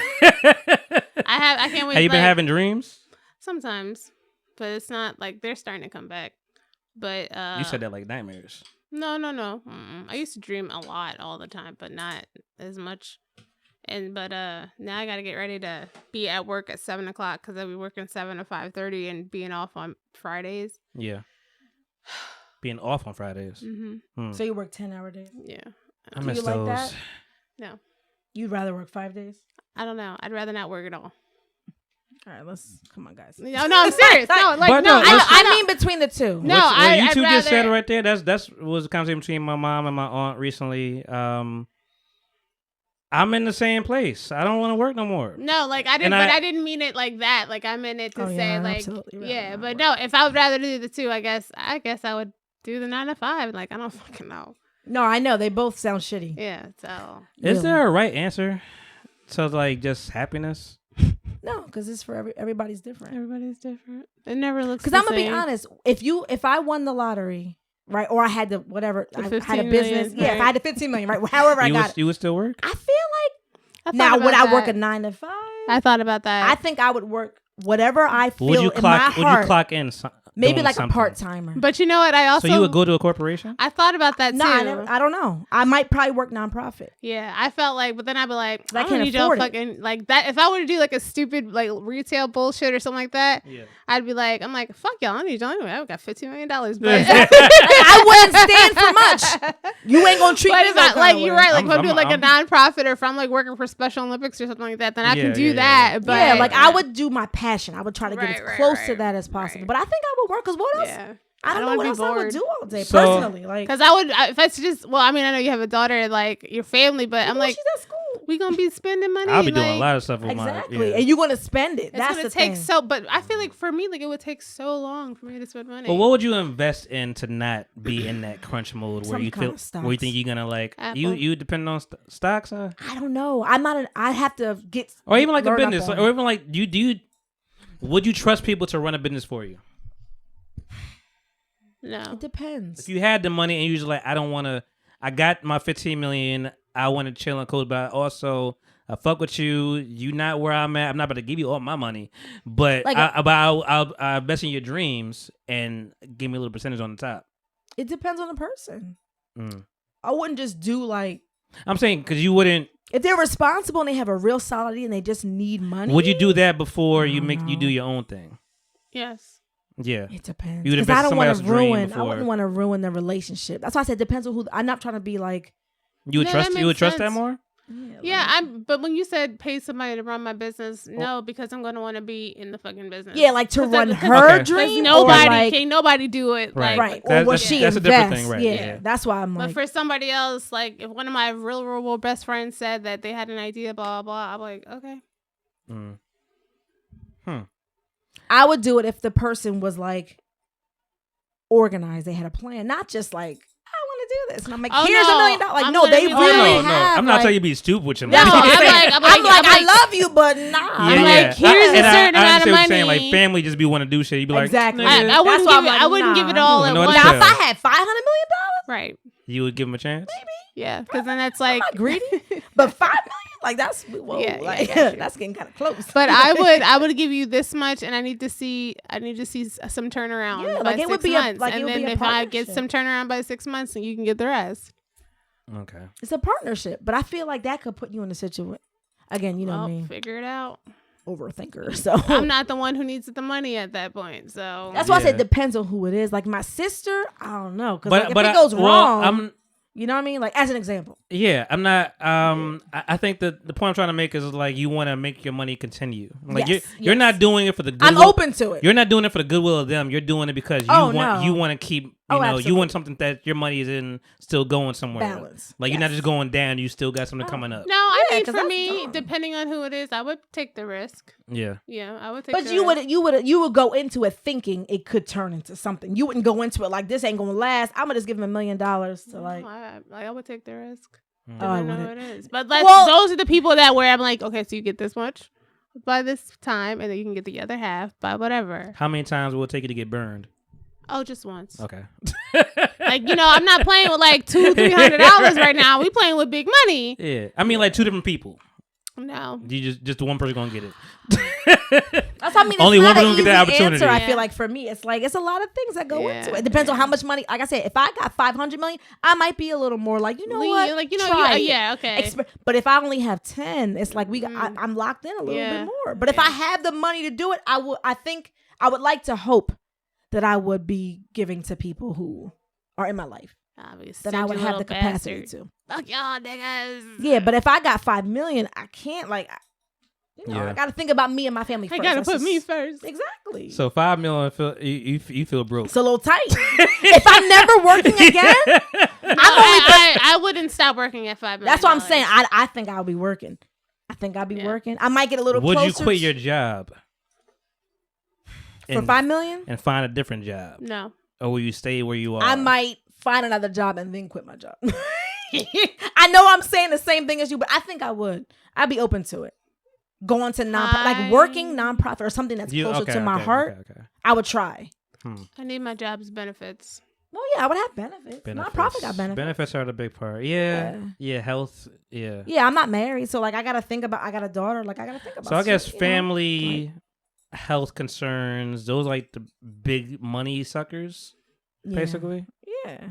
S2: I can't wait.
S1: Have you been
S2: like,
S1: having dreams?
S2: sometimes, but it's not like they're starting to come back. But
S1: You said that like nightmares.
S2: No. I used to dream a lot all the time, but not as much. But now I got to get ready to be at work at 7 o'clock because I'll be working 7 to 5:30 and being off on Fridays.
S1: Yeah. Being off on Fridays.
S2: Mm-hmm.
S3: So you work 10-hour days?
S2: Yeah.
S1: I
S3: Do
S1: miss
S3: you like
S1: those.
S3: that?
S2: No,
S3: You'd rather work 5 days?
S2: I don't know. I'd rather not work at all.
S3: All right, let's come on, guys.
S2: No, I'm serious. No, like
S1: But
S2: no,
S1: no,
S3: I
S2: don't-
S3: mean between the two.
S2: No,
S1: What you
S2: I'd
S1: two just said
S2: rather-
S1: right there. That's was a conversation between my mom and my aunt recently. I'm in the same place. I don't want to work no more.
S2: No, like I didn't, but I didn't mean it like that. Like I meant it to say, like, yeah, but no. If I would rather do the two, I guess I would do the 9 to 5. Like I don't fucking know.
S3: No, I know they both sound shitty.
S2: Yeah. So
S1: is there a right answer to like just happiness?
S3: No, because it's for everybody's different.
S2: Everybody's different. It never looks.
S3: Because I'm gonna be honest. If I won the lottery, right, or I had I had a business.
S2: Million,
S3: yeah, if I had the 15 million, right, however I got it,
S1: you would still work.
S3: I feel like now would I work a 9 to 5?
S2: I thought about that.
S3: I think I would work whatever I feel
S1: Would you
S3: in my heart.
S1: Would you clock in?
S3: Maybe like
S1: something?
S3: a part timer.
S2: But you know what? I also
S1: So you would go to a corporation?
S2: I thought about that too.
S3: No, I don't know. I might probably work nonprofit.
S2: Yeah, I felt like, but then I'd be like, I
S3: can't
S2: don't need y'all
S3: afford it.
S2: fucking like that. If I were to do like a stupid like retail bullshit or something like that,
S1: Yeah.
S2: I'd be like, I'm like, fuck y'all, I need y'all anyway. I've got $15 million, but
S3: I wouldn't stand for much. You ain't gonna treat
S2: but
S3: me
S2: it's not like you're right. Like if I'm
S1: I'm-
S2: doing like a nonprofit or if I'm like working for Special Olympics or something like that, then I can do that. But
S3: yeah, like I would do my passion. I would try to get
S2: Right,
S3: as
S2: right,
S3: close
S2: right,
S3: to that as possible.
S2: right.
S3: But I think I would work because what else?
S2: yeah.
S3: I don't know
S2: wanna
S3: what
S2: be
S3: else I would
S2: bored.
S3: do all day
S1: So-
S3: personally. Like,
S2: Because I would, if it's just, well, I mean, I know you have a daughter, like your family, but I'm
S3: well,
S2: like,
S3: she's at school.
S2: we gonna be spending money.
S1: I'll be doing
S2: like,
S1: a lot of stuff with
S3: Exactly,
S1: my. Yeah.
S3: and you're gonna spend it.
S2: It's
S3: That's
S2: gonna
S3: the
S2: take
S3: thing.
S2: but I feel like for me, like it would take so long for me to spend money.
S1: But what would you invest in to not be in that crunch mode where
S3: Some
S1: you
S3: kind
S1: feel
S3: of stocks.
S1: where you think you're gonna like
S2: Apple.
S1: you depend on stocks, huh?
S3: I don't know. I'm not. I have to get
S1: Or even like a
S3: learn up
S1: business,
S3: on
S1: or
S3: it.
S1: even like would you trust people to run a business for you?
S2: No.
S3: It depends.
S1: If you had the money and you just like, I don't want to, I got my 15 million, I want to chill and coast, but also I fuck with you. You not where I'm at. I'm not about to give you all my money, but
S3: Like
S1: I'll invest in your dreams and give me a little percentage on the top.
S3: It depends on the person.
S1: Mm.
S3: I wouldn't just do like
S1: I'm saying because you wouldn't.
S3: if they're responsible and they have a real solid idea and they just need money.
S1: Would you do that before you
S3: don't
S1: you do
S3: know.
S1: your own thing?
S2: Yes.
S1: Yeah.
S3: It depends.
S1: You would
S3: Because
S1: invest
S3: I
S1: in
S3: don't
S1: somebody
S3: want to
S1: else's dream
S3: ruin. I
S1: before.
S3: wouldn't want to ruin the relationship. That's why I said it depends on who. I'm not trying to be like.
S1: You would
S2: No,
S1: trust.
S2: that
S1: You would
S2: makes
S1: trust that
S2: sense.
S1: more.
S2: Yeah, but when you said pay somebody to run my business, no, because I'm gonna want to be in the fucking business.
S3: Yeah, like to
S2: 'Cause
S3: run
S2: that-
S3: her
S1: Okay.
S3: dream.
S2: nobody
S3: or like,
S2: can't nobody do it.
S1: Right.
S2: Like,
S3: right. Or
S1: That-
S3: what
S1: that's-
S3: she
S1: that's a
S3: invests.
S1: different thing, right,
S3: Yeah,
S1: yeah.
S3: that's why I'm
S2: But
S3: like.
S2: for somebody else, like if one of my real best friends said that they had an idea, blah blah, I'm like, okay.
S1: Mm.
S3: I would do it if the person was like organized. They had a plan, not just like I want to do this, and I'm like,
S2: Oh,
S3: here's
S2: no.
S3: $1 million. Like,
S2: I'm
S3: no,
S2: gonna
S3: they
S2: be
S1: Oh
S2: like-
S3: really
S1: no, no!
S3: have.
S1: I'm not
S3: like,
S1: telling you to be stupid with your
S2: No,
S1: money.
S2: I'm like,
S3: I love you, but nah.
S2: I'm like, here's a
S1: and
S2: certain amount of
S1: I understand what you're saying.
S2: money.
S1: Like family just be want to do shit. You be like,
S3: Exactly.
S1: nigga,
S2: I
S3: That's
S2: wouldn't
S3: why
S2: give
S3: I'm
S2: it.
S3: like,
S2: I wouldn't give it
S3: nah.
S2: all
S1: I
S2: at
S1: know what
S2: once.
S1: to
S3: Now, if
S1: tell.
S3: I had $500 million,
S2: Right.
S1: you would give him a chance.
S2: Yeah, because then that's like
S3: I'm not greedy, but $5 million, like that's whoa,
S2: Yeah,
S3: like
S2: I got you.
S3: that's getting kind of close.
S2: But I would give you this much, and I need to see some turnaround.
S3: Yeah,
S2: by
S3: like, it would
S2: 6
S3: be a-
S2: months,
S3: like, it
S2: and
S3: would
S2: then
S3: be a
S2: if I get
S3: partnership.
S2: some turnaround by 6 months, then you can get the rest.
S1: Okay.
S3: It's a partnership, but I feel like that could put you in a situation. Again, you know
S2: Well,
S3: me,
S2: figure it out.
S3: overthinker. So
S2: I'm not the one who needs the money at that point. So
S3: that's why I said
S1: Yeah.
S3: it depends on who it is. Like my sister, I don't know, because
S1: But
S3: like, if
S1: but
S3: it goes wrong,
S1: I'm
S3: you know what I mean. Like as an example,
S1: yeah. I'm not. I think that the point I'm trying to make is like you want to make your money continue. Like
S3: Yes,
S1: you're
S3: yes.
S1: not doing it for the
S3: I'm
S1: goodwill.
S3: open to it.
S1: You're not doing it for the goodwill of them. You're doing it because you
S3: Oh,
S1: want
S3: no.
S1: you want to keep
S3: Oh,
S1: you
S3: absolutely.
S1: want something that your money is in still going somewhere.
S3: Balance.
S1: Like you're not
S3: Yes.
S1: just going down. You still got something coming up.
S2: no, I
S3: Yeah,
S2: mean
S3: 'cause
S2: for
S3: that's
S2: me,
S3: dumb.
S2: depending on who it is, I would take the risk.
S1: Yeah.
S2: Yeah, I would take.
S3: But
S2: the
S3: you
S2: risk.
S3: you would go into it thinking it could turn into something. You wouldn't go into it like this ain't gonna last. I'm gonna just give him $1 million to like.
S2: I would take the risk.
S3: Oh, I
S2: I know who
S3: wouldn't.
S2: it is. But
S3: Well-
S2: those are the people that where I'm like, okay, so you get this much by this time, and then you can get the other half by whatever.
S1: How many times will it take you to get burned?
S2: Oh, just once.
S1: Okay.
S2: Like, you know, I'm not playing with like $200-$300 right now. We playing with big money.
S1: Yeah. I mean, like two different people.
S2: No.
S1: You just the one person gonna get it.
S3: That's what I mean. It's
S1: Only
S3: not
S1: one
S3: an
S1: person get
S3: easy
S1: that opportunity.
S3: Answer, I
S2: Yeah.
S3: feel like for me, it's like it's a lot of things that go
S2: Yeah.
S3: into it. It depends on how much money. Like I said, if I got 500 million, I might be a little more like, you know what,
S2: Like, you know,
S3: Try it.
S2: yeah, okay.
S3: But if I only have 10, it's like we got. I'm locked in a little
S2: Yeah.
S3: bit more. But if I have the money to do it, I would. I think I would like to hope that I would be giving to people who are in my life that I would have the capacity to.
S2: Fuck y'all niggas.
S3: Yeah, but if I got 5 million, I can't like.
S1: Yeah.
S3: I got to think about me and my family
S2: I
S3: first.
S2: gotta
S3: That's
S2: put
S3: just-
S2: me first.
S3: Exactly.
S1: So $5 million, you feel broke.
S3: It's a little tight. If I'm never working again,
S2: I wouldn't stop working at $5 million.
S3: that's what I'm saying. I think I'll be working. I think I'll be working. I might get a little
S1: Would
S3: closer.
S1: you quit your job
S3: for $5 million?
S1: and find a different job,
S2: No.
S1: or will you stay where you are?
S3: I might find another job and then quit my job. I know I'm saying the same thing as you, but I think I would. I'd be open to it. Going to like working nonprofit or something that's closer to my heart.
S1: Okay.
S3: I would try.
S2: I need my job's benefits.
S3: Well, yeah, I would have benefits. Nonprofit got benefits.
S1: Benefits are the big part. Yeah, health. Yeah.
S3: Yeah, I'm not married, so like I gotta think about. I got a daughter. Like I gotta think about.
S1: So I guess
S3: shit,
S1: family, health concerns. Those like the big money suckers,
S3: Yeah.
S1: basically.
S3: Yeah.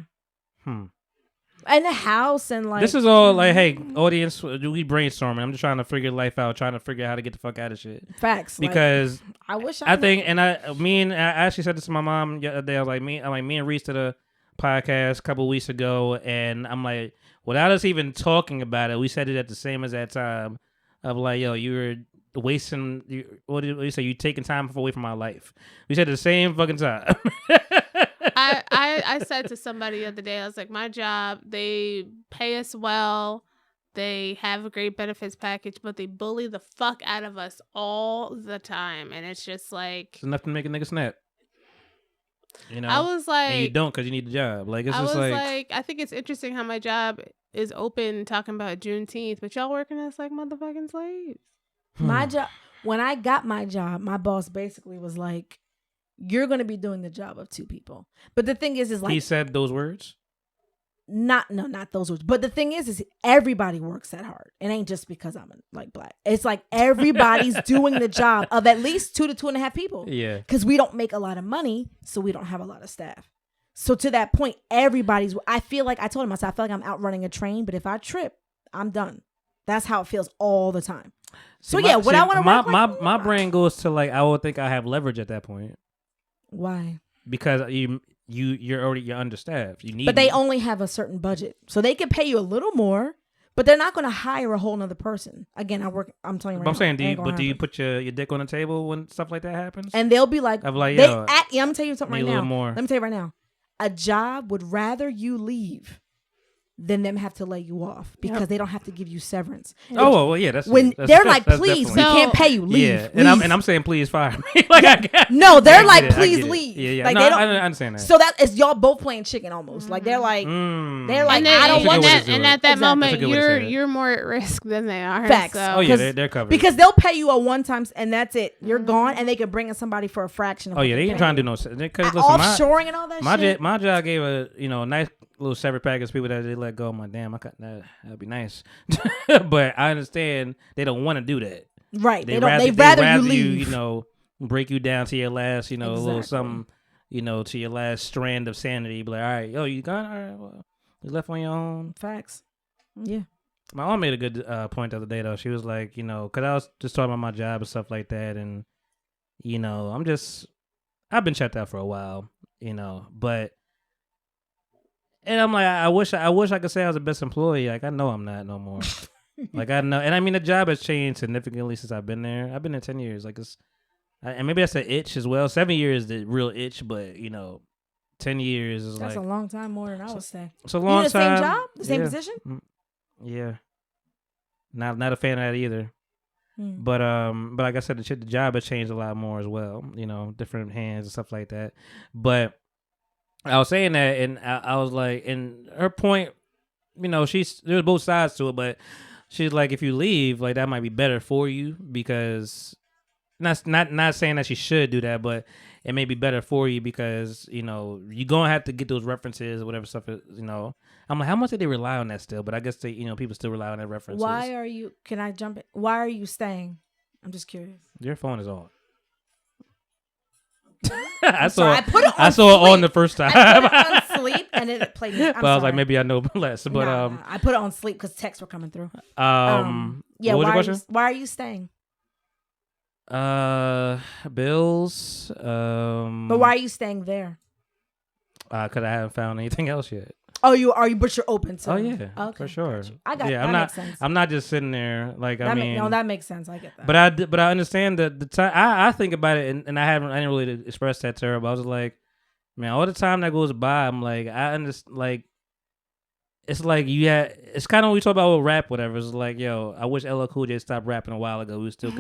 S1: And
S3: the house and like
S1: this is all like, hey, audience, we brainstorming. I'm just trying to figure life out, trying to figure out how to get the fuck out of shit.
S3: Facts.
S1: Because
S3: I wish
S1: I think, and I actually said this to my mom the other day. I was like, me and Reese did a podcast a couple weeks ago, and I'm like, without us even talking about it, we said it at the same as that time of like, yo, you were wasting. What did you say? You taking time away from my life. We said it the same fucking time.
S2: I said to somebody the other day, I was like, my job, they pay us well, they have a great benefits package, but they bully the fuck out of us all the time, and it's just like
S1: It's enough to make a nigga snap. You know,
S2: I was like,
S1: and you don't because you need a job. Like it's
S2: I
S1: just
S2: was
S1: like
S2: I think it's interesting how my job is open talking about Juneteenth, but y'all working as like motherfucking slaves.
S3: my job. When I got my job, my boss basically was like, "You're going to be doing the job of two people." But the thing is like
S1: he said those words.
S3: not those words. But the thing is everybody works that hard. It ain't just because I'm like black. It's like everybody's doing the job of at least 2 to 2.5 people.
S1: Yeah.
S3: Because we don't make a lot of money, so we don't have a lot of staff. So to that point, everybody's. I feel like I told him, I said, I feel like I'm outrunning a train, but if I trip, I'm done. That's how it feels all the time. So I want to work like
S1: my brain goes to like I would think I have leverage at that point
S3: Why?
S1: because you're understaffed. You need,
S3: But they only have a certain budget, so they can pay you a little more, but they're not going to hire a whole nother person. Again, I'm telling you right
S1: But I'm
S3: now,
S1: saying,
S3: it ain't gonna
S1: do you
S3: happen.
S1: put your dick on the table when stuff like that happens?
S3: And they'll be like,
S1: I'm like,
S3: I'm
S1: yo,
S3: gonna tell you something
S1: need
S3: right
S1: a little
S3: now.
S1: more.
S3: Let me tell you right now. A job would rather you leave than them have to lay you off because they don't have to give you severance.
S1: oh well, yeah, that's
S3: When
S1: that's,
S3: they're
S1: that's,
S3: like,
S1: that's
S3: please, we
S1: definitely-
S3: can't pay you. Leave.
S1: yeah,
S3: leave.
S1: and I'm saying, please fire me. Like I got,
S3: No, they're
S1: I
S3: like,
S1: get it, I
S3: please
S1: get it.
S3: leave.
S1: Yeah, yeah.
S3: Like
S1: No,
S3: they don't.
S1: I understand that.
S3: So that is y'all both playing chicken almost. Like they're like, they're like,
S2: And then,
S3: I don't want
S1: That's a good way
S3: that.
S1: to do
S2: and
S1: it.
S2: at that
S3: Exactly.
S1: That's a
S2: moment,
S1: good way to say it.
S2: you're more at risk than they are.
S3: Facts.
S2: So.
S1: Oh yeah,
S3: 'Cause-
S1: they're covered.
S3: Because they'll pay you a one time and that's it. You're gone, and they can bring in somebody for a fraction. Of
S1: oh
S3: what
S1: yeah, they
S3: they
S1: ain't
S3: pay.
S1: trying to do no. Because listen,
S3: Offshoring and all that shit.
S1: my job gave a a nice little separate package of people that they let go. I'm like, damn, I cut that. That'd be nice. But I understand they don't want to do that.
S3: Right. They
S1: rather,
S3: don't. They rather you
S1: you,
S3: leave.
S1: break you down to your last, a little
S3: Exactly.
S1: something, to your last strand of sanity. Be like, all right, yo, you gone? All right, well, you left on your own.
S3: Facts. Yeah.
S1: My mom made a good point the other day though. She was like, because I was just talking about my job and stuff like that, and I've been checked out for a while, but. And I'm like, I wish I could say I was the best employee. Like I know I'm not no more. Like I know, and I mean the job has changed significantly since I've been there. I've been there 10 years. Like and maybe that's an itch as well. 7 years is the real itch, but 10 years is
S3: That's
S1: like
S3: a long time more than I would say.
S1: it's a
S3: You
S1: long
S3: in the
S1: time.
S3: same job, the same
S1: Yeah.
S3: position.
S1: Yeah, not a fan of that either.
S3: Hmm.
S1: But like I said, the job has changed a lot more as well. Different hands and stuff like that. But I was saying that, and I was like, and her point, there's both sides to it, but she's like, if you leave, like that might be better for you because not saying that she should do that, but it may be better for you because you're gonna have to get those references or whatever stuff is. I'm like, how much do they rely on that still? But I guess they, people still rely on that references.
S3: Why are you? Can I jump in? Why are you staying? I'm just curious.
S1: Your phone is on. I
S3: sorry,
S1: saw
S3: I put it on
S1: I saw it on
S3: sleep.
S1: the first time.
S3: I put it on sleep and it played. I'm
S1: but I was like,
S3: sorry.
S1: maybe I know less. But
S3: Nah, I put it on sleep because texts were coming through.
S1: yeah.
S3: Yeah.
S1: What was your
S3: Why
S1: question?
S3: why are you staying?
S1: Bills.
S3: But why are you staying there?
S1: Because I haven't found anything else yet.
S3: Oh, but you're open to.
S1: Oh
S3: it.
S1: yeah,
S3: Okay,
S1: for sure.
S3: got you. I got.
S1: Yeah,
S3: that
S1: I'm not.
S3: makes sense.
S1: I'm not just sitting there like I mean.
S3: No, that makes sense. I get that.
S1: But I understand that the time I think about it, and I didn't really express that to her. But I was like, man, all the time that goes by, I'm like, I understand. Like, it's like it's kind of what we talk about with rap, whatever. It's like, yo, I wish LL Cool J stopped rapping a while ago. We would still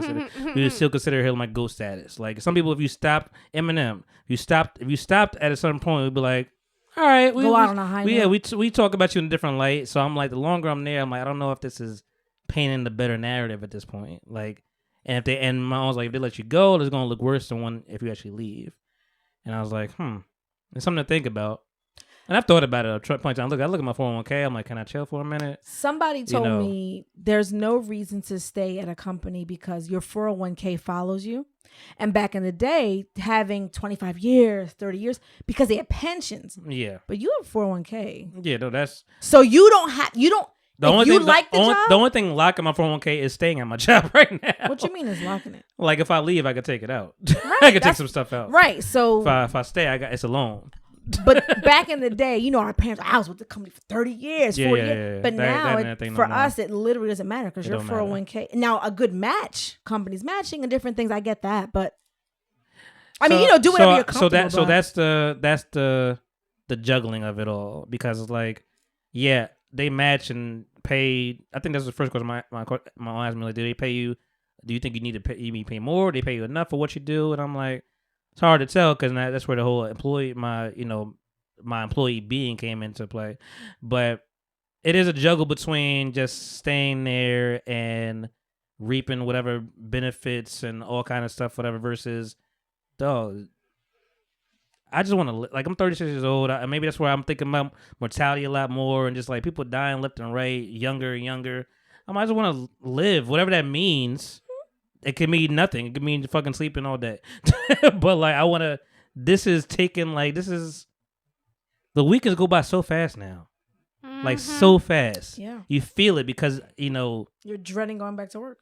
S1: consider him like ghost status. Like some people, if you stopped Eminem, if you stopped at a certain point, we'd be like, all right,
S3: go out on a high note.
S1: we talk about you in a different light. So I'm like, the longer I'm there, I'm like, I don't know if this is painting the better narrative at this point. Like, and my mom was like, if they let you go, it's gonna look worse than one if you actually leave. And I was like, it's something to think about. And I've thought about it at a point in time. I look at my 401k. I'm like, can I chill for a minute?
S3: Somebody told me there's no reason to stay at a company because your 401k follows you. And back in the day, having 25 years, 30 years, because they had pensions.
S1: Yeah.
S3: But you have 401k.
S1: Yeah, no, that's...
S3: So you don't... The
S1: only thing locking my 401k is staying at my job right now.
S3: What you mean is locking it?
S1: Like if I leave, I could take it out.
S3: Right,
S1: I could take some stuff out.
S3: Right, so...
S1: If I stay, it's a loan.
S3: But back in the day, our parents, I was with the company for 30 years, 40 years. Yeah. But now, for us, it literally doesn't matter because your 401k. Now, a good match, companies matching and different things, I get that. But, I mean, do whatever you're comfortable.
S1: So that's the juggling of it all. Because it's like, yeah, they match and pay. I think that's the first question my asked me, like, do you think you need to pay more? Do they pay you enough for what you do? And I'm like, it's hard to tell because that's where the whole my employee being came into play. But it is a juggle between just staying there and reaping whatever benefits and all kind of stuff, whatever, versus, dog, I just want to, like, I'm 36 years old. Maybe that's where I'm thinking about mortality a lot more and just like people dying left and right, younger and younger. I just want to live, whatever that means. It could mean nothing. It could mean fucking sleeping all day. But like, the weekends go by so fast now. Mm-hmm. Like so fast.
S3: Yeah.
S1: You feel it because,
S3: you're dreading going back to work.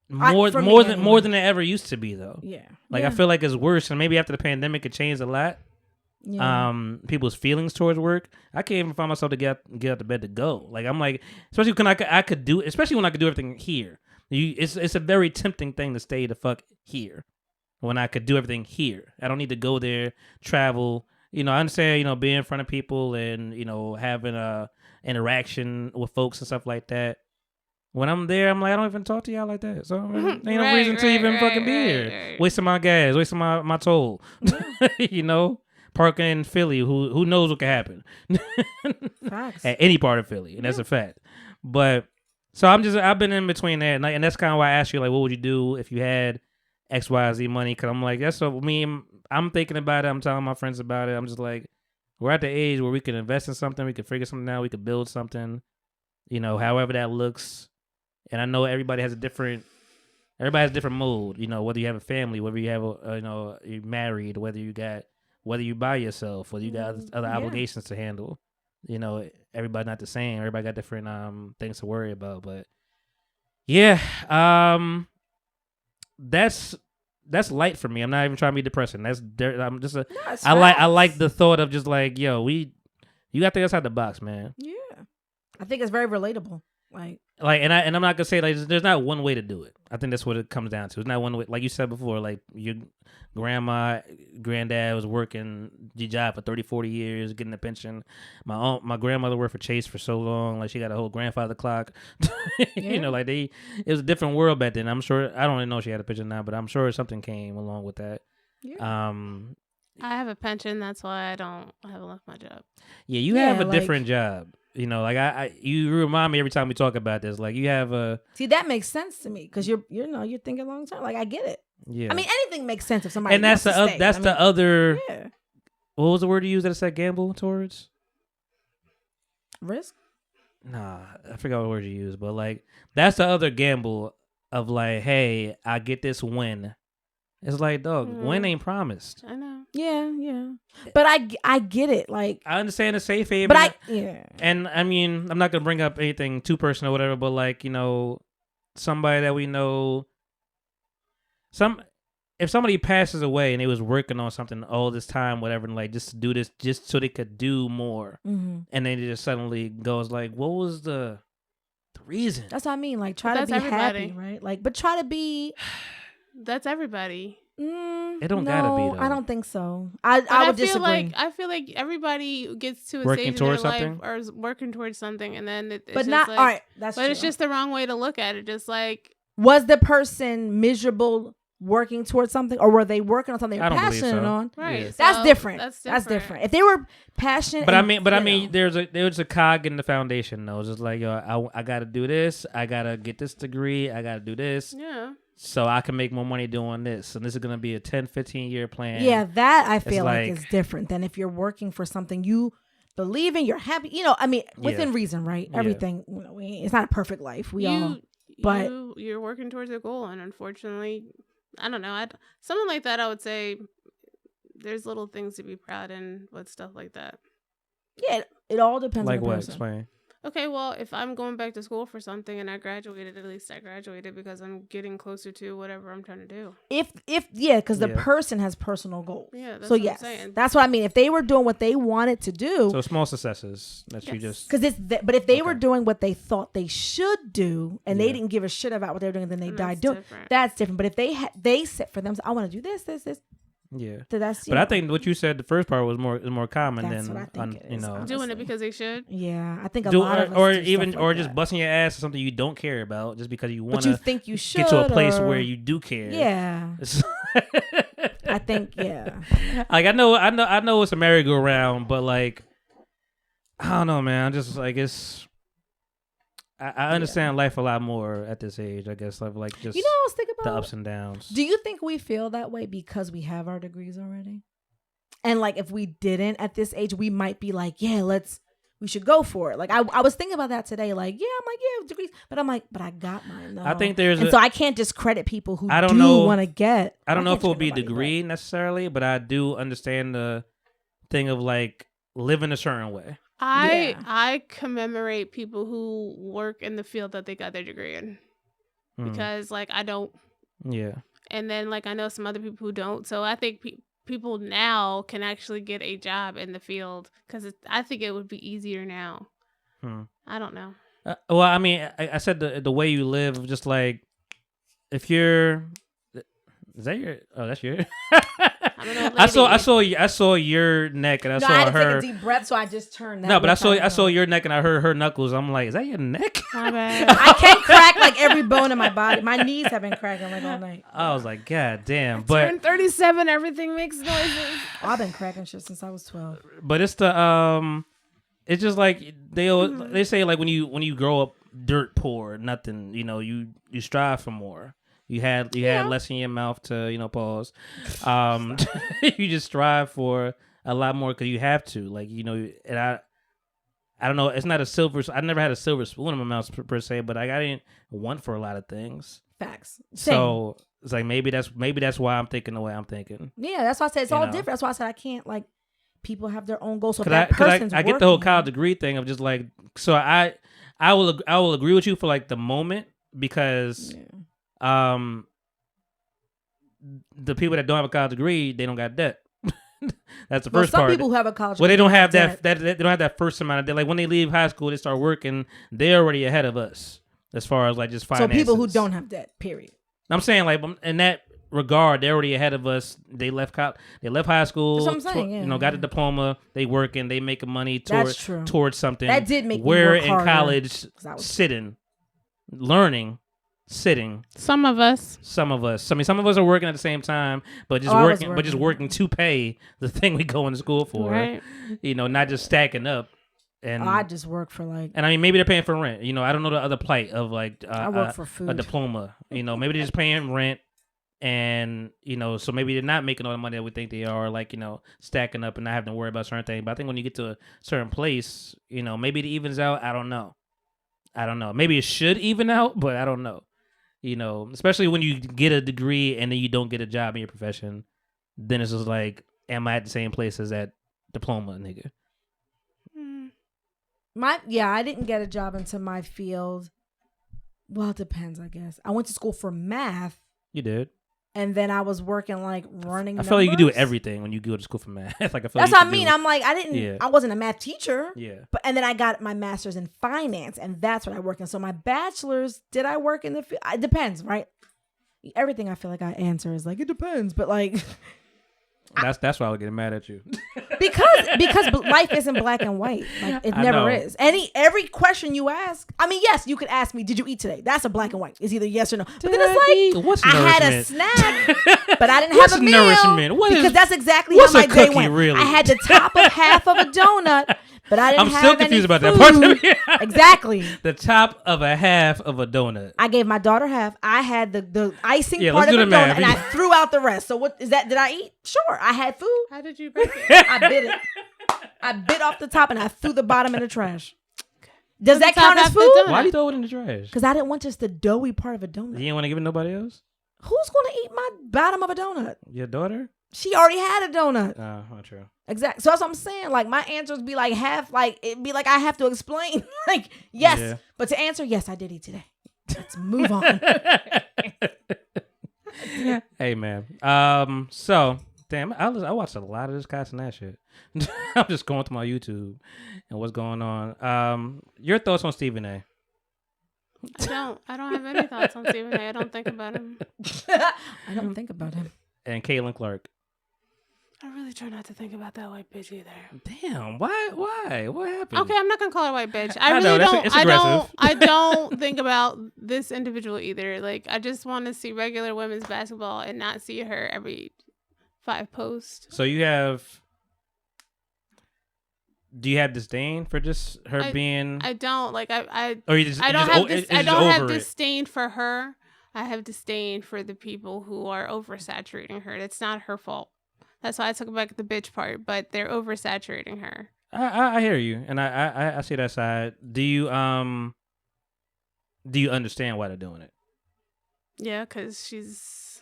S1: More than it ever used to be though.
S3: Yeah.
S1: Like I feel like it's worse, and maybe after the pandemic it changed a lot. Yeah. People's feelings towards work. I can't even find myself to get out of bed to go. Like I'm like, especially when I could do everything here. It's a very tempting thing to stay the fuck here when I could do everything here. I don't need to go there, travel. I understand, being in front of people and, having a interaction with folks and stuff like that. When I'm there, I'm like, I don't even talk to y'all like that. So ain't no reason to even fucking be here. Wasting my gas, wasting my toll. Parking in Philly, who knows what could happen.
S3: Facts.
S1: At any part of Philly, and that's a fact. But so I've been in between that, and that's kind of why I asked you, like, what would you do if you had X, Y, Z money? Because I'm like, that's what I'm thinking about it. I'm telling my friends about it. I'm just like, we're at the age where we can invest in something, we can figure something out, we can build something, however that looks. And I know everybody has a different mode. Whether you have a family, whether you have you're married, whether you buy yourself, whether you got other obligations to handle. Everybody not the same. Everybody got different things to worry about. But yeah, that's light for me. I'm not even trying to be depressing. I'm just I like the thought of just like, yo, you got to think outside the box, man.
S3: Yeah, I think it's very relatable.
S1: And I'm not gonna say like there's not one way to do it. I think that's what it comes down to. It's not one way. Like you said before, like your granddad was working the job for 30, 40 years, getting a pension. My grandmother worked for Chase for so long, like she got a whole grandfather clock. It was a different world back then. I'm sure, I don't even know if she had a pension now, but I'm sure something came along with that.
S2: Yeah. I have a pension, that's why I haven't left my job.
S1: Yeah, you have a different job. You remind me every time we talk about this. Like you have a
S3: that makes sense to me because you're thinking long term. Like I get it.
S1: Yeah.
S3: I mean, anything makes sense if somebody.
S1: And that's the other.
S3: Yeah.
S1: What was the word you used that it said gamble towards?
S3: Risk.
S1: Nah, I forgot what word you used, but like that's the other gamble of like, hey, I get this win. It's like, dog, win ain't promised.
S2: I know.
S3: Yeah. But I get it. Like
S1: I understand the safe haven.
S3: But
S1: And I mean, I'm not gonna bring up anything too personal or whatever, but like, somebody that we know, if somebody passes away and they was working on something all this time, whatever, and like just to do this just so they could do more, and then it just suddenly goes like, what was the reason?
S3: That's what I mean. Like, try to
S2: That's
S3: be
S2: everybody.
S3: happy, right? Like, but try to be.
S2: That's everybody.
S1: It don't gotta be, though.
S3: I don't think so. I would
S2: feel
S3: disagree.
S2: I feel like everybody gets to a
S1: Working
S2: stage in their
S1: towards
S2: life
S1: something?
S2: or is working towards something, and then it's
S3: but
S2: just
S3: not
S2: like,
S3: all right. That's
S2: but
S3: true.
S2: it's just the wrong way to look at it. Just like
S3: Was the person miserable working towards something, or were they working on something they
S1: I
S3: were
S1: don't believe
S3: passionate
S1: so.
S3: on?
S2: right.
S1: Yeah.
S3: That's
S2: so
S3: different.
S2: That's
S3: That's different. If they were passionate,
S1: But I
S3: and,
S1: mean,
S3: you know,
S1: there's a cog in the foundation though. It's just like, yo, I got to do this. I got to get this degree. I got to do this.
S2: Yeah.
S1: So I can make more money doing this. And this is going to be a 10, 15 year plan.
S3: yeah, that I feel like
S1: like-
S3: is different than if you're working for something you believe in. You're happy. You know, I mean, within
S1: Yeah.
S3: reason, right?
S1: Yeah.
S3: Everything. You know, it's not a perfect life. We all. but-
S2: you're working towards a goal, and unfortunately, I don't know. Something like that, I would say there's little things to be proud in with stuff like that.
S3: Yeah, it all depends
S1: Like
S3: on the
S1: what?
S3: person.
S1: Explain.
S2: Okay, well, if I'm going back to school for something and I graduated, at least I graduated because I'm getting closer to whatever I'm trying to do.
S3: If yeah, because the
S1: Yeah.
S3: person has personal goals.
S2: Yeah, that's
S3: So
S2: what
S3: yes,
S2: I'm saying.
S3: that's what I mean. If they were doing what they wanted to do,
S1: So small successes that you
S2: Yes.
S1: just.
S3: because but if they were
S1: Okay.
S3: doing what they thought they should do, and they
S1: Yeah.
S3: didn't give a shit about what they were doing, then they
S2: And
S3: died
S2: that's
S3: doing.
S2: different.
S3: That's different. But if they set for themselves, I want to do this,
S1: Yeah.
S3: so that's.
S1: But I think what you said the first part was more common
S3: That's
S1: than
S3: what I think it
S1: you
S3: is,
S1: know
S3: honestly.
S2: Doing it because they should.
S3: Yeah, I think a
S1: do
S3: lot of us
S1: or
S3: do stuff
S1: even
S3: like
S1: or just
S3: that.
S1: busting your ass for something you don't care about just because you want
S3: But you
S1: to
S3: think you should
S1: get to a place
S3: or-
S1: where you do care.
S3: Yeah,
S1: It's-
S3: I think yeah.
S1: like I know it's a merry-go-round, but like I don't know, man. I'm just like I understand life a lot more at this age. I guess like just
S3: You know, I was thinking
S1: the
S3: about.
S1: ups and downs.
S3: Do you think we feel that way because we have our degrees already? And like if we didn't at this age, we might be like, yeah, we should go for it. Like I was thinking about that today. Like, yeah, I'm like, yeah, degrees. But I'm like, but I got mine though.
S1: I think there's
S3: and so I can't discredit people who
S1: I don't
S3: do
S1: know-
S3: want to get.
S1: I don't know
S3: can't
S1: if it would be a
S3: discredit nobody,
S1: degree necessarily, but I do understand the thing of like living a certain way.
S2: I commemorate people who work in the field that they got their degree in
S1: Mm.
S2: because like I don't,
S1: Yeah.
S2: and then like I know some other people who don't. So I think people now can actually get a job in the field because I think it would be easier now.
S1: Hmm.
S2: I don't know.
S1: Well, I mean, I said the way you live, just like if you're, is that your? Oh, that's your.
S2: I'm an old
S1: I saw your neck and I
S3: No,
S1: saw
S3: I had to
S1: her.
S3: take a deep breath, so I just turned. That
S1: No, but
S3: way
S1: I saw your neck and I heard her knuckles. I'm like, is that your neck?
S2: My bad.
S3: I can't crack like every bone in my body. My knees have been cracking like all night.
S1: I was like, God damn. But
S2: Turn 37, everything makes noises.
S3: I've been cracking shit since I was 12.
S1: it's the it's just like they say like when you grow up dirt poor, nothing, you strive for more. You had less in your mouth to pause. You just strive for a lot more because you have to, like, and I don't know. It's not a silver. I never had a silver spoon in my mouth per se, but I didn't want for a lot of things.
S3: Facts. Same.
S1: So it's like maybe that's why I'm thinking the way I'm thinking.
S3: Yeah, that's why I said it's
S1: You
S3: all
S1: know.
S3: different. That's why I said I can't like people have their own goals. So if
S1: Cause
S3: that person's
S1: I get the whole
S3: working-
S1: college degree thing of just like, so I will agree with you for like the moment because the people that don't have a college degree, they don't got debt. That's the
S3: Well,
S1: first
S3: some
S1: part.
S3: people who have a college
S1: Well, they
S3: degree
S1: don't have
S3: debt.
S1: that they don't have that first amount of debt. Like when they leave high school, they start working. They're already ahead of us as far as like just
S3: So
S1: finances.
S3: people who don't have debt, period.
S1: I'm saying like in that regard, they're already ahead of us. They left high school.
S3: That's what I'm saying, yeah.
S1: Got a diploma. They working. They making money
S3: That's true.
S1: towards something.
S3: That did make me
S1: We're
S3: work
S1: in
S3: harder,
S1: college
S3: 'cause I was-
S1: sitting, sitting.
S2: Some of us.
S1: Some of us. I mean, some of us are working at the same time, but just
S3: I was
S1: working to pay the thing we go into school for.
S2: Right.
S1: Not just stacking up. And
S3: I just work for like
S1: and I mean, maybe they're paying for rent. I don't know the other plight of like
S3: I work for food.
S1: a diploma. Maybe they're just paying rent, and so maybe they're not making all the money that we think they are. Like stacking up and not having to worry about certain things. But I think when you get to a certain place, maybe it evens out. I don't know. Maybe it should even out, but I don't know. Especially when you get a degree and then you don't get a job in your profession, then it's just like, am I at the same place as that diploma nigga?
S3: I didn't get a job into my field. Well, it depends, I guess. I went to school for math.
S1: You did.
S3: and then I was working like running.
S1: I feel like you can do
S3: numbers.
S1: everything when you go to school for math. Like I feel
S3: That's
S1: like
S3: what I mean. I'm like, I wasn't a math teacher.
S1: Yeah.
S3: But and then I got my master's in finance, and that's what I work in. So my bachelor's, did I work in the field? It depends, right? Everything I feel like I answer is like, it depends, but like
S1: That's why I was getting mad at you.
S3: because life isn't black and white. Like it
S1: I
S3: never
S1: know.
S3: is. Every question you ask, I mean, yes, you could ask me, did you eat today? That's a black and white. It's either yes or no. But then it's like,
S1: What's
S3: I had a
S1: nourishment?
S3: snack, but I didn't
S1: What's
S3: have a meal.
S1: nourishment? What
S3: because
S1: is-
S3: that's exactly
S1: what's
S3: how my
S1: a
S3: day
S1: cookie,
S3: went.
S1: really?
S3: I had the top of half of a donut, but I didn't
S1: I'm
S3: have
S1: still
S3: any
S1: confused about that
S3: food.
S1: part.
S3: Exactly.
S1: The top of a half of a donut.
S3: I gave my daughter half. I had the icing
S1: Yeah,
S3: part
S1: let's
S3: of
S1: do
S3: the
S1: the
S3: donut,
S1: math.
S3: and I threw out the rest. So what is that? Did I eat? Sure, I had food.
S2: How did you break it?
S3: I bit it. I bit off the top and I threw the bottom in the trash. Does that
S2: the top
S3: count as
S2: half the
S3: food?
S2: donut.
S1: Why do you throw it in the trash?
S3: Because I didn't want just the doughy part of a
S1: You
S3: donut.
S1: didn't want to give it to nobody else?
S3: Who's going to eat my bottom of a donut?
S1: Your daughter?
S3: She already had a donut.
S1: Not true.
S3: Exactly. So that's what I'm saying. Like my answers be like half. Like it'd be like I have to explain. Like yes,
S1: Yeah.
S3: but to answer yes, I did eat today. Let's move on.
S1: Hey man. So damn, I watched a lot of this cast and that shit. I'm just going through my YouTube and what's going on. Your thoughts on Stephen A.
S2: I don't have any thoughts on Stephen A. I don't think about him.
S3: I don't think about him.
S1: and Caitlin Clark.
S2: I really try not to think about that white bitch either.
S1: Damn, why? What happened?
S2: Okay, I'm not gonna call her white bitch.
S1: I
S2: I
S1: know,
S2: really
S1: that's-
S2: don't.
S1: it's
S2: I don't.
S1: aggressive.
S2: I don't think about this individual either. Like, I just want to see regular women's basketball and not see her every 5 posts.
S1: So you have. Do you have disdain for just her being?
S2: I don't like. I
S1: or you just,
S2: I
S1: you
S2: don't
S1: just,
S2: have
S1: o-
S2: this.
S1: it's
S2: I
S1: just
S2: don't have
S1: over it?
S2: disdain for her. I have disdain for the people who are oversaturating her. It's not her fault. That's why I took back the bitch part. But they're oversaturating her.
S1: I hear you, and I see that side. Do you understand why they're doing it?
S2: Yeah, because she's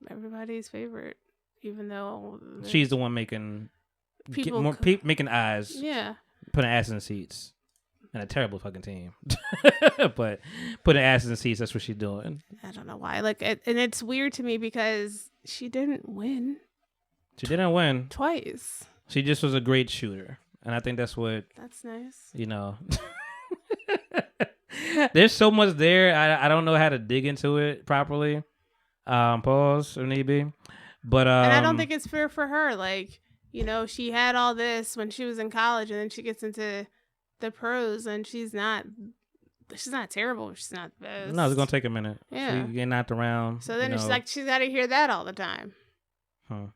S2: everybody's favorite, even though
S1: She's the one making
S2: People
S1: making eyes,
S2: Yeah.
S1: putting asses in seats, and a terrible fucking team. But putting asses in seats, that's what she's doing.
S2: I don't know why. Like, and it's weird to me because she didn't win
S1: She didn't win.
S2: twice.
S1: She just was a great shooter, and I think that's what
S2: That's nice.
S1: you know. There's so much there. I don't know how to dig into it properly. Pause or need be, but
S2: And I don't think it's fair for her. Like, you know, she had all this when she was in college, and then she gets into the pros, and she's not terrible. She's not the best.
S1: no, it's gonna take a minute.
S2: Yeah.
S1: She get knocked around.
S2: So then
S1: you
S2: it's
S1: know.
S2: like she's got to hear that all the time.
S1: Huh.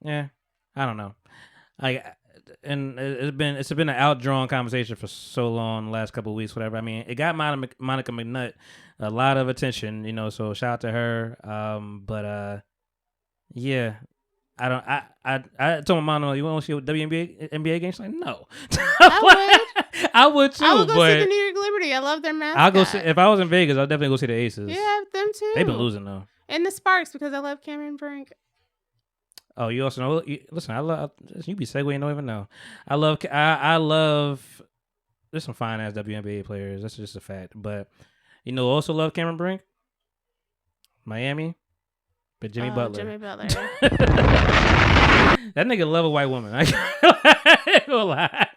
S1: Yeah, I don't know. And it's been an outdrawn conversation for so long, the last couple of weeks, whatever. I mean, it got Monica McNutt a lot of attention, you know. So shout out to her. But yeah, I don't. I told my mom, you want to see a NBA game? She's like, no. I would too.
S2: I would go
S1: but
S2: see the New York Liberty. I love their mascot.
S1: I'll go see if I was in Vegas. I'll definitely go see the Aces.
S2: Yeah, them too.
S1: They've been losing though.
S2: And the Sparks because I love Cameron Brink.
S1: Oh, you also know? Listen, I love. You be segueing, don't even know. I love. There's some fine ass WNBA players. That's just a fact. But you know, also love Cameron Brink. Miami, but Jimmy Butler.
S2: Jimmy Butler.
S1: That nigga love a white woman. I can't lie.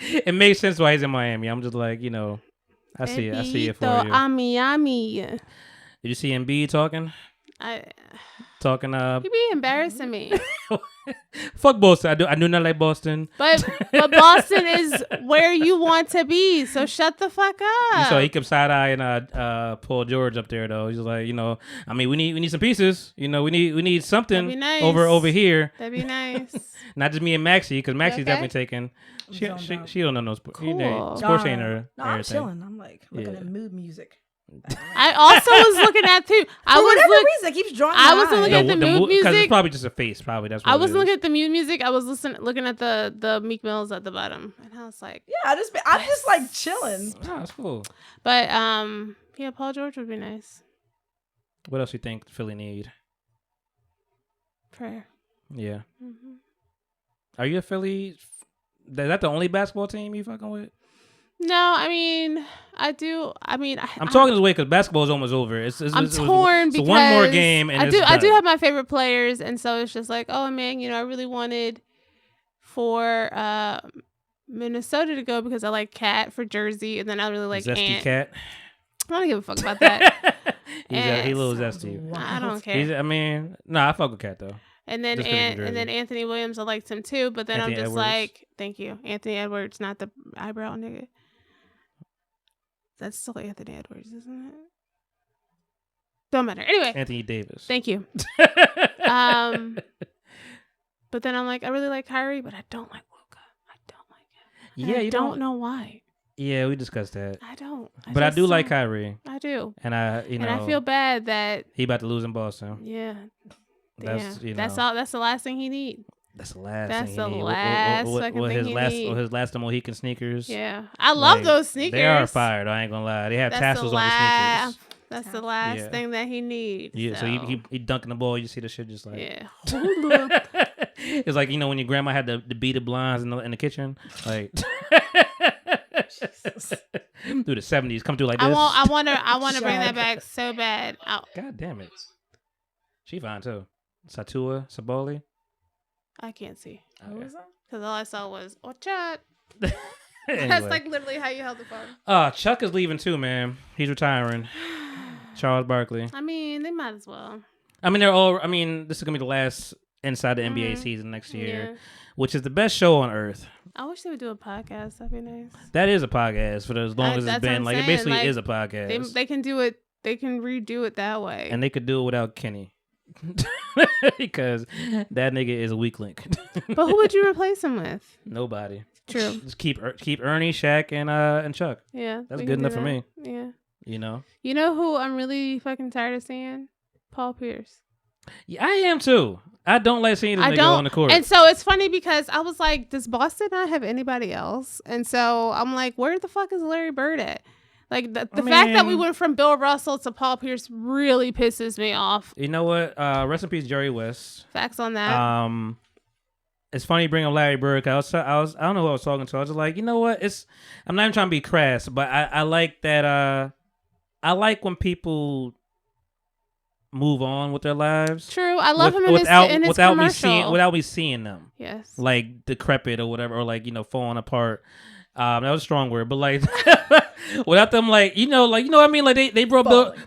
S1: It makes sense why he's in Miami. I'm just like, you know, I see it for you.
S2: I'm Miami.
S1: Did you see Embiid talking? Talking
S2: He be embarrassing me.
S1: fuck Boston. I do not like Boston.
S2: But Boston is where you want to be, so shut the fuck up.
S1: So he kept side eyeing Paul George up there though. He's like, you know, I mean, we need some pieces. You know, we need something
S2: That'd be nice.
S1: over here.
S2: That'd be nice.
S1: Not just me and Maxie, because Maxie's
S2: okay?
S1: definitely taking. She don't know no sports.
S2: Cool.
S1: Sports ain't her.
S3: No, I'm
S1: everything.
S3: chilling. I'm like looking
S1: Yeah.
S3: at mood music.
S2: I also was looking at too.
S3: For whatever reason, it keeps drawing
S2: I
S3: my
S2: wasn't
S3: eye.
S2: looking at the mood
S1: because it's
S2: music.
S1: probably just a face. Probably that's. What
S2: I
S1: it
S2: wasn't
S1: is.
S2: looking at the mood music. I was looking at the Meek Mills at the bottom, and I was like,
S3: Yeah, I'm just like chilling.
S1: Oh, that's cool.
S2: but yeah, Paul George would be nice.
S1: What else you think Philly need?
S2: Prayer.
S1: Yeah.
S2: Hmm.
S1: Are you a Philly? Is that the only basketball team you fucking with?
S2: No, I mean, I do. I mean,
S1: I'm talking this way because basketball is almost over.
S2: I'm torn because
S1: one more game, and
S2: I do
S1: done.
S2: have my favorite players, and so it's just like, oh man, I really wanted for Minnesota to go because I like Cat for Jersey, and then I really like
S1: Zesty
S2: Ant.
S1: Cat.
S2: I don't give a fuck about that.
S1: He a little zesty.
S2: I don't care.
S1: I fuck with Cat though.
S2: And then
S1: Just 'cause of
S2: and then
S1: Jersey.
S2: Anthony Williams, I liked him too, but then
S1: Anthony
S2: I'm just
S1: Edwards.
S2: like, thank you, Anthony Edwards, not the eyebrow nigga. That's still Anthony Edwards, isn't it? Don't matter. Anyway,
S1: Anthony Davis.
S2: thank you. But then I'm like, I really like Kyrie, but I don't like Luka. I don't like him. And
S1: Yeah,
S2: I
S1: you
S2: don't know why.
S1: Yeah, we discussed that.
S2: I don't.
S1: But I
S2: just
S1: do like
S2: don't.
S1: Kyrie,
S2: I do.
S1: and I
S2: feel bad that
S1: he about to lose in Boston.
S2: yeah.
S1: That's
S2: That's all. That's the last thing he need.
S1: That's the last.
S2: That's
S1: thing
S2: the
S1: he need.
S2: last fucking
S1: With
S2: thing
S1: his
S2: he
S1: last,
S2: need.
S1: his last Mohican sneakers.
S2: Yeah, I love
S1: Like,
S2: those sneakers.
S1: They are fired. I ain't gonna lie. They have
S2: That's
S1: tassels
S2: the
S1: on the
S2: last.
S1: sneakers.
S2: That's the last
S1: Yeah.
S2: thing that he needs.
S1: Yeah, so he dunking the ball. You see the shit just like.
S2: Yeah.
S1: It's like when your grandma had the beaded blinds in the kitchen, like through the 70s, come through like this.
S2: I want to bring that
S3: Shag.
S2: back so bad.
S1: God damn it, she fine too. Satua Saboli.
S2: I can't see
S1: Okay.
S2: because all I saw was Ochad.
S1: Anyway.
S2: That's like literally how you held the phone.
S1: Chuck is leaving too, man. He's retiring. Charles Barkley.
S2: I mean, they might as well.
S1: This is gonna be the last inside the NBA season next year, which is the best show on earth.
S2: I wish they would do a podcast. That'd be nice.
S1: That is a podcast for as long as it's
S2: That's
S1: been.
S2: what I'm
S1: Like it
S2: saying.
S1: basically
S2: Like,
S1: is a podcast.
S2: They can do it. They can redo it that way.
S1: And they could do it without Kenny. Because that nigga is a weak link.
S2: But who would you replace him with?
S1: Nobody.
S2: True.
S1: Just keep Ernie, Shaq, and Chuck.
S2: Yeah.
S1: That's
S2: we
S1: good
S2: can do
S1: enough for me.
S2: that. Yeah.
S1: You know?
S2: You know who I'm really fucking tired of seeing? Paul Pierce.
S1: Yeah, I am too. I don't like seeing this nigga on the court.
S2: And so it's funny because I was like, does Boston not have anybody else? And so I'm like, where the fuck is Larry Bird at? Like the fact that we went from Bill Russell to Paul Pierce really pisses me off.
S1: You know what? Rest in peace, Jerry West.
S2: Facts on that.
S1: It's funny you bring up Larry Bird. I don't know who I was talking to. I was just like, you know what? I'm not even trying to be crass, but I like that. I like when people move on with their lives.
S2: True. I love him in his commercial.
S1: without me seeing them.
S2: Yes.
S1: Like decrepit or whatever, or like falling apart. That was a strong word, but like without them, like what I mean. Like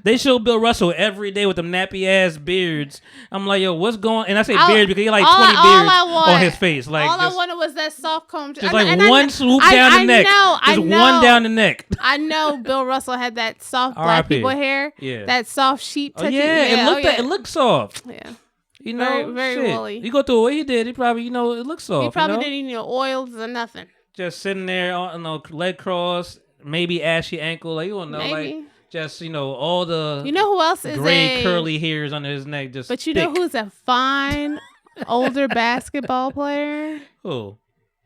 S1: they show Bill Russell every day with them nappy ass beards. I'm like, yo, what's going? And I say beard because he had like 20 beards on his face. Like
S2: all I wanted was that soft comb.
S1: Just like one swoop down the neck. Just one down the neck.
S2: I know Bill Russell had that soft black
S1: R.I.P.
S2: people hair.
S1: Yeah.
S2: That soft sheep touching.
S1: It looked soft.
S2: Yeah.
S1: You know,
S2: very
S1: shit.
S2: woolly.
S1: You go through what he did, he probably, it looks soft.
S2: He probably didn't need oils or nothing.
S1: Just sitting there on leg cross, maybe ashy ankle, like you don't know,
S2: Maybe.
S1: like just all the
S2: You know who else is
S1: gray curly hairs under his neck, just.
S2: But you know who's a fine older basketball player?
S1: Who?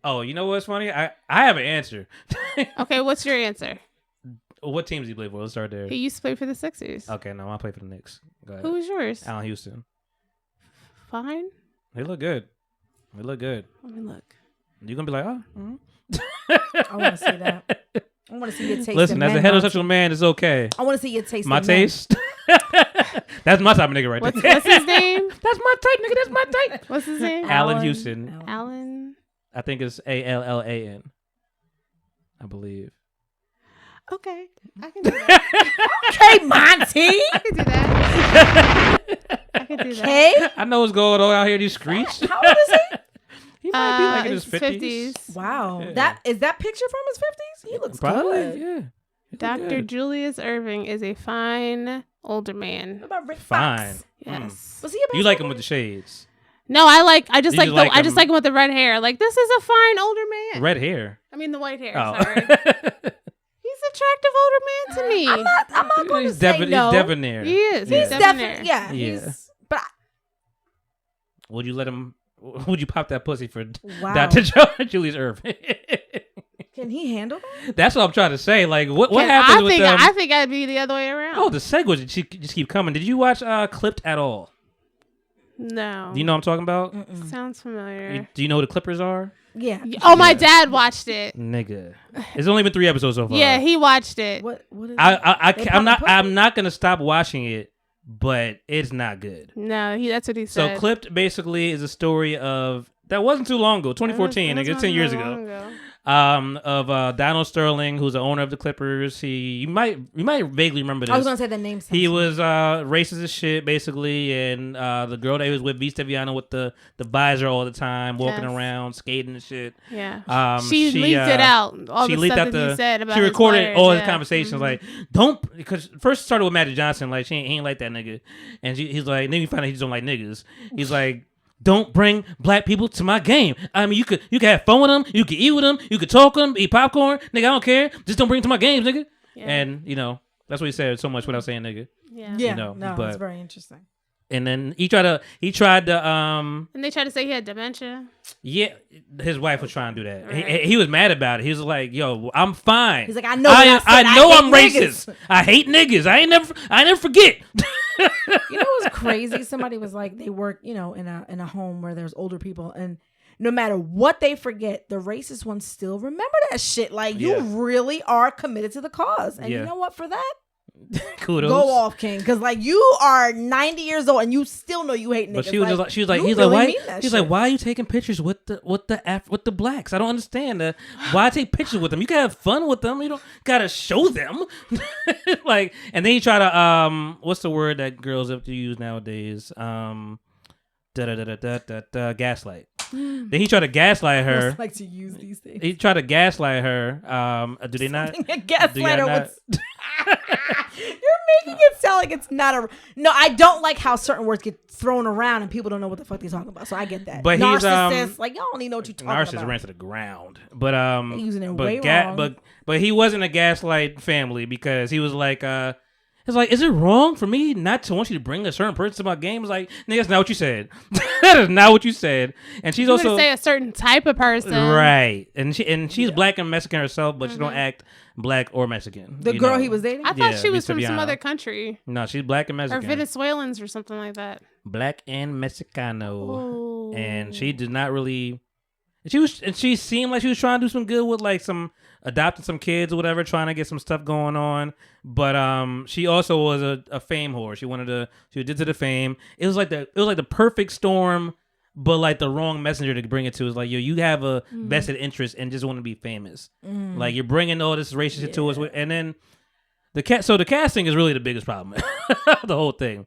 S1: Oh, you know what's funny? I have an answer.
S2: Okay, what's your answer?
S1: What teams do you play for? Let's start there.
S2: He used to play for the Sixers.
S1: Okay, no, I play for the Knicks. Go ahead.
S2: Who was yours?
S1: Allen Houston.
S2: Fine.
S1: They look good. They look good.
S2: Let me look.
S1: You're gonna be like, oh.
S3: I want to see that. I want to see your taste.
S1: Listen, as a heterosexual man, it's okay.
S3: I want to see your taste.
S1: My
S3: in men.
S1: taste. That's my type of nigga right
S2: What's
S1: there.
S2: his name?
S1: That's my type, nigga. That's my type.
S2: What's his name?
S1: Allen Houston.
S2: Allen.
S1: I think it's Allan. I believe.
S2: Okay, I can do that.
S3: Okay, Monty.
S2: I can do that. I can do that.
S3: Okay.
S1: I know what's going on out here in these streets.
S3: How old is he?
S1: He might be like in his
S2: It's
S1: 50s.
S3: Wow.
S1: Yeah.
S3: That is that picture from his 50s? He looks
S1: Probably,
S3: good.
S1: yeah. He look
S2: Dr.
S1: good.
S2: Julius Irving is a fine older man.
S3: What about Rick
S1: Fine.
S3: Fox?
S2: Yes.
S3: Was he a
S1: You like
S3: basketball
S1: him with the shades.
S2: No, I just
S1: You
S2: like
S1: just like
S2: I just
S1: him-
S2: like him with the red hair. Like this is a fine older man.
S1: Red hair.
S2: I mean the white hair.
S1: Oh.
S2: Sorry. He's an attractive older man to me.
S3: I'm not going to
S1: He's
S3: say no.
S1: He's debonair.
S2: He is.
S1: Yeah.
S2: He's debonair.
S3: Yeah.
S1: Yeah.
S3: He's, but
S1: Would you let him? Would you pop that pussy for
S3: wow.
S1: Dr. Julius Irving?
S3: Can he handle that?
S1: That's what I'm trying to say. Like, what
S2: I
S1: happens with
S2: think
S1: them?
S2: I think I'd be the other way around.
S1: Oh, the segues just keep coming. Did you watch Clipped at all?
S2: No.
S1: Do you know what I'm talking about?
S2: Sounds familiar.
S1: Do you know who the Clippers are?
S3: Yeah.
S2: Oh, my dad watched it.
S1: Nigga, it's only been 3 episodes so far.
S2: Yeah, he watched it.
S3: What is
S1: I'm not gonna stop watching it, but it's not good.
S2: No, that's what he
S1: So
S2: said.
S1: Clipped basically is a story of that wasn't too long ago, 2014, nigga, 10 years ago. Of Donald Sterling, who's the owner of the Clippers. You might vaguely remember this.
S3: I was gonna say the name.
S1: He was racist as shit, basically, and the girl that he was with, Vista Viana, with the visor all the time, walking
S2: Yes.
S1: around, skating and shit.
S2: Yeah. She leaked it out. All
S1: she
S2: the
S1: leaked
S2: stuff
S1: out
S2: that he said about
S1: she
S2: his
S1: recorded
S2: lawyers,
S1: all his
S2: yeah.
S1: conversations, like, don't, because first it started with Magic Johnson, like, he ain't like that nigga, and he's like, then you find out he just don't like niggas. He's like, don't bring black people to my game. I mean, you could have fun with them, you could eat with them, you could talk with them, eat popcorn, nigga. I don't care. Just don't bring them to my games, nigga.
S2: Yeah.
S1: And that's what he said so much without saying nigga.
S2: Yeah.
S3: Yeah.
S1: You know,
S3: no,
S1: but-
S3: it's very interesting.
S1: And then he tried to
S2: And they tried to say he had dementia.
S1: yeah, his wife was trying to do that.
S2: Right.
S1: He was mad about it. He was like, "Yo, I'm fine."
S3: He's like, I know. What
S1: I
S3: said.
S1: know
S3: hate
S1: I'm
S3: niggas.
S1: racist. I hate niggas. I never forget.
S3: You know what was crazy? Somebody was like, they work, in a home where there's older people, and no matter what they forget, the racist ones still remember that shit. Like, you
S1: Yeah.
S3: really are committed to the cause, and
S1: Yeah.
S3: you know what? For that,
S1: Kudos.
S3: go off, King, because like you are 90 years old and you still know you hate niggas.
S1: But she was
S3: like,
S1: she was like,
S3: you
S1: he's
S3: really
S1: like,
S3: mean
S1: why?
S3: that
S1: He's
S3: shit.
S1: like, why are you taking pictures with the blacks? I don't understand. Why take pictures with them? You can have fun with them. You don't gotta show them. Like, and then he try to what's the word that girls have to use nowadays? Gaslight. Then he tried to gaslight her.
S3: Girls like to use these things.
S1: He tried to gaslight her. Do they not?
S3: A
S1: Do y'all
S3: gaslighter
S1: not-
S3: was. You're making it sound like it's not a. No, I don't like how certain words get thrown around and people don't know what the fuck they're talking about. So I get that.
S1: But he's,
S3: narcissist, like y'all don't even know what you're talking
S1: Narcissist
S3: about.
S1: ran to the ground. But
S3: They're using it way wrong.
S1: But he wasn't a gaslight family because he was like it's like, is it wrong for me not to want you to bring a certain person to my game? It's like, nigga, that's not what you said. That is not what you said. And she's
S2: You
S1: also
S2: would say a certain type of person.
S1: right. And she's black and Mexican herself, but she don't act black or Mexican.
S3: The
S1: you
S3: girl
S1: know?
S3: he was dating.
S2: I thought
S1: Yeah,
S2: she was
S1: Vista
S2: from some
S1: Viana.
S2: other country.
S1: No, she's black and
S2: Or
S1: Mexican.
S2: Venezuelans or something like that.
S1: Black and Mexicano.
S2: Ooh.
S1: And she did not really. She seemed like she was trying to do some good with like some adopting some kids or whatever, trying to get some stuff going on. But she also was a fame whore. She was addicted to fame. It was like the perfect storm, but like the wrong messenger to bring it to. Is like, yo, you have a vested interest and just want to be famous. Like, you're bringing all this racist shit to us, and then the casting is really the biggest problem. The whole thing.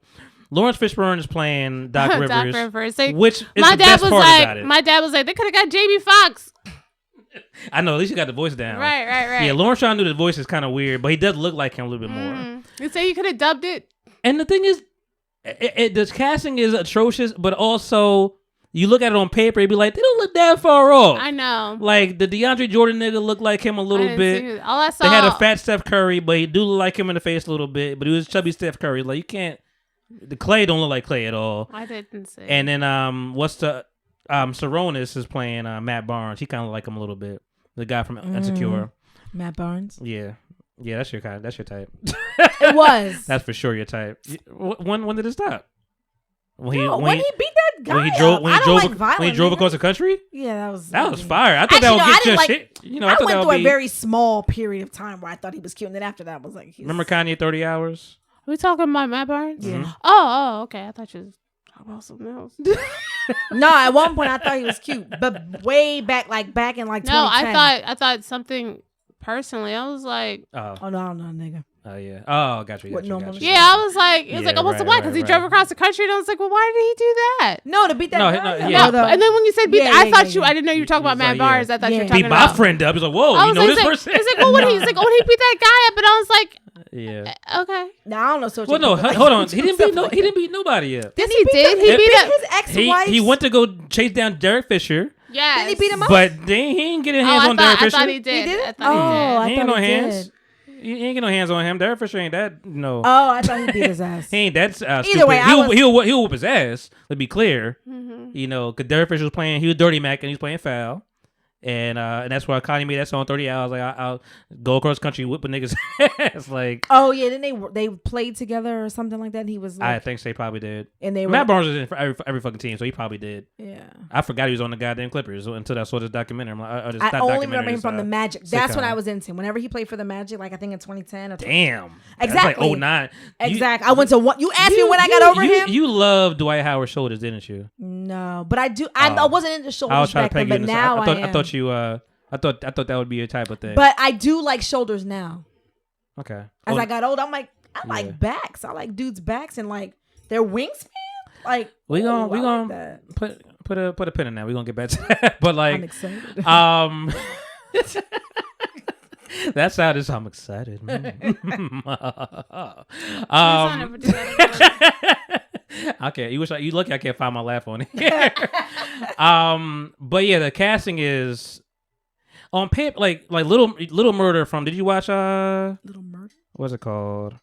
S1: Lawrence Fishburne is playing Doc Rivers,
S2: Doc Rivers.
S1: which is the best part about it.
S2: My dad was like, they could have got Jamie Foxx.
S1: I know, at least you got the voice down.
S2: Right.
S1: Yeah, Lawrence trying to do the voice is kind of weird, but he does look like him a little bit more.
S2: You say you could have dubbed it.
S1: And the thing is, the casting is atrocious, but also you look at it on paper, you'd be like, they don't look that far off.
S2: I know.
S1: Like the DeAndre Jordan nigga looked like him a little
S2: I didn't
S1: bit.
S2: see who- all I saw.
S1: They had a fat Steph Curry, but he do look like him in the face a little bit. But he was chubby Steph Curry. Like, you can't. The Clay don't look like Clay at all.
S2: I didn't see.
S1: And then what's the Saronis is playing Matt Barnes. He kind of like him a little bit. The guy from Insecure.
S3: Matt Barnes.
S1: Yeah, that's your kind. That's your type.
S3: It was.
S1: That's for sure your type. When did it stop? When
S3: when he beat that guy
S1: when he drove
S3: up.
S1: when
S3: I
S1: he
S3: don't
S1: drove
S3: like violent
S1: when he drove
S3: niggas.
S1: across the country.
S3: Yeah,
S1: That was fire. I thought
S3: Actually,
S1: that
S3: no, I
S1: would
S3: didn't
S1: get
S3: like-
S1: your shit. You know,
S3: I
S1: I thought
S3: went
S1: that
S3: through
S1: would
S3: a
S1: be.
S3: very small period of time where I thought he was cute, and then after that, I was like, he's...
S1: Remember Kanye 30 Hours?
S2: we talking about Matt Barnes?
S3: Yeah.
S2: Oh, okay. I thought you was talking about something else.
S3: No, at one point I thought he was cute, but way back, back in like 2010.
S2: No, I thought something personally. I was like,
S1: Oh,
S3: Oh no, yeah.
S1: yeah. Oh, got you.
S3: What normal
S1: Got
S3: shit?
S1: you.
S2: yeah, I was like, it was
S1: Yeah,
S2: like, what's the
S1: right,
S2: why? Because he
S1: right,
S2: drove
S1: right.
S2: across the country, and I was like, well, why did he do that?
S3: No, to beat that
S1: No,
S3: guy.
S1: no,
S3: up,
S1: yeah.
S2: No, and then when you said beat,
S3: Yeah,
S2: I
S3: yeah,
S2: thought
S3: yeah,
S2: you.
S3: yeah.
S2: I didn't know you were talking
S1: He
S2: about
S1: was
S2: Matt
S1: like,
S2: Barnes.
S3: yeah.
S2: I thought you were
S3: Yeah.
S2: talking
S1: Beat my
S2: about.
S1: friend up. He's like, whoa,
S2: I
S1: you
S2: was
S1: know
S2: like,
S1: this
S2: he's
S1: person?
S2: like, when he beat that guy up, and I was like,
S1: Yeah.
S2: okay.
S3: No, I don't know. So
S1: Well, no, hold on. He didn't beat nobody yet.
S2: Yes, he did. He beat up.
S3: his ex-wife.
S1: He went to go chase down Derek Fisher,
S2: Yes.
S3: Didn't he beat him up?
S1: but then he ain't getting
S2: Oh,
S1: hands
S2: I
S1: on Derek
S2: thought
S1: Fisher.
S2: he did.
S3: He did?
S2: I thought
S3: Oh,
S1: He
S3: I
S1: ain't
S3: thought
S1: no
S3: he
S1: hands.
S3: did.
S1: He ain't get no hands on him. Derek Fisher ain't that. No.
S3: Oh, I thought he beat his ass.
S1: He ain't that stupid.
S3: Either way,
S1: he'll whoop his ass. Let's be clear.
S2: Mm-hmm.
S1: You know, because Derek Fisher was playing. He was Dirty Mac and he's playing foul. And that's why Kanye made that song 30 hours. Like I'll go across country whipping niggas ass. Like
S3: Oh yeah, then they played together or something like that. And he was
S1: I
S3: like,
S1: think they probably did.
S3: and they were
S1: Matt Barnes was in for every fucking team, so he probably did.
S3: yeah.
S1: I forgot he was on the goddamn Clippers until I saw this documentary. I'm like,
S3: I only remember him from the Magic. That's what I was into. Whenever he played for the Magic, like I think in 2010 or
S1: Damn.
S3: Exactly.
S1: That's like 09.
S3: Exactly. I went to one. You asked me when I got over him.
S1: You loved Dwight Howard's shoulders, didn't you?
S3: No, but I do. I wasn't into
S1: I was
S3: shoulders
S1: trying
S3: back
S1: to peg
S3: then,
S1: you
S3: but
S1: in the
S3: now
S1: I thought,
S3: I am.
S1: I thought you. I thought that would be your type of thing.
S3: But I do like shoulders now.
S1: Okay.
S3: As I got older, I'm like, I like backs. I like dudes' backs and like their wingspan. Like
S1: we
S3: I
S1: gonna
S3: like that.
S1: put a pin in that. We're gonna get back to that. But
S3: I'm
S1: like
S3: excited.
S1: That sounded I'm excited. Okay, you lucky I can't find my laugh on here. But yeah, the casting is on paper like Little Murder from. Did you watch
S3: Little Murder?
S1: What's it called?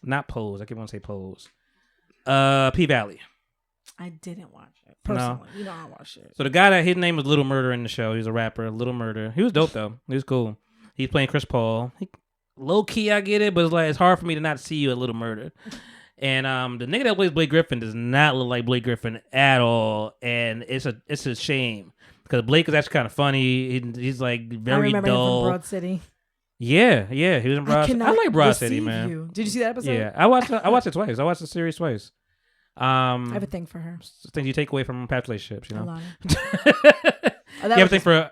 S1: Not Pose. I keep on saying Pose. P Valley.
S3: I didn't watch it personally. You know I watched it.
S1: So the guy his name was Little Murder in the show. He was a rapper, Little Murder. He was dope though. He was cool. He's playing Chris Paul. Low key, I get it, but it's hard for me to not see you at Little Murder. And the nigga that plays Blake Griffin does not look like Blake Griffin at all, and it's a shame because Blake is actually kind of funny. He's like very
S3: I remember
S1: dull.
S3: him from Broad City.
S1: Yeah, he was in Broad City. I like Broad City,
S3: receive
S1: man.
S3: you. Did you see that episode?
S1: Yeah, I watched it twice. I watched the series twice.
S3: I have a thing for her.
S1: Things you take away from past relationships, you
S3: A
S1: know.
S3: lot.
S1: You have a thing for.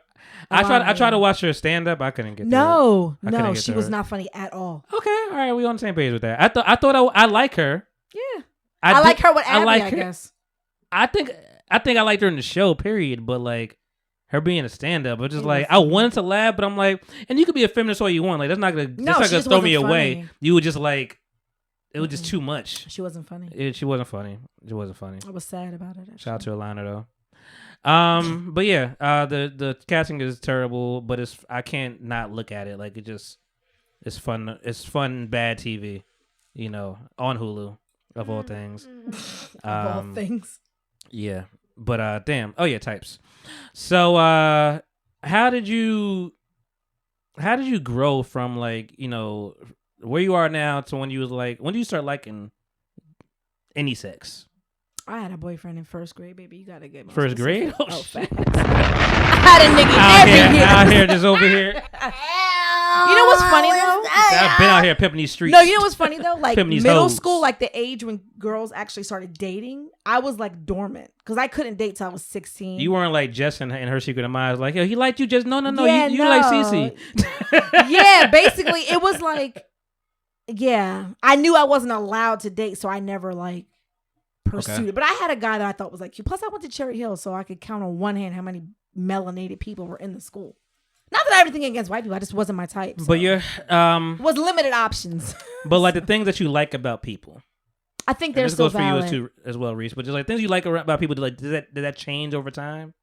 S1: I tried to watch her stand up. I couldn't get
S3: No,
S1: I couldn't
S3: no,
S1: get
S3: she
S1: to
S3: was
S1: her.
S3: not funny at all.
S1: Okay, all right, we on the same page with that. I thought I like her.
S3: Yeah, I like her with Abby. I
S1: her.
S3: guess.
S1: I think I liked her in the show. Period. But like her being a stand up, but just
S3: It
S1: like
S3: was
S1: I wanted to laugh, but I'm like, and you could be a feminist all you want. Like that's not gonna
S3: she just
S1: throw me
S3: wasn't
S1: away.
S3: funny.
S1: You would just like it was just too much.
S3: She wasn't funny.
S1: She wasn't funny. She wasn't funny.
S3: I was sad about it. Actually.
S1: Shout out to Alana though. But yeah, the casting is terrible, but I can't not look at it. Like it's fun. It's fun, bad TV, you know, on Hulu of all things.
S3: Of all things.
S1: Yeah, but damn. Oh yeah, types. So how did you grow from like where you are now to when you was like when did you start liking any sex?
S3: I had a boyfriend in first grade, baby. You gotta get more
S1: First
S3: specific.
S1: grade? Oh,
S3: Oh,
S1: shit.
S3: facts. I had a nigga every year.
S1: Out here, just over here.
S3: You know what's funny though?
S1: I've been out here pimping these streets.
S3: No, you know what's funny though? Like
S1: Pimping these
S3: middle
S1: hoes.
S3: school, like the age when girls actually started dating, I was like dormant because I couldn't date till I was 16.
S1: You weren't like Jess and her secret of mine. Like, yo, he liked you just no.
S3: Yeah,
S1: you
S3: no.
S1: like Cece.
S3: Yeah, basically it was like, yeah, I knew I wasn't allowed to date, so I never like pursued it. But I had a guy that I thought was like cute. Plus, I went to Cherry Hill, so I could count on one hand how many melanated people were in the school. Not that I have anything against white people, I just wasn't my type. So.
S1: But you're
S3: It was limited options.
S1: but like the things that you like about people.
S3: I think
S1: And
S3: they're
S1: this
S3: still
S1: goes for
S3: valid.
S1: you as well, Reese. But just like things you like about people, like did that change over time?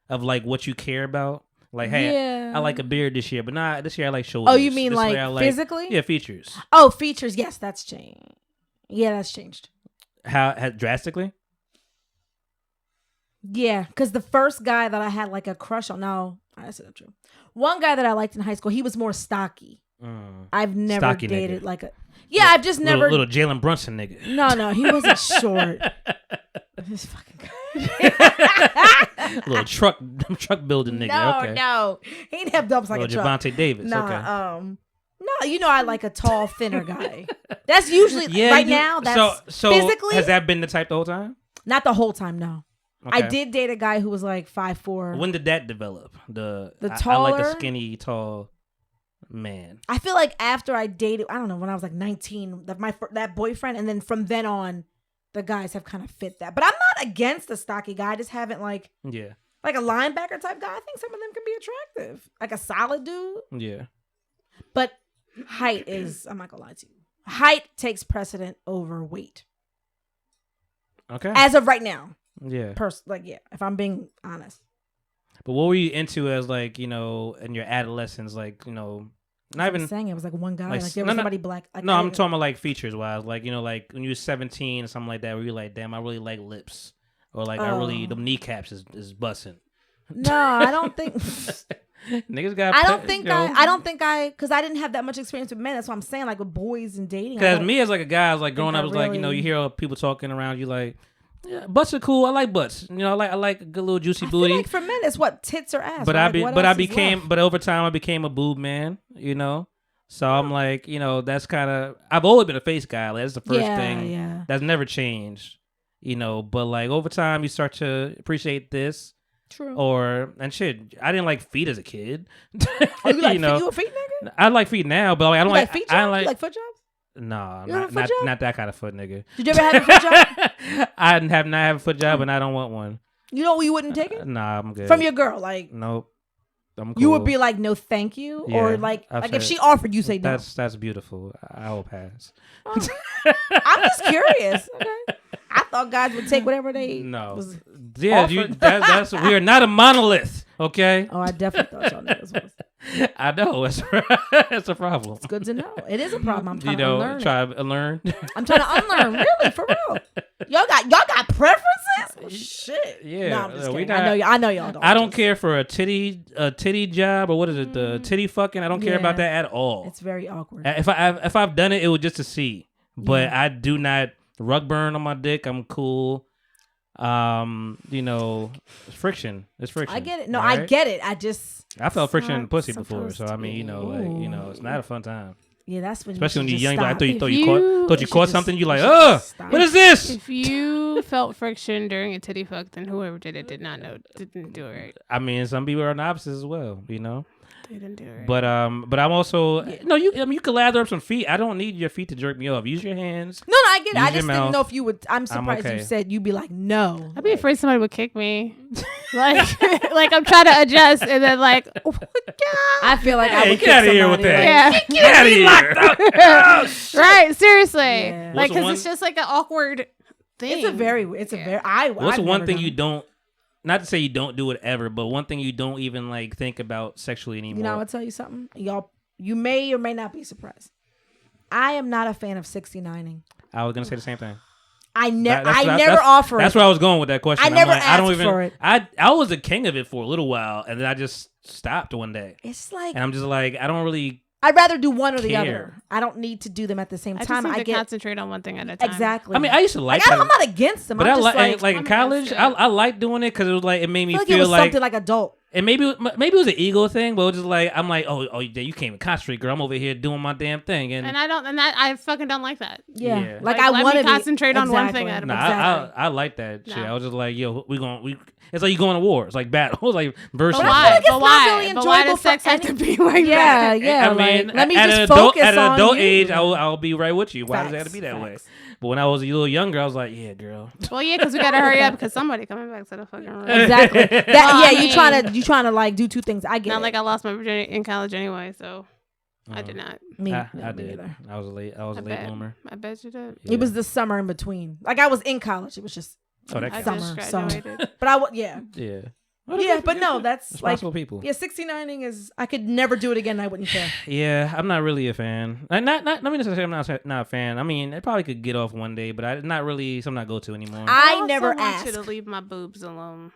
S1: Of like what you care about? Like, hey,
S3: Yeah.
S1: I like a beard this year, but not this year I like shoulders.
S3: Oh, you mean
S1: This
S3: like
S1: year I
S3: physically?
S1: Yeah, features.
S3: Oh, features. Yes, that's changed. Yeah, that's changed.
S1: How drastically?
S3: Yeah, because the first guy that I had like a crush on, no, that's not true. One guy that I liked in high school, he was more stocky. I've never
S1: Stocky
S3: dated
S1: nigga.
S3: like a. Yeah, I've just never.
S1: Little Jalen Brunson nigga.
S3: No, he wasn't short. This fucking guy.
S1: Little truck building nigga.
S3: No, he didn't have dumps like
S1: Little
S3: a truck.
S1: Javante Davis.
S3: Nah,
S1: Okay.
S3: no, you know I like a tall, thinner guy. That's usually right now. That's
S1: so
S3: physically
S1: has that been the type the whole time?
S3: not the whole time. No,
S1: Okay.
S3: I did date a guy who was like 5'4".
S1: When did that develop? I like
S3: taller?
S1: a skinny, tall man.
S3: I feel like after I dated, I don't know, when I was like 19, that boyfriend, and then from then on, the guys have kind of fit that. But I'm not against the stocky guy. I just haven't like
S1: Yeah.
S3: a linebacker type guy. I think some of them can be attractive, like a solid dude.
S1: Yeah.
S3: But height is, I'm not gonna lie to you, height takes precedent over weight
S1: Okay.
S3: as of right now.
S1: Yeah.
S3: If I'm being honest.
S1: But what were you into as like, in your adolescence, like, not
S3: I'm
S1: even
S3: saying it was like one guy,
S1: like,
S3: like there
S1: no,
S3: was
S1: no,
S3: somebody black. Like,
S1: no, I'm talking about like features wise, like like when you were 17 or something like that, where you're like, damn, I really like lips, or like I really
S3: Oh.
S1: the kneecaps is busting,
S3: No, I don't think.
S1: Niggas got.
S3: I don't think because I didn't have that much experience with men. That's what I'm saying. Like with boys and dating.
S1: Because me as like a guy, I was like growing up, I was like, you know, you hear all people talking around you like, yeah, butts are cool. I like butts. You know, I like a good little juicy booty.
S3: Feel like for men, it's what tits or ass.
S1: But
S3: right?
S1: but over time I became a boob man. You know, so I'm like, you know, that's kind of. I've always been a face guy. Like, that's the first thing.
S3: Yeah.
S1: That's never changed. You know, but like over time you start to appreciate this.
S3: True.
S1: And shit, I didn't like feet as a kid.
S3: Oh, you like
S1: you know,
S3: feet? You a feet nigga?
S1: I like feet now, but like, I don't
S3: like feet jobs?
S1: I don't like.
S3: You like foot jobs?
S1: No,
S3: You have a foot job?
S1: not that kind of foot nigga.
S3: Did you ever have a foot job?
S1: I have not have a foot job, and I don't want one.
S3: You know you wouldn't take it?
S1: Nah, I'm good.
S3: From your girl, like
S1: nope. I'm cool.
S3: you would be like, no, thank you,
S1: Yeah,
S3: or like
S1: I've
S3: if
S1: said-
S3: she offered, you say no.
S1: That's beautiful. I will pass.
S3: Oh. I'm just curious. Okay. I thought guys would take whatever they.
S1: No.
S3: Was
S1: Yeah,
S3: offered.
S1: that's we are not a monolith. Okay.
S3: Oh, I definitely thought y'all niggas was.
S1: I know that's a problem.
S3: It's good to know. It is a problem. I'm trying
S1: You know,
S3: to unlearn.
S1: try to learn.
S3: I'm trying to unlearn. Really, for real. Y'all got preferences? Oh, shit.
S1: Yeah,
S3: No, I'm just
S1: we
S3: kidding.
S1: not-
S3: I know y'all don't.
S1: I don't care for a titty job or what is it, the titty fucking. I don't care about
S3: Yeah.
S1: that at all.
S3: It's very awkward.
S1: If I've done it, it was just to see. But I do not rug burn on my dick. I'm cool. You know, it's friction. It's friction.
S3: I get it. No,
S1: all
S3: I
S1: right?
S3: get it. I just.
S1: I felt friction in
S3: not
S1: pussy before,
S3: supposed
S1: so
S3: to
S1: I mean,
S3: be.
S1: you know, like, you know, it's not a fun time.
S3: Yeah, that's when.
S1: Especially when
S3: you
S1: you're
S3: should
S1: young. Like, I
S3: just
S1: thought you,
S3: stop.
S1: thought
S2: If
S1: you caught,
S2: you-
S1: thought you
S3: should
S1: caught
S3: just-
S1: something. You
S3: you
S1: like,
S3: should
S1: ugh,
S3: just stop.
S1: what is this?
S2: If you felt friction during a titty fuck, then whoever did it didn't do it right.
S1: I mean, some people are on the opposite as well, you know.
S2: They didn't do it right.
S1: But I'm also no. You can lather up some feet. I don't need your feet to jerk me off. Use your hands.
S3: No, I get it.
S1: Use
S3: I
S1: your
S3: just
S1: mouth.
S3: didn't know if you would. I'm surprised
S1: okay.
S3: you said you'd be like, no.
S2: I'd be afraid somebody would kick me. like, like I'm trying to adjust, and then like, oh my
S3: I feel like I
S1: Hey,
S3: would
S1: get
S3: kick
S1: out of here with
S3: somebody.
S1: that.
S2: yeah,
S1: Get out of here.
S2: right. Seriously,
S3: Yeah.
S2: like
S1: What's the
S2: because
S1: one-
S2: it's just like an awkward thing.
S3: It's a very. What's
S1: What's the
S3: I've
S1: one
S3: never
S1: thing
S3: done
S1: you
S3: it.
S1: don't? Not to say you don't do it ever, but one thing you don't even like think about sexually anymore.
S3: You know, I'll tell you something. Y'all, you may or may not be surprised. I am not a fan of 69ing.
S1: I was gonna say the same thing.
S3: I
S1: That's what
S3: never
S1: that's-
S3: offer
S1: That's
S3: it.
S1: where I was going with that question.
S3: I
S1: I'm
S3: never
S1: like, I don't
S3: asked
S1: even.
S3: for it.
S1: I was the king of it for a little while, and then I just stopped one day,
S3: It's like
S1: and I'm just like, I don't really.
S3: I'd rather do one or the other.
S1: care.
S3: I don't need to do them at the same
S2: I just
S3: time.
S2: need
S3: I
S2: to
S3: get
S2: concentrate on one thing at a time.
S3: exactly.
S1: I mean, I used to like
S3: I'm
S1: that,
S3: not against them.
S1: but
S3: I'm
S1: I
S3: just
S1: like
S3: like
S1: in
S2: I'm
S1: college.
S2: against it.
S1: I liked doing it because it was like it made
S3: I
S1: me
S3: feel like
S1: feel
S3: it was
S1: like.
S3: something like adult.
S1: And maybe it was an ego thing, but it was just like I'm like, oh, you can't even concentrate, girl. I'm over here doing my damn thing, and
S2: I fucking don't like that.
S3: Yeah,
S1: Yeah.
S3: like
S2: Like,
S3: I
S2: let
S3: want
S2: me
S3: to
S2: concentrate on one thing
S3: Exactly.
S2: at a
S1: nah,
S3: Exactly.
S1: I like that shit.
S2: No.
S1: I was just like, yo, it's like you going to war. It's like battle, like versus.
S2: But
S3: I feel
S2: why?
S3: like it's
S2: But
S3: not
S2: why?
S3: really
S2: But why
S3: enjoyable
S2: does sex
S3: for
S2: have to
S3: any-
S2: be like
S3: Yeah,
S2: that?
S3: yeah.
S1: I mean,
S3: like, let me
S1: at
S3: just
S1: an
S3: focus
S1: at an
S3: on
S1: adult
S3: you.
S1: age, I'll be right with you. Why does it have to
S3: Facts,
S1: be that way?
S3: facts.
S1: But when I was a little younger, I was like, yeah, girl.
S2: Well, yeah, because we gotta hurry up because somebody coming back to the fucking room.
S3: Exactly. That,
S2: Well, I
S3: yeah,
S2: mean-
S3: you trying to like do two things. I get
S2: Not
S3: it.
S2: like I lost my virginity in college anyway, so I did not.
S3: me,
S1: I
S3: me
S1: did.
S3: neither.
S1: I was a late
S2: I bet.
S1: bloomer.
S2: I bet you did.
S1: Yeah.
S3: It was the summer in between. Like I was in college. It was just
S1: Oh, that
S2: I
S1: counts.
S3: summer.
S2: just
S3: So,
S2: graduated.
S3: but I yeah.
S1: Yeah.
S3: Yeah, but no, that's like
S1: Responsible people.
S3: yeah, 69ing is I could never do it again. I wouldn't care.
S1: Yeah, I'm not really a fan. Not. Let me just say I'm not a fan. I mean, it probably could get off one day, but it's not really something I go to anymore.
S3: I
S2: also
S3: never
S2: want
S3: ask.
S2: you to leave my boobs alone.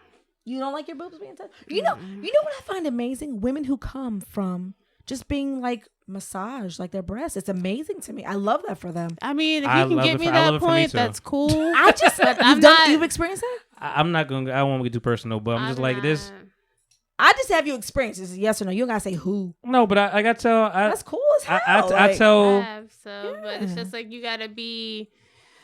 S3: You don't like your boobs being touched? You know what I find amazing? Women who come from just being like massaged, like their breasts. It's amazing to me. I love that for them.
S2: I mean, if
S1: I
S2: you can
S1: love
S2: get
S1: it
S2: me
S1: for- I love
S2: that
S1: it for me
S2: point,
S1: too.
S2: that's cool.
S3: I just
S2: But I'm not-
S3: you've experienced that?
S1: I'm not gonna. I won't get too personal, but I'm just like this.
S3: I just have you experienced this. Yes or no? You don't gotta say who.
S1: No, but I got to tell.
S3: That's cool as hell.
S1: I
S3: like,
S1: tell.
S2: have, so, but it's
S3: Yeah.
S2: just like you gotta be.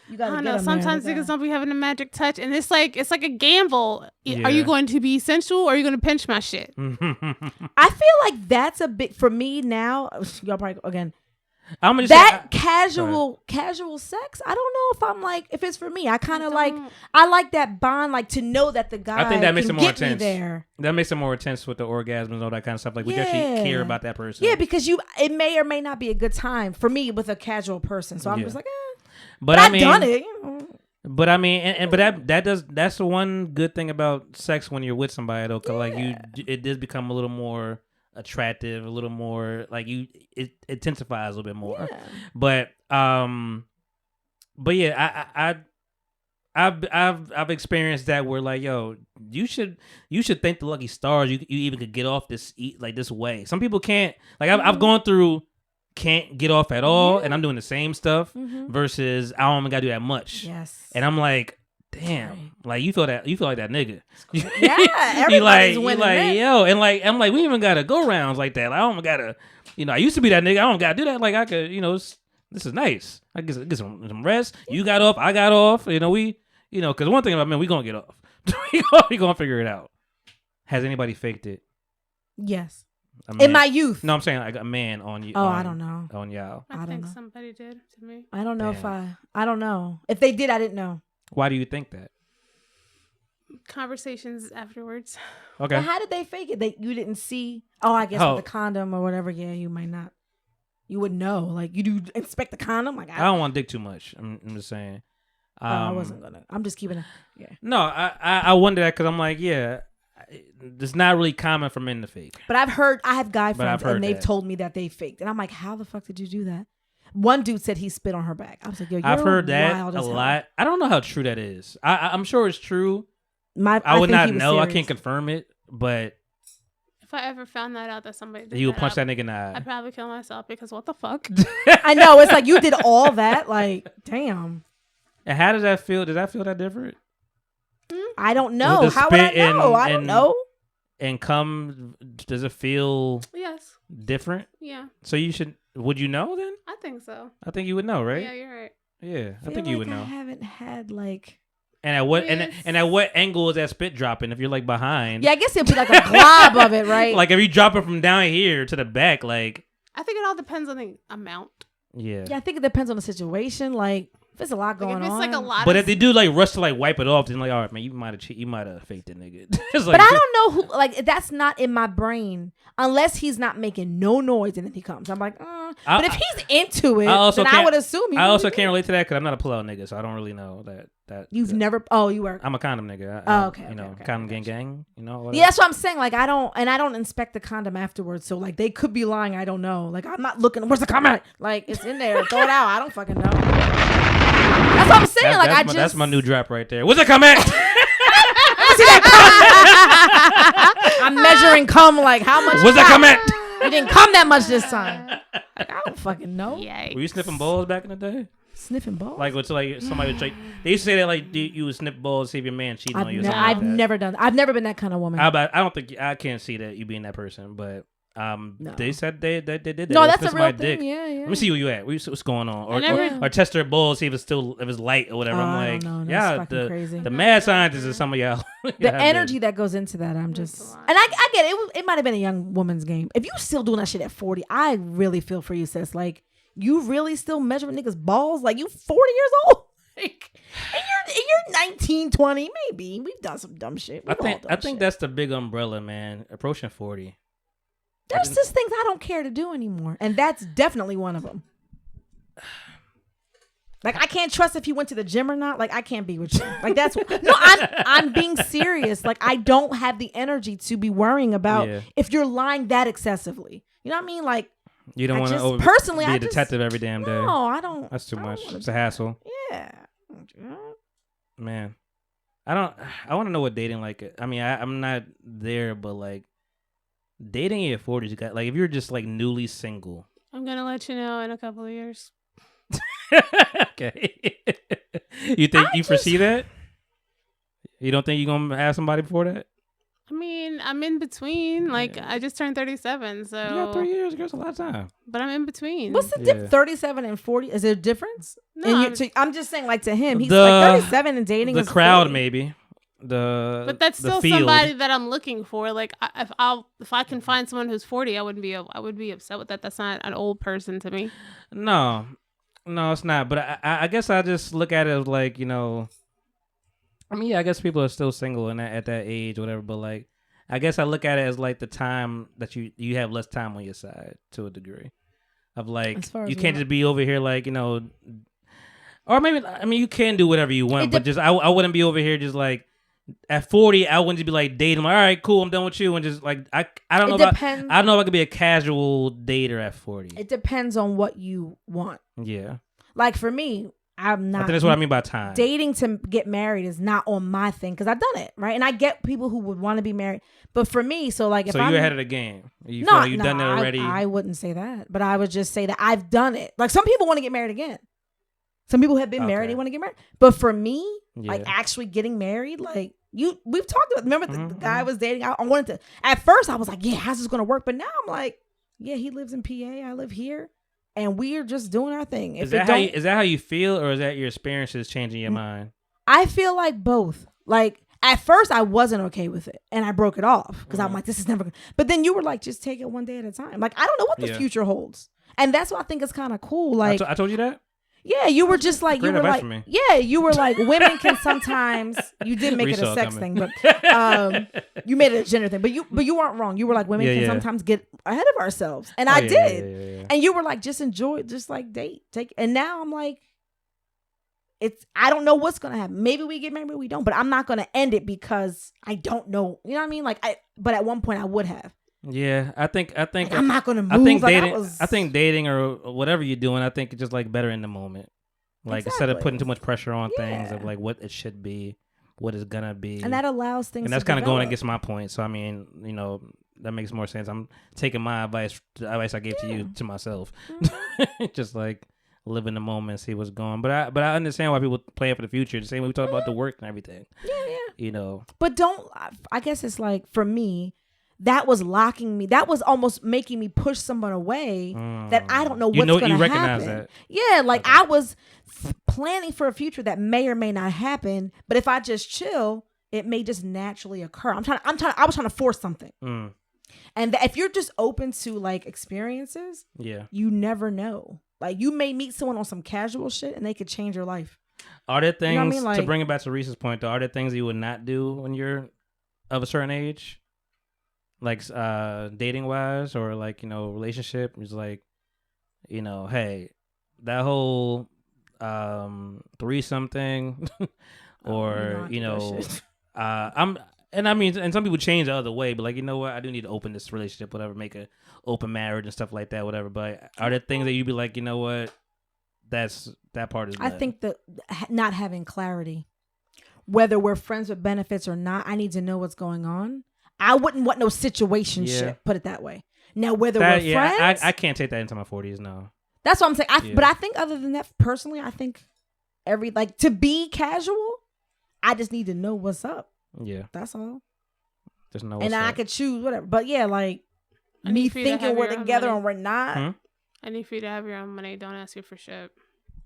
S3: you
S2: I
S3: gotta
S2: don't
S3: get
S2: know.
S3: 'em
S2: Sometimes
S3: there.
S2: niggas don't be having a magic touch, and it's like a gamble.
S1: Yeah.
S2: Are you going to be sensual, or are you going to pinch my shit?
S3: I feel like that's a bit for me now. Y'all probably again.
S1: I'm gonna just
S3: That
S1: say,
S3: casual sex. I don't know if I'm like if it's for me. I kind of like
S2: don't-
S3: I like that bond, like to know that the guy
S1: I think that makes
S3: can
S1: it more
S3: get me
S1: intense.
S3: there.
S1: that makes it more intense with the orgasms and all that kind of stuff. Like we actually
S3: Yeah.
S1: care about that person.
S3: Yeah, because it may or may not be a good time for me with a casual person. So I'm
S1: Yeah.
S3: just like,
S1: but
S3: I've
S1: I mean,
S3: done it. You know.
S1: But I mean, but that's the one good thing about sex when you're with somebody though, 'cause like it does become a little more attractive, a little more like it intensifies a little bit more.
S3: Yeah.
S1: But yeah, I've experienced that where like, yo, you should thank the lucky stars you even could get off this this way. Some people can't. Like I've gone through can't get off at all, and I'm doing the same stuff versus I don't even gotta do that much.
S3: Yes.
S1: And I'm like, damn, like you feel like that nigga.
S3: Yeah, everybody's winning.
S1: Like yo, and like I'm like we even gotta go rounds like that. Like, I don't gotta, I used to be that nigga. I don't gotta do that. Like I could, this is nice. I get some rest. You got off. I got off. Because one thing about men, we gonna get off. we gonna figure it out. Has anybody faked it?
S3: Yes. In my youth.
S1: No, I'm saying like a man on you.
S3: Oh, I don't know.
S1: On y'all.
S2: I think somebody did to me.
S3: I don't know I don't know. If they did, I didn't know.
S1: Why do you think that?
S2: Conversations afterwards.
S1: Okay.
S3: Well, how did they fake it? You didn't see? Oh, I guess with the condom or whatever. Yeah, you might not. You would know. Like, you do inspect the condom? Like, I
S1: don't want to dig too much. I'm just saying.
S3: I wasn't going to. I'm just keeping it. Yeah.
S1: No, I wonder that because I'm like, yeah, it's not really common for men to fake.
S3: But I have guy friends and they've told me that they faked. And I'm like, how the fuck did you do that? One dude said he spit on her back. I was like, yo, you're
S1: I've heard that
S3: wild
S1: a lot. I don't know how true that is. I'm sure it's true.
S3: I
S1: would not know. Serious. I can't confirm it, but
S2: if I ever found that somebody did
S1: you would punch that nigga in the eye.
S2: I'd probably kill myself because what the fuck?
S3: I know. It's like you did all that. Like, damn.
S1: And how does that feel? Does that feel that different?
S3: I don't know. How would I know? I don't know.
S1: And does it feel different?
S2: Yeah.
S1: So would you know then?
S2: I think so.
S1: I think you would know, right?
S2: Yeah, you're right.
S1: Yeah, I think you would know.
S3: I haven't had like.
S1: And at what and at what angle is that spit dropping? If you're like behind,
S3: yeah, I guess it'd be like a glob of it, right?
S1: Like if you drop it from down here to the back, like
S2: I think it all depends on the amount.
S1: Yeah,
S3: I think it depends on the situation. Like if there's a lot going on,
S2: if it's like a lot.
S1: But if they do like rush to like wipe it off, then like all right, man, you might have faked it, nigga. Like,
S3: but I don't know who. Like that's not in my brain unless he's not making no noise and then he comes. I'm like, but if he's into it, then I would assume.
S1: I also can't relate to that because I'm not a pullout nigga, so I don't really know that.
S3: You've never. Oh, you were.
S1: I'm a condom nigga.
S3: Okay.
S1: Condom gang.
S3: Yeah, that's what I'm saying. Like I don't inspect the condom afterwards. So like they could be lying. I don't know. Like I'm not looking. Where's the condom? Like it's in there. Throw it out. I don't fucking know. That's what I'm saying.
S1: That's my new drop right there. Where's the comment?
S3: See that cum? I'm measuring cum. Like how much?
S1: Where's the comment?
S3: You didn't come that much this time. Like, I don't fucking know.
S2: Yikes.
S1: Were you sniffing balls back in the day?
S3: Sniffing balls?
S1: Like what's like somebody was like they used to say that like you would sniff balls to see if your man cheating on you.
S3: I've never done that. I've never been that kind of woman.
S1: I don't think I can't see that you being that person, but no. They said they did that.
S3: No, that's a real thing. Yeah.
S1: Let me see where you at. What's going on? Or test their balls, see if it's light or whatever. I'm like, yeah, the mad scientists is some of y'all.
S3: The energy that goes into that, I'm just, and I get it. It might have been a young woman's game. If you still doing that shit at 40, I really feel for you, sis. Like you really still measuring niggas' balls? Like you 40 years old? Like, and you're 19, 20, maybe. We've done some dumb shit.
S1: I think that's the big umbrella, man. Approaching 40.
S3: There's just things I don't care to do anymore, and that's definitely one of them. Like I can't trust if you went to the gym or not. Like I can't be with you. Like that's no. I'm being serious. Like I don't have the energy to be worrying about if you're lying that excessively. You know what I mean? Like
S1: you don't want to
S3: personally
S1: be a detective every damn day.
S3: No, I don't.
S1: That's too much. It's a hassle.
S3: Yeah.
S1: Man, I want to know what dating like. I mean, I'm not there, but like. Dating in your 40s, you got like if you're just like newly single.
S2: I'm gonna let you know in a couple of years.
S1: Okay. You think you foresee that? You don't think you're gonna have somebody before that?
S2: I mean, I'm in between. Like I just turned 37, so
S1: you got 3 years. Girl, that's a lot of time.
S2: But I'm in between.
S3: What's the difference? 37 and 40? Is there a difference?
S2: No,
S3: I'm just saying, like to him, he's like 37 and dating.
S1: The
S3: is
S1: crowd,
S3: 40.
S1: maybe.
S2: But that's still somebody that I'm looking for. Like if I can find someone who's 40, I would be upset with that. That's not an old person to me.
S1: No, it's not. But I guess I just look at it as like, I mean, yeah, I guess people are still single at that age, or whatever. But like, I guess I look at it as like the time that you have less time on your side to a degree. Of like, you can't just be over here like, or maybe I mean you can do whatever you want, but just I wouldn't be over here just like. At 40, I wouldn't just be like dating. Like, all right, cool, I'm done with you, and just like I don't know. I don't know if I could be a casual dater at 40.
S3: It depends on what you want.
S1: Yeah.
S3: Like for me, I'm not.
S1: I think that's what I mean by time.
S3: Dating to get married is not on my thing because I've done it, right? And I get people who would want to be married, but for me, so like if
S1: so
S3: I'm
S1: you ahead of the game. You
S3: no,
S1: feel like you've done it already.
S3: I wouldn't say that, but I would just say that I've done it. Like some people want to get married again. Some people have been married, they want to get married. But for me, like actually getting married, like we've talked about. Remember the guy I was dating? I wanted to. At first, I was like, yeah, how's this gonna work? But now I'm like, yeah, he lives in PA, I live here. And we're just doing our thing.
S1: Is that how you feel, or is that your experiences changing your mind?
S3: I feel like both. Like at first, I wasn't okay with it, and I broke it off because I'm like, this is never good. But then you were like, just take it one day at a time. Like I don't know what the future holds, and that's what I think is kind of cool. Like
S1: I told you that.
S3: Yeah, you were just like
S1: Great
S3: you were like yeah, you were like women can sometimes. You did make it a sex thing, but you made it a gender thing. But you weren't wrong. You were like women can sometimes get ahead of ourselves, and I did. Yeah. And you were like just enjoy, just like date, take. And now I'm like, I don't know what's gonna happen. Maybe we get married, maybe we don't. But I'm not gonna end it because I don't know. You know what I mean? Like but at one point I would have.
S1: Yeah, I think like,
S3: I'm not gonna move.
S1: I think
S3: like
S1: dating. I think dating or whatever you're doing, I think it's just like better in the moment. Like instead of putting too much pressure on things of like what it should be, what it's gonna be,
S3: and that allows things.
S1: And that's kind of going against my point. So I mean, you know, that makes more sense. I'm taking my advice, the advice I gave to you, to myself. Just like live in the moment, see what's going. But I understand why people plan for the future. The same way we talk about the work and everything. Yeah. You know.
S3: But I guess it's like for me. That was locking me. That was almost making me push someone away that I don't know what's going to happen. You recognize that. Yeah, like I was planning for a future that may or may not happen, but if I just chill, it may just naturally occur. I was trying to force something. And if you're just open to like experiences, you never know. Like you may meet someone on some casual shit and they could change your life.
S1: Are there things, you know what I mean? Like, to bring it back to Reese's point, though, are there things you would not do when you're of a certain age? Like dating wise or like, you know, relationship is like, you know, hey, that whole threesome thing or, you know, and some people change the other way, but like, you know what, I do need to open this relationship, whatever, make a open marriage and stuff like that, whatever. But are there things that you'd be like, you know what, that part is bad.
S3: I think that not having clarity, whether we're friends with benefits or not, I need to know what's going on. I wouldn't want no situation shit. Put it that way. Now, whether we're friends,
S1: I can't take that into my 40s. No,
S3: that's what I'm saying. But I think other than that, personally, I think to be casual, I just need to know what's up. Yeah, that's all.
S1: Just know.
S3: And I could choose whatever. But yeah, like me thinking we're together and we're not.
S2: I need for you to have your own money. Don't ask you for shit.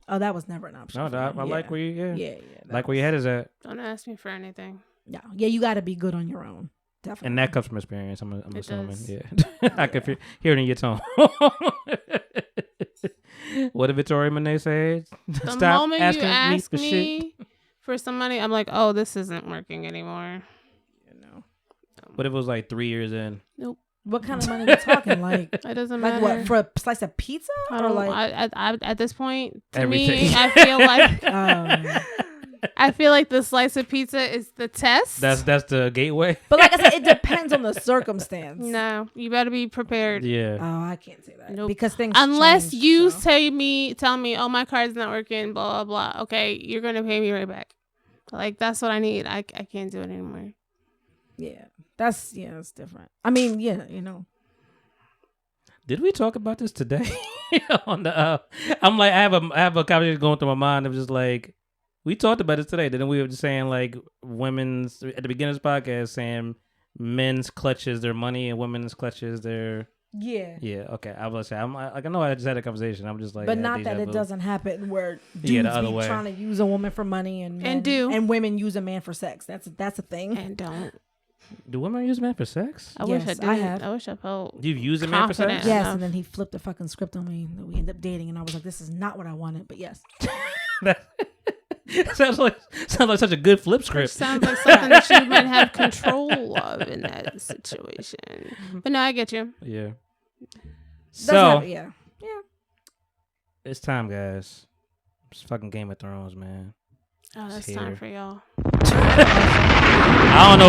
S3: Oh, that was never an option.
S1: No, I like where you. Like where your head is at.
S2: Don't ask me for anything.
S3: No, you got to be good on your own. Definitely.
S1: And that comes from experience, I'm assuming. Does. Yeah. I can hear it in your tone. What did Victoria Monet say?
S2: The moment you ask me for some money, I'm like, oh, this isn't working anymore.
S1: You know. What if it was like 3 years in?
S2: Nope.
S3: What kind of money are we talking? Like
S2: it doesn't matter.
S3: Like what, for a slice of pizza?
S2: I don't know. I at this point, to me, I feel like I feel like the slice of pizza is the test.
S1: That's the gateway.
S3: But like I said, it depends on the circumstance.
S2: No, you better be prepared.
S3: Yeah. Oh, I can't say that. Nope. Because things
S2: unless
S3: change,
S2: you tell me, oh, my card's not working, blah blah blah. Okay, you're gonna pay me right back. Like that's what I need. I can't do it anymore.
S3: Yeah, it's different. I mean, you know.
S1: Did we talk about this today? On the, I'm like, I have a conversation going through my mind. I'm just like. We talked about it today. Then we were just saying like women's at the beginning of this podcast saying men's clutches their money and women's clutches their yeah. Okay, I was saying I'm like I know I just had a conversation. I'm just like
S3: but not that it doesn't happen where dudes
S1: the other
S3: be
S1: way.
S3: trying to use a woman for money and women use a man for sex. That's a thing.
S2: And don't.
S1: Do women use men for sex?
S2: I wish I did. I wish I felt.
S1: You've used a man for sex?
S3: Yes, and then he flipped the fucking script on me. We ended up dating, and I was like, "This is not what I wanted." But yes.
S1: sounds like such a good flip script.
S2: Which sounds like something that you might have control of in that situation. But no, I get you.
S1: Yeah. So
S3: yeah.
S1: It's time, guys. It's fucking Game of Thrones, man.
S2: Oh, that's
S1: Here.
S2: time for y'all.
S1: I don't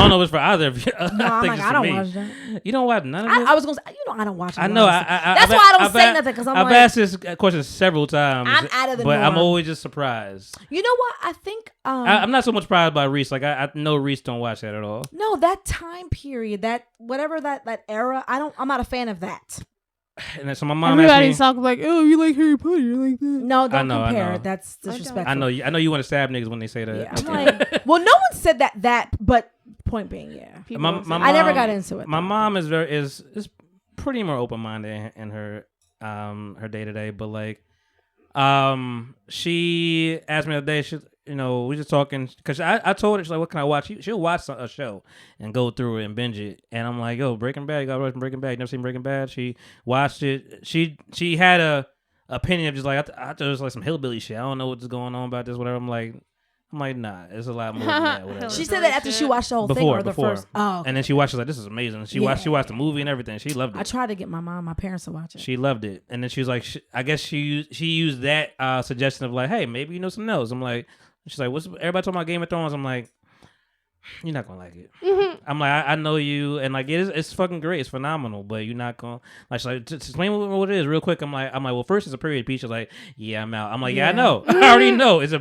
S1: know if it's for either of you.
S3: No, I'm like, I don't watch that.
S1: You don't watch none of it?
S3: I was gonna say, I don't watch it.
S1: I know.
S3: That's why I don't say nothing because
S1: I've
S3: like,
S1: asked this question several times.
S3: I'm out of the
S1: but I'm
S3: norm.
S1: always just surprised.
S3: you know what? I think
S1: I'm not so much surprised by Reese. Like I know Reese don't watch that at all.
S3: no, that time period, that whatever that era, I'm not a fan of that.
S1: And then, so my mom
S2: Everybody's
S1: asked
S2: talking like, oh, you like Harry Potter, you like that.
S3: No, don't
S1: I
S3: compare.
S1: know.
S3: That's
S2: I don't.
S3: disrespectful.
S1: me. I know you want to stab niggas when they say that.
S3: Yeah, I'm like, well, no one said that, but point being, yeah.
S2: People
S1: My
S2: don't say
S1: mom-
S2: that.
S3: I never got into it.
S1: My
S3: though.
S1: mom is pretty more open minded in her day to day, but like she asked me the other day. She we just talking because I told her, she's like, what can I watch? She'll watch a show and go through it and binge it, and I'm like, yo, Breaking Bad, you gotta watch Breaking Bad. You never seen Breaking Bad? She watched it. She had a opinion of just like I thought it was like some hillbilly shit. I don't know what's going on about this, whatever. I'm like, nah, it's a lot more than that. Whatever.
S3: She said that after she watched the whole thing
S1: Before.
S3: or the first. Oh, okay.
S1: And then she watched, like, this is amazing. She watched the movie and everything. She loved it.
S3: I tried to get my parents to watch it.
S1: She loved it. And then she was like, I guess she used that suggestion of like, hey, maybe you know something else. I'm like, she's like, what's everybody talking about Game of Thrones? I'm like, you're not gonna like it. I'm like, I know you, and like it's fucking great, it's phenomenal, but you're not gonna like. She's like, just explain what it is real quick. I'm like, well, first it's a period piece. She's like, yeah, I'm out. I'm like, yeah, I know, I already know. It's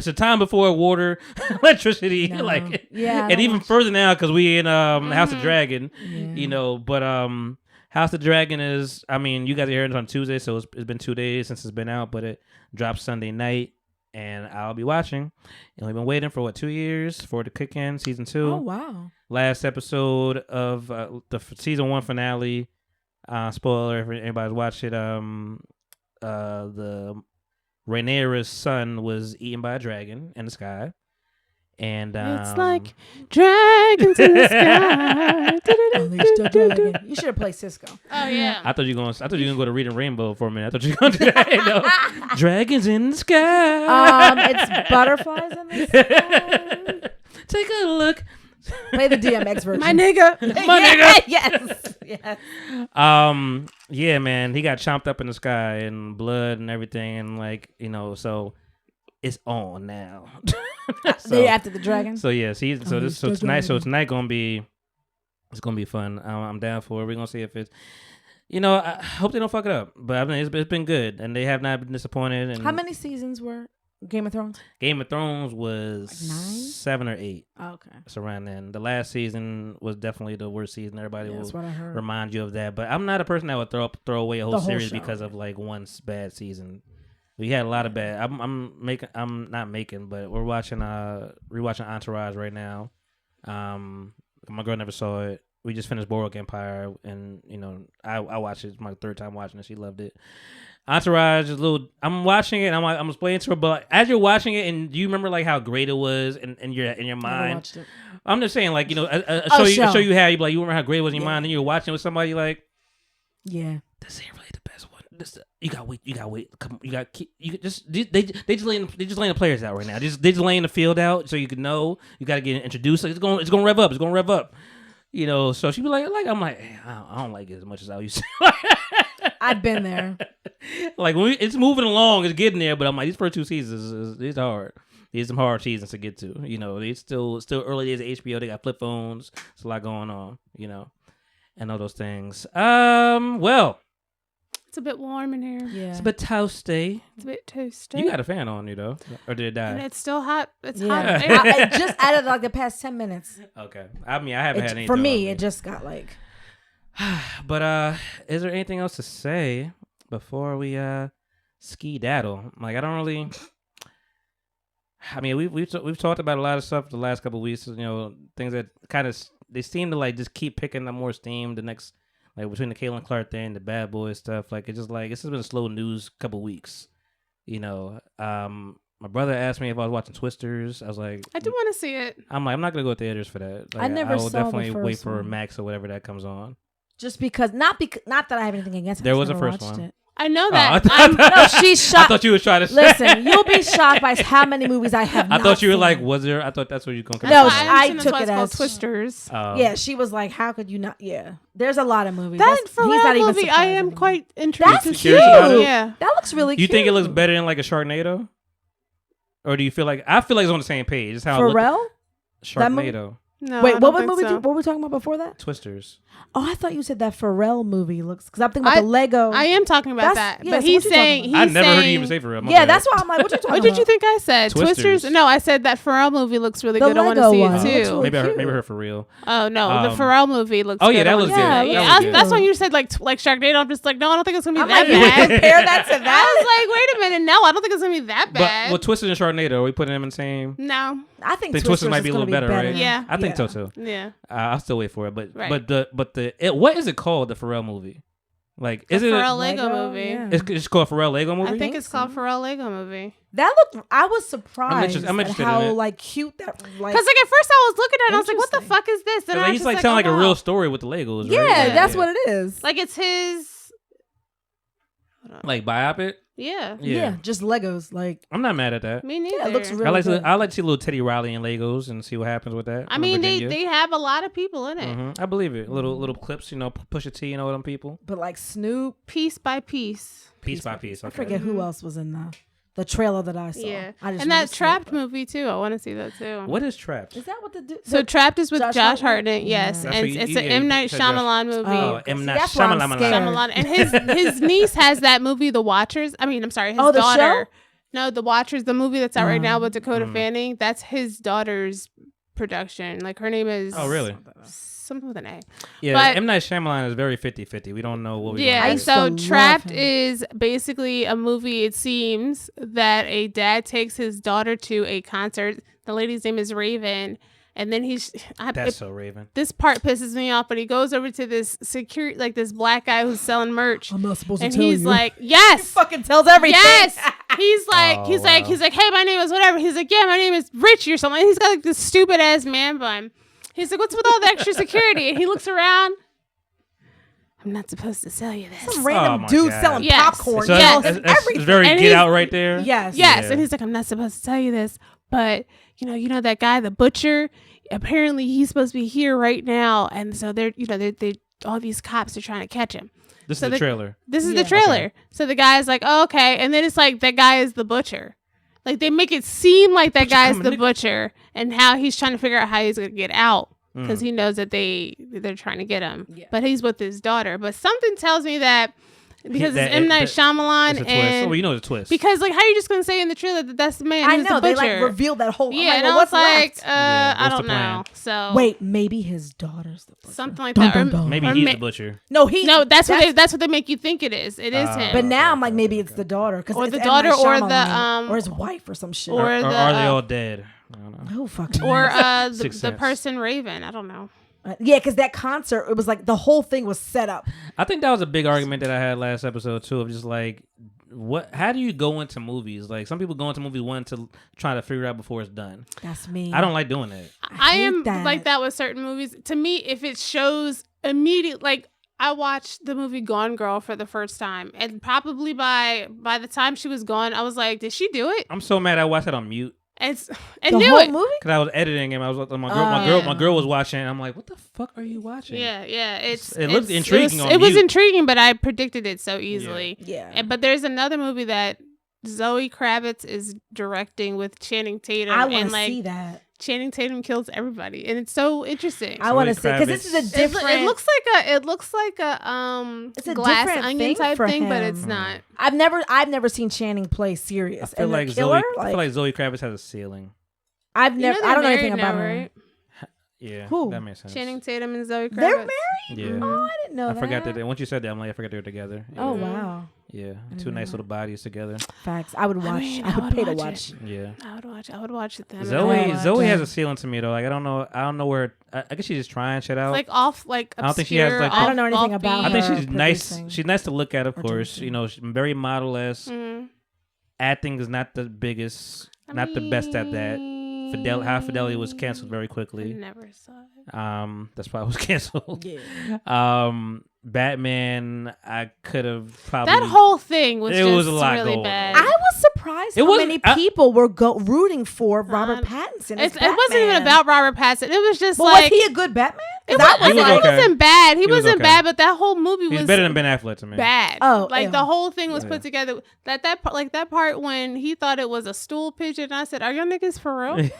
S1: a time before water, electricity,
S3: No.
S1: like,
S3: Yeah, I
S1: and
S3: don't
S1: even
S3: watch-
S1: further now because we in House of Dragon,
S3: Yeah.
S1: but House of Dragon is, I mean, you guys are hearing it on Tuesday, so it's been 2 days since it's been out, but it drops Sunday night. And I'll be watching. And we've been waiting for 2 years for it to kick in season 2.
S3: Oh wow.
S1: Last episode of the season 1 finale. Spoiler if anybody's watched it. The Rhaenyra's son was eaten by a dragon in the sky. And
S2: It's like dragons in the sky.
S3: Unleash the dragon. You should have played Cisco.
S2: Oh yeah.
S1: I thought you were gonna go to Reading Rainbow for a minute. I thought you were gonna do that. No. Dragons in the sky.
S3: It's butterflies in the sky.
S1: Take a look.
S3: Play the DMX version.
S2: My nigga.
S1: My nigga.
S3: Yes.
S1: Yeah, man, he got chomped up in the sky and blood and everything, and like so it's on now.
S3: Day after the dragon.
S1: So yeah, so
S3: the
S1: tonight
S3: dragon.
S1: gonna be fun. I'm down for it. We're gonna see if it's. I hope they don't fuck it up, but I mean it's been good, and they have not been disappointed. And
S3: How many seasons were Game of Thrones?
S1: Game of Thrones was
S3: Like 9?
S1: 7 or 8.
S3: Oh, okay.
S1: It's around then. The last season was definitely the worst season. Everybody
S3: Yeah,
S1: will
S3: that's what I heard.
S1: remind you of that. But I'm not a person that would throw away a
S3: The
S1: whole
S3: whole
S1: series
S3: show,
S1: because of
S3: right.
S1: like one bad season. We had a lot of bad. I'm we're watching rewatching Entourage right now. My girl never saw it. We just finished Boardwalk Empire, and I watched it. It's my 3rd time watching it. She loved it. Entourage is a little. I'm watching it. And I'm explaining to her, but as you're watching it, and do you remember like how great it was in your
S3: Never
S1: mind?
S3: watched it.
S1: I'm just saying, like a
S3: Oh,
S1: show you
S3: show.
S1: had. You like you remember how great it was in your
S3: Yeah.
S1: mind, and you're watching it with somebody like.
S3: Yeah.
S1: This ain't really the best one. You gotta wait. Come on, they just laying the players out right now. They just laying the field out so you can know. You gotta get introduced. Like, it's gonna rev up. It's gonna rev up. So she be like I'm like, hey, I don't like it as much as I used to.
S3: I've been there.
S1: Like when it's moving along, it's getting there. But I'm like, these first 2 seasons is hard. These some hard seasons to get to. It's still early days of HBO. They got flip phones. It's a lot going on. And all those things. Well.
S2: It's a bit warm in here.
S3: Yeah.
S1: It's a bit toasty.
S2: It's a bit toasty.
S1: You got a fan on you though, or did it
S2: and
S1: die?
S2: it's still hot. It's
S3: Yeah.
S2: hot.
S3: I just added like the past 10 minutes.
S1: Okay, I mean I haven't had anything
S3: For me,
S1: on
S3: it just got like.
S1: But is there anything else to say before we ski daddle? Like I don't really. I mean we've talked about a lot of stuff the last couple of weeks. Things that kind of they seem to like just keep picking up more steam. The next. Like between the Caitlin Clark thing, the Bad Boys stuff, like it's just been a slow news couple weeks. My brother asked me if I was watching Twisters. I was like,
S2: I do want to see it.
S1: I'm like, I'm not gonna go to theaters for that. Like,
S3: I never
S1: I will
S3: saw
S1: definitely
S3: the
S1: wait
S3: first
S1: for
S3: one.
S1: Max or whatever that comes on.
S3: Just because, not that I have anything against it.
S1: There
S3: I
S1: was
S3: just
S1: a
S3: never
S1: first
S3: watched
S1: one.
S3: it.
S2: I know
S1: Oh,
S2: that.
S3: No, she's
S1: I
S3: shocked.
S1: thought you were trying to say.
S3: Listen, you'll be shocked by how many movies I have.
S1: I
S3: not
S1: thought you were
S3: seen.
S1: like, was there? I thought that's what you were gonna.
S3: No,
S2: That's why
S3: I
S2: understand
S3: took
S2: that's
S3: it
S2: why it's called
S3: as-
S2: Twisters.
S3: Yeah, she was like, "How could you not?" Yeah, there's a lot of movies.
S2: That
S3: He's not
S2: Pharrell
S3: even
S2: movie, I
S3: surprised
S2: am
S3: anymore.
S2: quite intrigued
S3: That's
S2: to
S3: cute.
S2: see. Yeah.
S3: That looks really
S1: You
S3: cute.
S1: think it looks better than like a Sharknado? Or do you feel like I feel like it's on the same page? It's how I look
S3: Pharrell?
S1: at Sharknado,
S2: No.
S3: Wait,
S2: I
S3: what
S2: don't
S3: movie?
S2: think so.
S3: What were we talking about before that?
S1: Twisters.
S3: Oh, I thought you said that Pharrell movie looks. Because I'm thinking about the Lego.
S2: I am talking about
S3: That's-
S2: that.
S3: yeah,
S2: but
S3: so
S2: he's
S3: what you talking
S2: saying.
S3: about?
S2: He's
S1: I never heard you
S2: saying-
S1: even say Pharrell. My
S3: Yeah,
S1: bad.
S3: that's why I'm like, what you talking
S2: What
S3: about?
S2: did you think I said?
S1: Twisters.
S2: No, I said that Pharrell movie looks really
S3: The
S2: good. I want to
S3: Lego
S2: see
S3: one.
S2: it
S3: It looks
S2: too.
S3: really
S1: Maybe I
S3: cute.
S1: heard for real.
S2: Oh no, the
S1: Um,
S2: Pharrell movie looks.
S1: oh,
S2: good.
S1: yeah,
S2: I
S1: that
S2: wanna
S1: looks
S2: see
S3: good.
S2: that.
S3: Yeah,
S2: Yeah,
S3: that looks
S2: that's
S3: good.
S2: when you said like Sharknado. I'm just like, no, I don't think it's gonna be
S3: I'm
S2: that
S3: like, you would
S2: bad.
S3: compare that to
S2: I
S3: that?
S2: was like, wait a minute, no, I don't think it's gonna be that
S1: But
S2: bad.
S1: well, Twisted and Sharknado, are we putting them in the same?
S2: No,
S3: I think
S1: Twisted might
S3: is
S1: be a
S3: gonna
S1: little better, right?
S2: Yeah.
S1: I think so too.
S2: yeah,
S1: I'll still wait for it, but
S2: Right.
S1: what is it called? The Pharrell movie? Like, is
S2: the
S1: it?
S2: Pharrell Lego movie.
S3: Yeah.
S1: It's called Pharrell Lego movie.
S2: I think it's
S3: so.
S2: called Pharrell Lego movie.
S3: That looked. I was surprised
S1: I'm
S3: at
S1: interested in
S3: how
S1: it.
S3: like cute that. Like,
S2: Because like at first I was looking at it, I was like, what the
S3: Interesting.
S2: fuck is this? And I was
S1: he's
S2: just
S1: like sound like
S2: oh,
S1: a real
S2: wow.
S1: story with the Legos.
S3: yeah,
S1: right?
S3: that's what it is.
S2: Like it's his.
S1: Like biopic.
S2: Yeah.
S3: Yeah, just Legos. Like,
S1: I'm not mad at that.
S2: Me neither.
S3: yeah, it looks really
S1: I like
S3: good.
S1: to see little Teddy Riley and Legos and see what happens with that.
S2: I mean, they have a lot of people in it,
S1: I believe it. Little clips, Pusha T, them people.
S3: but like Snoop.
S2: piece by piece.
S1: Piece by piece.
S3: I
S1: Okay.
S3: forget who else was in the trailer that I saw.
S2: Yeah,
S3: I just
S2: and
S3: know
S2: that
S3: Snoop,
S2: Trapped
S3: but-
S2: movie too. I want to see that too.
S1: What is Trapped?
S3: Is that what the dude?
S2: So Trapped is with
S3: Josh
S2: Josh
S3: Hartnett?
S2: Hartnett, yes,
S3: Yeah.
S1: That's
S2: and
S1: what
S2: it's
S1: you-
S2: an
S1: yeah,
S2: M
S1: you
S2: Night
S1: said Josh-
S2: Shyamalan movie.
S1: Oh,
S3: okay.
S1: M.
S3: See,
S1: Night
S3: that's why I'm
S1: Shyamalan.
S3: scared.
S2: Shyamalan, and his niece has that movie, The Watchers. I mean, I'm sorry, his
S3: Oh, the
S2: daughter.
S3: show?
S2: No, The Watchers, the movie that's out right now with Dakota
S1: Mm.
S2: Fanning. That's his daughter's production. Like her name is.
S1: Oh, really?
S2: Something with an A.
S1: Yeah,
S2: But-
S1: M. Night Shyamalan is very 50-50. We don't know what we
S2: Yeah,
S3: I
S1: gonna
S3: used
S2: so
S3: to love
S2: Trapped
S3: him.
S2: is basically a movie, it seems, that a dad takes his daughter to a concert. The lady's name is Raven. And then
S1: That's so Raven.
S2: this part pisses me off, but he goes over to this security, like this black guy who's selling merch.
S3: I'm not supposed
S2: And
S3: to tell
S2: he's
S3: you.
S2: like, yes.
S3: fucking tells everything.
S2: Yes. He's like,
S1: Oh,
S2: he's like,
S1: wow.
S2: he's like, hey, my name is whatever. He's like, yeah, my name is Richie or something. And he's got like this stupid ass man bun. He's like, what's with all the extra security? And he looks around. I'm not supposed to sell you this.
S3: Some random
S1: my
S3: dude
S1: God.
S3: selling
S2: Yes.
S3: popcorn.
S1: So
S2: Yes.
S3: Tells
S1: it's
S3: everything.
S1: very
S2: And
S1: Get
S2: he's-
S1: Out right there.
S3: Yes.
S2: Yes,
S1: Yeah.
S2: and he's like, I'm not supposed to tell you this, but you know that guy, the butcher. Apparently, he's supposed to be here right now, and so they're all these cops are trying to catch him.
S1: This
S2: So
S1: is the trailer.
S2: This is
S3: Yeah.
S2: the trailer.
S1: Okay.
S2: So the guy's like, oh, okay, and then it's like that guy is the butcher. Like they make it seem like that
S1: Butcher
S2: guy's
S1: coming,
S2: the
S1: nigga.
S2: butcher, and how he's trying to figure out how he's gonna get out because
S1: Mm.
S2: he knows that they're trying to get him.
S3: Yeah.
S2: But he's with his daughter. But something tells me that because
S1: That-
S2: it's M Night
S1: It's
S2: Shyamalan
S1: a twist.
S2: and
S1: Oh, you know the twist.
S2: because like how are you just gonna say in the trailer that that's the man?
S3: I
S2: who's
S3: know.
S2: the
S3: They
S2: butcher?
S3: like revealed that whole. I'm
S2: Yeah,
S3: like,
S2: and
S3: well,
S2: I was
S3: what's
S2: like,
S3: left?
S1: Yeah,
S2: I
S1: what's
S2: don't
S1: the plan?
S2: know. So
S3: Wait, maybe his daughter's the butcher.
S2: something like
S3: Dun,
S2: that.
S3: dun,
S2: Or-
S3: dun.
S1: Maybe
S2: or
S1: he's
S2: ma-
S1: the butcher.
S3: No, he.
S2: No, that's what they make you think it is. It is him.
S3: But now I'm
S1: Okay,
S3: like, maybe
S1: okay.
S3: it's the daughter, because
S2: Or
S3: it's
S2: the
S3: M.
S2: daughter
S3: Night
S2: or the,
S3: Shyamalan, or his wife or some shit.
S2: or
S1: Or
S2: the,
S1: are they all dead? I don't know.
S3: Who fucking
S2: or
S3: knows?
S2: the
S1: Sixth
S2: the
S1: Sense.
S2: person Raven. I don't know.
S3: Yeah, because that concert, it was like the whole thing was set up.
S1: I think that was a big argument that I had last episode too, of just like, how do you go into movies? Like some people go into movies wanting to try to figure it out before it's done.
S3: That's me.
S1: I don't like doing that.
S2: I
S3: hate
S2: am
S3: that.
S2: like that with certain movies. To me, if it shows immediate, like I watched the movie Gone Girl for the first time, and probably by the time she was gone, I was like, did she do it?
S1: I'm so mad I watched it on mute
S2: And
S3: The
S2: knew
S3: whole
S2: it.
S3: movie?
S1: because I was editing and I was my
S2: yeah.
S1: girl was watching. And I'm like, what the fuck are you watching?
S2: Yeah, yeah.
S1: It looked
S2: it's-
S1: intriguing on
S2: It was
S1: mute.
S2: intriguing, but I predicted it so easily.
S3: Yeah.
S2: But there's another movie that Zoe Kravitz is directing with Channing Tatum,
S3: I want
S2: and
S3: to
S2: like
S3: see that.
S2: Channing Tatum kills everybody, and it's so interesting.
S3: I want to
S1: Zoe
S3: see, because this is a
S1: Kravitz.
S3: different.
S2: It looks like a
S3: It's a
S2: glass
S3: different
S2: onion
S3: thing
S2: type
S3: for
S2: thing, but
S3: him.
S2: it's not.
S3: I've never seen Channing play serious.
S1: I feel
S3: And
S1: like
S3: the killer,
S1: I feel like Zoe Kravitz has a ceiling.
S3: I've
S2: You
S3: never.
S2: know
S3: I don't know
S2: they're
S3: anything
S2: married
S3: about
S2: now,
S3: her.
S2: right?
S1: Yeah,
S3: Who?
S1: that makes sense.
S2: Channing Tatum and Zoe Kravitz.
S3: They're married.
S1: Yeah,
S3: Oh, I didn't know
S1: I
S3: that.
S1: forgot that. Once you said that, I'm like, I forgot they were together. Yeah.
S3: Oh wow.
S1: Yeah, two nice little bodies together.
S3: Facts. I would watch.
S2: mean,
S3: I
S2: I
S3: would
S2: would
S3: pay to
S2: watch
S3: watch.
S2: it.
S1: Yeah.
S2: I would watch it then.
S1: Zoe
S3: Yeah.
S1: has a ceiling to me though. Like I don't know where. I guess she's just trying shit out.
S2: Like off, like
S1: I don't think she has,
S2: obscure,
S1: like,
S3: I don't know anything
S2: offbeat.
S3: about
S1: I think
S3: her
S1: she's nice.
S3: producing
S1: She's nice to look at, of
S3: or
S1: course.
S3: directing.
S1: You know, she's very model-esque.
S2: Mhm.
S1: Acting is not the biggest, not the best at that. High Fidelity was canceled very
S2: I
S1: quickly.
S2: never saw it.
S1: That's why it was canceled.
S3: Yeah.
S1: Batman, I could have probably.
S2: That whole thing was
S1: It
S2: just
S1: was a lot
S2: really
S1: going
S2: bad.
S3: I was surprised surprised
S1: It
S3: how
S1: wasn't-
S3: many people were rooting for Robert Pattinson.
S2: It wasn't even about Robert Pattinson. It was just
S3: But
S2: like
S3: was he a good Batman?
S2: it,
S3: 'Cause
S2: was,
S1: He was
S2: he
S1: okay.
S2: wasn't bad. He
S1: He was
S2: wasn't
S1: okay.
S2: bad, but that whole movie
S1: He's
S2: was
S1: better than Ben Affleck to me.
S2: bad.
S3: Oh,
S2: like
S3: yeah.
S2: the whole thing was
S1: Yeah.
S2: put together. That part when he thought it was a stool pigeon. I said, "Are y'all niggas for real?"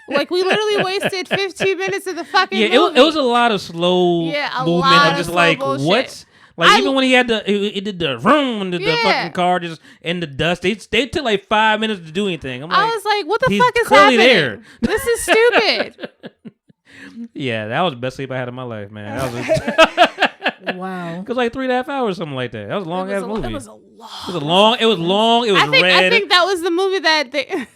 S2: Like we literally wasted 15 minutes of the fucking
S1: Yeah,
S2: movie.
S1: it was a lot of slow
S2: Yeah, a
S1: movement.
S2: lot
S1: I'm
S2: of
S1: just
S2: slow
S1: like,
S2: bullshit.
S1: what? Like even when he had it did the room and the
S2: Yeah.
S1: fucking car just in the dust. They took like 5 minutes to do anything. I'm like,
S2: I was like, "What the
S1: he's
S2: fuck is
S1: clearly
S2: happening?
S1: there.
S2: This is stupid."
S1: yeah, that was the best sleep I had in my life, man. That was
S3: Wow.
S1: it was like 3.5 hours, something like that. That was a long ass movie.
S2: It was a lot.
S1: It was long. It was long. It was red.
S2: I think that was the movie that they.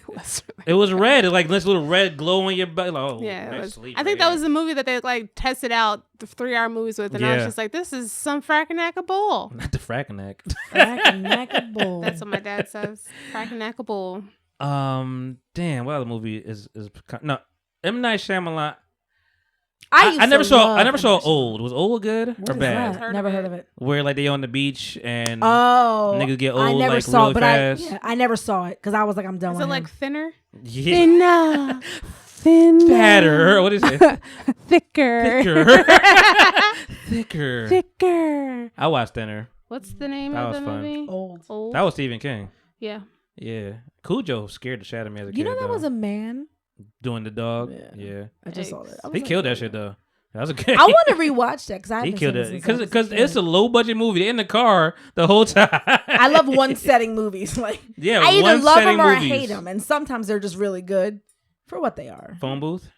S1: It was red. It like this little red glow on your butt. Like, oh,
S2: Yeah,
S1: nice
S2: it was,
S1: sleep
S2: I think
S1: right
S2: that was the movie that they like tested out the 3-hour movies with, and I was
S1: Yeah.
S2: just like, "This is some fracking bull."
S1: Not the Frackenac.
S2: That's what my dad says. Fracking bull.
S1: Damn. What other movie is no M Night Shyamalan?
S3: I
S1: I never saw. I never
S3: love
S1: saw
S3: Animation.
S1: Old. Was Old good
S3: What
S1: or
S3: is
S1: bad?
S3: that?
S2: Heard
S3: Never
S2: of
S3: heard
S2: it.
S3: of it.
S1: Where like they on the beach and
S3: Oh,
S1: niggas get
S3: I
S1: old,
S3: never
S1: like,
S3: saw,
S1: really
S3: but
S1: fast.
S3: I never saw it because I was like, I'm done
S2: Is
S3: with
S2: it like
S3: him.
S2: thinner?
S1: Yeah.
S2: Thinner.
S1: Fatter. What is it?
S2: Thicker.
S1: Thicker.
S2: Thicker.
S1: I watched Thinner.
S2: What's the name
S1: That
S2: of
S1: was
S2: the
S1: fun.
S2: movie?
S3: Old.
S1: That was Stephen King.
S2: Yeah.
S1: Yeah. Cujo scared the shit out of me as a kid.
S3: You know that
S1: though.
S3: was a man.
S1: Doing the dog.
S3: Yeah.
S1: Yeah.
S3: I just saw that. I was
S1: He
S3: like,
S1: killed that shit though. That was a good.
S3: I want to rewatch that because I
S1: He
S3: haven't
S1: killed
S3: seen
S1: it
S3: since I was
S1: because
S3: a
S1: it's a
S3: kid.
S1: low budget movie. They're in the car the whole time.
S3: I love one setting movies. Like
S1: Yeah,
S3: I either
S1: one
S3: love
S1: setting
S3: them or
S1: movies.
S3: I hate them, and sometimes they're just really good for what they are.
S1: Phone booth.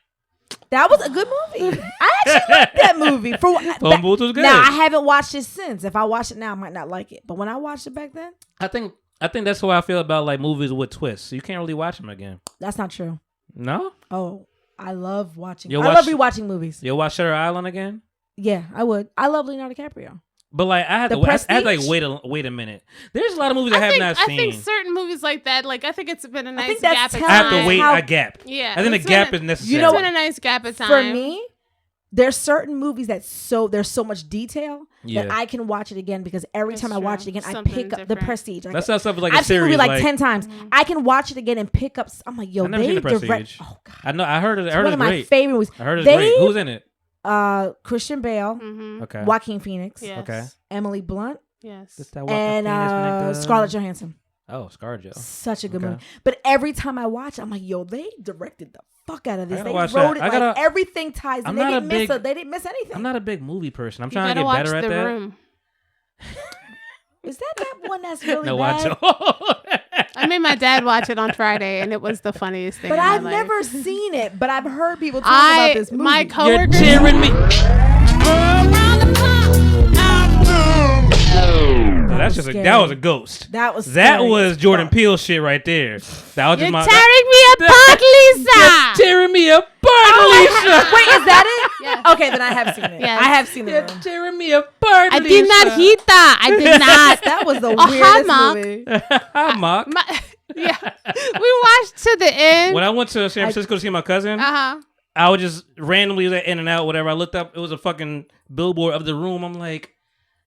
S3: That was a good movie. I actually liked that movie.
S1: Phone booth was good.
S3: Now I haven't watched it since. If I watch it now, I might not like it. But when I watched it back then,
S1: I think that's how I feel about like movies with twists. You can't really watch them again.
S3: that's not true.
S1: No,
S3: Oh, I love watching.
S1: You'll
S3: I love
S1: watch-
S3: rewatching movies.
S1: you'll watch Shutter Island again.
S3: Yeah, I would. I love Leonardo DiCaprio.
S1: But like I had
S3: The
S1: to, I had to like
S3: Prestige?
S1: wait a minute. There's a lot of movies I have not
S2: I
S1: seen.
S2: think certain movies like that, like I think it's been a nice
S3: think that's
S2: gap of
S3: telling
S1: I have to
S2: time.
S1: wait
S3: how-
S1: a gap.
S2: Yeah.
S1: I think the
S2: it's
S1: gap
S2: been
S1: is necessary.
S3: You know
S2: It's
S3: what?
S2: been a nice gap of time.
S3: For me, there's certain movies that there's so much detail
S1: Yeah.
S3: that I can watch it again because every
S2: That's
S3: time I watch it
S2: true.
S3: again, I
S2: Something
S3: pick up the
S2: different.
S3: Prestige. Like,
S1: That's how stuff is like a
S3: I've seen the
S1: series.
S3: movie like 10 times.
S2: Mhm.
S3: I can watch it again and pick up. I'm like, yo,
S1: I've never seen
S3: they
S1: The
S3: direct.
S1: Prestige.
S3: Oh god,
S1: I know. I heard it. I
S3: it's
S1: heard
S3: one
S1: it's
S3: of my
S1: great.
S3: favorite movies.
S1: I heard it's
S3: They-
S1: great. Who's in it?
S3: Christian Bale,
S2: Mm-hmm.
S1: Okay.
S3: Joaquin Phoenix,
S2: Yes.
S1: Okay.
S3: Emily Blunt,
S2: Yes.
S1: Just that Joaquin
S3: and
S1: Phoenix nigga.
S3: Scarlett Johansson.
S1: Oh, ScarJo.
S3: Such a good
S1: Okay.
S3: movie. But every time I watch, I'm like, yo, they directed the fuck out of this.
S1: I gotta
S3: They
S1: watch
S3: wrote
S1: that.
S3: it
S1: I
S3: like
S1: gotta-
S3: everything ties.
S1: I'm
S3: And they
S1: not a
S3: didn't miss
S1: big-
S3: they didn't miss anything.
S1: I'm not a big movie person. I'm
S2: You
S1: trying to
S2: gotta
S1: get
S2: watch
S1: better at
S2: The
S1: that.
S2: Room.
S3: Is that one that's really
S1: No,
S3: bad?
S1: watch it.
S2: I made my dad watch it on Friday, and it was the funniest thing.
S3: But
S2: in my
S3: I've
S2: life.
S3: never seen it. But I've heard people talk about this movie.
S2: My
S1: You're
S2: coworkers.
S1: tearing me. No, that's just
S3: scary.
S1: that was a ghost.
S3: That was
S1: That
S3: scary
S1: was
S3: as
S1: Jordan
S3: fuck.
S1: Peele shit right there. That was
S2: You're
S1: just my.
S2: tearing me apart, Lisa.
S1: Tearing me apart, Lisa.
S3: Wait, is that it?
S2: Yeah.
S3: Okay, then I have seen it.
S2: Yes.
S3: I have seen
S1: You're
S3: it.
S1: tearing me apart,
S2: I did not
S1: Lisa.
S2: hit that. I did not.
S3: That was the
S2: hi,
S3: weirdest
S2: Mark.
S3: movie.
S1: Hi, Mark.
S2: Yeah, we watched to the end.
S1: When I went to San Francisco to see my cousin,
S2: Uh-huh.
S1: I would just randomly like, in and out, whatever. I looked up, it was a fucking billboard of The Room. I'm like,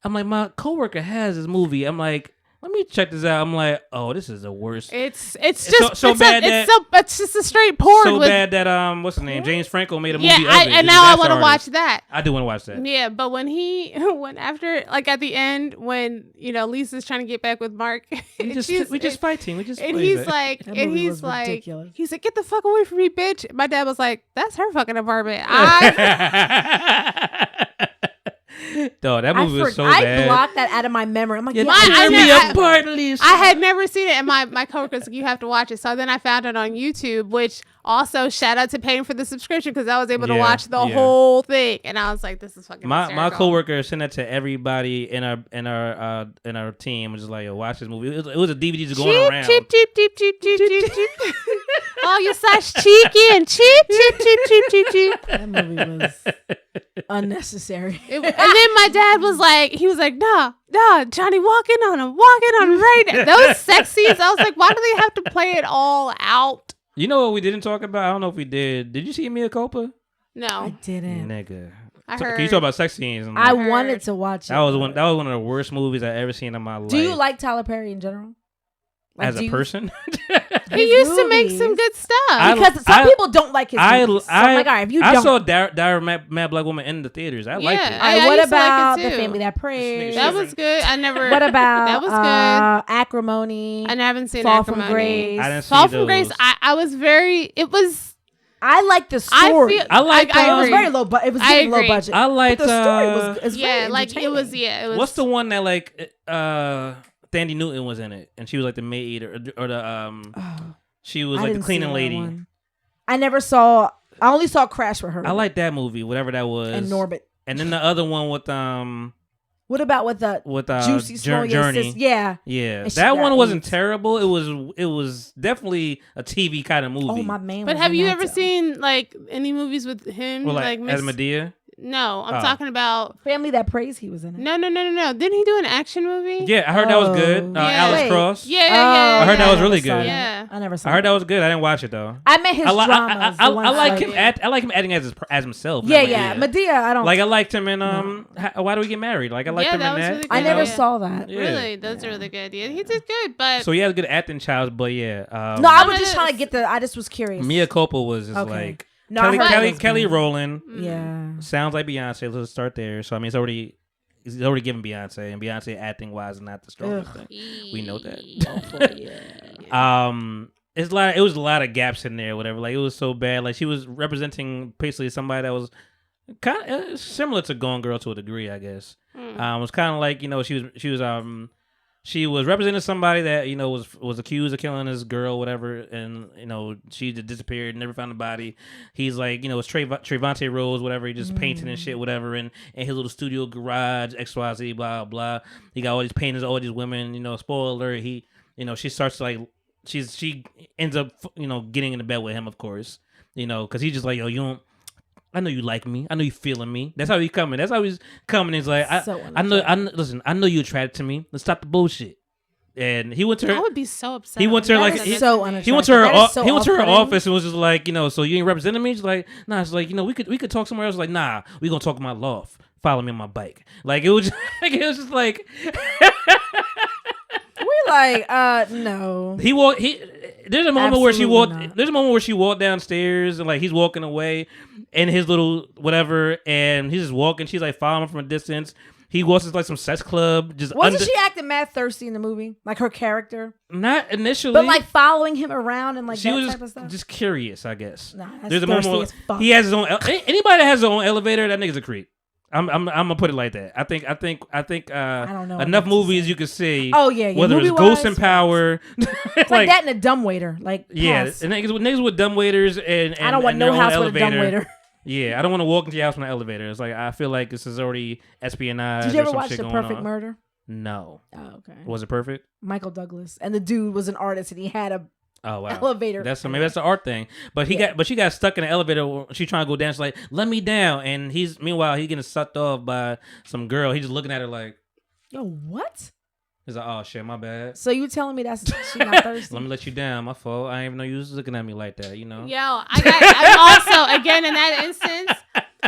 S1: my coworker has this movie. I'm like, let me check this out. I'm like, oh, this is the worst.
S2: It's just
S1: so bad
S2: it's just a straight porn.
S1: So
S2: with,
S1: bad that what's his name? James Franco made a movie.
S2: Yeah,
S1: of it.
S2: and now I
S1: That's
S2: want to
S1: the
S2: watch
S1: artist.
S2: that.
S1: I do want to watch that.
S2: Yeah, but when after like at the end when Lisa's trying to get back with Mark,
S1: We just fighting. We just.
S2: and
S1: play
S2: he's
S1: that.
S2: like,
S3: That
S2: and
S3: movie
S2: he's
S3: was
S2: like,
S3: ridiculous.
S2: he's like, get the fuck away from me, bitch. My dad was like, that's her fucking apartment.
S1: Dog, that movie was so
S3: I
S1: bad.
S3: blocked that out of my memory. I'm like,
S1: You're
S3: yeah,
S2: I
S1: tearing
S2: know-
S1: me
S2: I-
S1: apart, Lisa.
S2: I had never seen it, and my coworkers like, you have to watch it. So then I found it on YouTube, which also shout out to paying for the subscription because I was able to
S1: Yeah,
S2: watch the
S1: yeah.
S2: whole thing, and I was like, this is fucking
S1: My
S2: hysterical.
S1: coworker sent that to everybody in our team. Was just like, yo, watch this movie. It was a DVD just going around.
S2: Cheep, cheep, cheep, cheep, cheep, cheep, cheep. Oh, you're such cheeky. Cheep, cheep, cheep, cheep, cheep, cheep.
S3: that movie was unnecessary.
S2: And then my dad was like, nah, Johnny, walking on him right now. Those sex scenes, I was like, why do they have to play it all out?
S1: You know what we didn't talk about? I don't know if we did. Did you see Mia Culpa?
S3: I
S2: No,
S3: didn't.
S1: Nigga.
S2: I
S1: So-
S2: heard.
S1: Can you talk about sex scenes? I'm
S3: I
S1: like,
S3: wanted to watch it.
S1: that was one of the worst movies I ever seen in my life.
S3: Do you like Tyler Perry in general?
S1: as a person.
S2: He used to make
S3: movies.
S2: some good stuff.
S3: Because some people don't like his movies. So I'm like, all right, if you
S1: I
S3: don't.
S1: saw Diary Mad Black Woman in the theaters. I liked it.
S3: All right, what
S2: used to like
S3: about
S2: it
S3: The
S2: too.
S3: Family That Prays?
S2: That was good. I never.
S3: What about
S2: that was good.
S3: Acrimony?
S2: I haven't seen
S3: Fall
S2: Acrimony.
S3: from Grace.
S1: I didn't see
S2: Fall from Grace.
S1: those.
S2: I was very. It was.
S3: I like the story.
S1: I like,
S3: it was
S2: agree.
S3: very low, but it was
S2: I
S3: getting low
S2: agree.
S3: budget.
S1: I liked
S3: but the story was it's
S2: Yeah,
S3: very
S2: like it was. Yeah, it was.
S1: what's the one that like Thandie Newton was in it, and she was like the maid or the she was
S3: I
S1: like the
S3: didn't see
S1: cleaning
S3: that
S1: lady.
S3: one. I never saw. I only saw Crash for her.
S1: I like that movie, whatever that was.
S3: and Norbit.
S1: And then the other one with
S3: What about with the Juicy Small
S1: Journey.
S3: Sis? Yeah.
S1: Yeah,
S3: And she
S1: that
S3: got
S1: one wasn't
S3: AIDS.
S1: terrible. It was definitely a TV kind of movie.
S3: Oh my man.
S2: But
S3: was
S2: have
S3: in
S2: you
S3: that
S2: ever
S3: too.
S2: seen like any movies with him?
S1: Well, like
S2: Miss-
S1: as Medea.
S2: No, I'm
S1: Oh.
S2: talking about.
S3: Family That Prays? He was in it.
S2: No. Didn't he do an action movie?
S1: Yeah, I heard that was good.
S3: Oh.
S2: Yeah.
S1: Alex
S3: Wait.
S1: Cross.
S2: Yeah.
S1: I heard that was
S3: I
S1: really
S3: never saw
S1: good.
S3: that.
S2: Yeah.
S3: I never saw.
S1: I heard
S3: that
S1: that was good. I didn't watch it though.
S3: I met his
S1: I
S3: dramas.
S1: I
S3: the ones
S1: like
S3: like-
S1: him. I like him acting as himself. not
S3: Yeah,
S1: Medea.
S3: yeah. Medea, I don't.
S1: Like I liked him in Why Do We Get Married? Like I liked
S2: Yeah,
S1: him
S2: that
S1: in
S2: was
S1: that.
S2: really
S3: I
S2: good.
S3: never
S2: Yeah.
S3: saw that.
S1: Yeah.
S2: Really, those are really good. Yeah, he did good, but
S1: So he has a good acting child, but yeah.
S3: No, I
S2: Some
S3: was
S2: of
S3: just
S2: the-
S3: trying to get the. I just was curious.
S1: Mia Culpa was just
S3: Okay.
S1: like
S3: No, I heard that was
S1: Kelly
S3: good.
S1: Rowland
S3: Yeah.
S1: sounds like Beyonce. Let's start there. So I mean, he's already given Beyonce, and Beyonce acting wise is not the strongest
S3: Ugh.
S1: thing. We know that.
S3: Yeah.
S1: It's it was a lot of gaps in there, whatever. Like it was so bad. Like she was representing basically somebody that was kind of similar to Gone Girl to a degree, I guess. It was kind of like she was representing somebody that was accused of killing this girl, whatever, and she just disappeared, never found the body. He's like, it's Trevante Rose, whatever. He just painting and shit, whatever, in his little studio garage, XYZ, blah blah. He got all these paintings, all these women. Spoiler alert. He, she starts to like, she ends up, getting in the bed with him, of course, because he's just like, yo, you don't. I know you like me. I know you feeling me. That's how he's coming. That's how he's coming. He's like,
S3: So
S1: listen, I know you attracted to me. Let's stop the bullshit. And he went to her.
S2: I would be so upset.
S1: He went to her
S3: That
S1: like
S3: is so unattractive.
S1: he went to her.
S3: That is so
S1: He went to her
S3: off-putting.
S1: office and was just like, so you ain't representing me. She's like, nah. It's like, we could talk somewhere else. Like, nah, we gonna talk in my loft. Follow me on my bike. Like it was, just like
S3: We like, no.
S1: he walked. There's a moment where she
S3: Absolutely
S1: walked.
S3: not.
S1: There's a moment where she walked downstairs and like he's walking away, in his little whatever, and he's just walking. She's like following him from a distance. He walks to like some sex club. Just
S3: Wasn't she acting mad thirsty in the movie? Like her character?
S1: not initially,
S3: But like following him around and like
S1: she
S3: that
S1: was
S3: type of stuff?
S1: just curious, I guess.
S3: Nah, that's
S1: There's a
S3: thirsty
S1: moment
S3: as fuck.
S1: he has his own. Anybody that has their own elevator, that nigga's a creep. I'm gonna put it like that. I think.
S3: I don't know
S1: enough
S3: what to
S1: movies
S3: say.
S1: you could see.
S3: Oh, yeah, yeah.
S1: Whether it's
S3: Movie-wise,
S1: Ghost and Power,
S3: It's like that and a dumbwaiter. Like,
S1: Yeah,
S3: pass.
S1: and niggas with dumb waiters and
S3: I don't want
S1: and
S3: no
S1: their own
S3: house with a
S1: elevator.
S3: dumbwaiter.
S1: Yeah, I don't want to walk into your house with an elevator. It's like I feel like this is already espionage.
S3: Did you
S1: or
S3: ever
S1: some
S3: watch
S1: shit
S3: The
S1: going
S3: Perfect
S1: on.
S3: Murder?
S1: No.
S3: Oh, okay.
S1: Was it perfect?
S3: Michael Douglas. And the dude was an artist and he had a
S1: Oh wow.
S3: elevator.
S1: Maybe that's the art thing. But she got stuck in the elevator. She trying to go down. She's like, "Let me down." And meanwhile he's getting sucked off by some girl. He's just looking at her like,
S3: Yo, what?
S1: he's like, "Oh shit, my bad.
S3: So you telling me that's she not thirsty?
S1: Let me let you down. My fault. I didn't even know you was looking at me like that.
S2: Yo, I'm also again in that instance.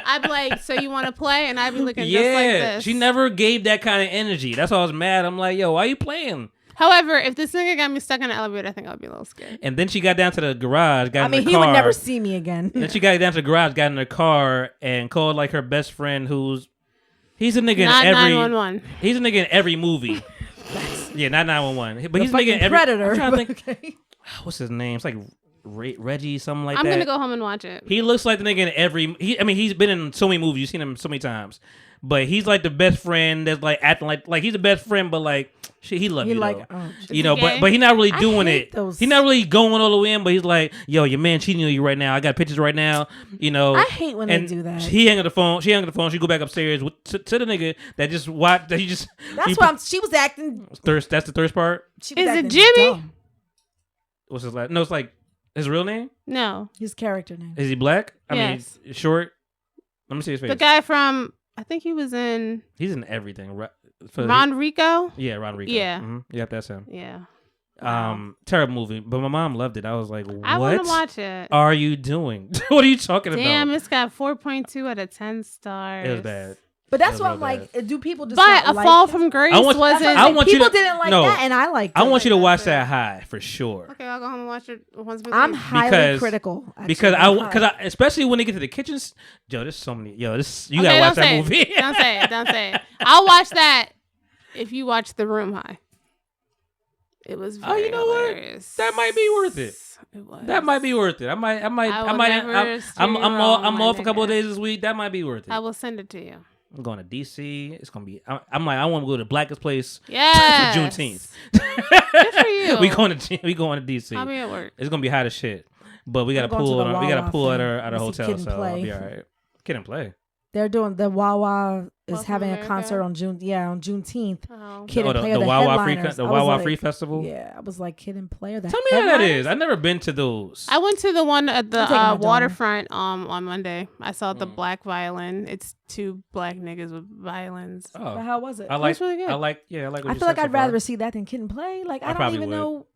S2: I'd be like, so you want to play? And I'd be looking just like this.
S1: She never gave that kind of energy. That's why I was mad. I'm like, yo, why you playing?
S2: However, if this nigga got me stuck in an elevator, I think I would be a little scared.
S1: And then she got down to the garage, got
S3: I
S1: in
S3: mean,
S1: the
S3: he
S1: car.
S3: would never see me again.
S1: Then she got down to the garage, got in her car, and called like her best friend, he's a nigga
S2: Not
S1: in every
S2: 911.
S1: He's a nigga in every movie. Yeah, not 911, but he's a nigga in every.
S3: Predator.
S1: I'm trying to think.
S3: Okay.
S1: What's his name? It's like Reggie, something like
S2: I'm
S1: that.
S2: gonna go home and watch it.
S1: He looks like the nigga in every. He's been in so many movies. You've seen him so many times. But he's like the best friend that's like acting like he's the best friend, but like shit, he love
S3: He
S1: you
S3: like,
S1: though.
S3: oh,
S1: You know,
S2: gay?
S1: but he's not really
S3: I
S1: doing
S3: hate
S1: it.
S3: those-
S1: He's not really going all the way in, but he's like, yo, your man cheating on you right now. I got pictures right now. You know,
S3: I hate when
S1: and
S3: they do that.
S1: He hung up the phone. She hung up the phone. She go back upstairs to the nigga that just watched. That he just.
S3: That's why she was acting.
S1: Thirst. That's the thirst part.
S3: She was
S2: Is it
S3: acting
S2: Jimmy?
S3: dumb.
S1: What's his last? No, it's like his real name.
S2: No,
S3: His character name.
S1: Is he black? I
S2: Yes.
S1: mean, short. Let me see his face.
S2: the guy from I think he was in
S1: He's in everything.
S2: Ron Rico.
S1: Yeah, Ron Rico.
S2: Yeah.
S1: Yep, that's him.
S2: Yeah,
S1: Terrible movie, but my mom loved it. I was like,
S2: I want
S1: "What
S2: to watch it.
S1: are you doing? What are you talking
S2: Damn,
S1: about?"
S2: it's got 4.2 out of 10 stars.
S1: It was bad.
S3: But that's
S1: was
S3: what
S1: real
S3: I'm like. Do people just
S2: But
S3: not
S2: A
S3: like
S2: Fall
S3: it?
S2: from Grace
S1: I want-
S2: wasn't.
S1: I want you
S3: people
S1: to-
S3: didn't like
S1: no.
S3: that, and I liked it.
S1: I want you to
S2: Like,
S1: watch
S2: that's
S1: that high for sure.
S2: Okay, I'll go home and watch it once.
S3: I'm highly
S1: Because-
S3: critical. Actually.
S1: Because
S3: I'm
S1: I especially when they get to the kitchens, there's so many. You
S2: Okay,
S1: gotta watch
S2: don't
S1: that
S2: say
S1: movie.
S2: It. Don't say it. Don't say it. I'll watch that if you watch The Room High. It was.
S1: Oh, you
S2: very
S1: know what?
S2: hilarious.
S1: That might be worth it.
S2: It was.
S1: That might be worth it. I might.
S2: will never
S1: I'm
S2: steer you wrong,
S1: I'm
S2: my
S1: off a couple of
S2: nigga.
S1: days this week. That might be worth it.
S2: I will send it to you.
S1: I'm going to DC. It's gonna be. I'm like, I want to go to Blackest Place
S2: Yes.
S1: for Juneteenth.
S2: Good for you.
S1: we going to DC.
S2: I'll be at work.
S1: It's gonna be hot as shit. But we got
S3: I'm
S1: to
S3: going to
S1: pool.
S3: the
S1: We got to
S3: Wawa
S1: pool at
S3: thing.
S1: our
S3: Go see
S1: hotel,
S3: Kid and
S1: so I'll
S3: Play.
S1: be all right. Kid and Play.
S3: They're doing the Wawa is
S2: Welcome
S3: having
S2: America?
S3: a concert on Juneteenth.
S2: Oh.
S3: Kid
S1: Oh,
S3: and Play are
S1: the
S3: the
S1: Wawa Free
S3: headliners.
S1: the
S3: I was
S1: Wawa
S3: like-
S1: Free Festival.
S3: Yeah, I was like Kid and Play. Are the
S1: Tell me how that
S3: headliners?
S1: is. I've never been to those.
S2: I went to the one at the
S3: I'm taking my daughter.
S2: waterfront on Monday. I saw
S1: Mm.
S2: the black violin. It's two black niggas with violins.
S3: But
S1: Oh,
S3: how was it?
S1: I like.
S2: It's really good.
S1: I like. Yeah, I like. What
S3: I
S1: you
S3: feel like
S1: said so
S3: I'd rather
S1: far.
S3: see that than Kid and Play. Like
S1: I
S3: I don't
S1: probably
S3: even
S1: would.
S3: know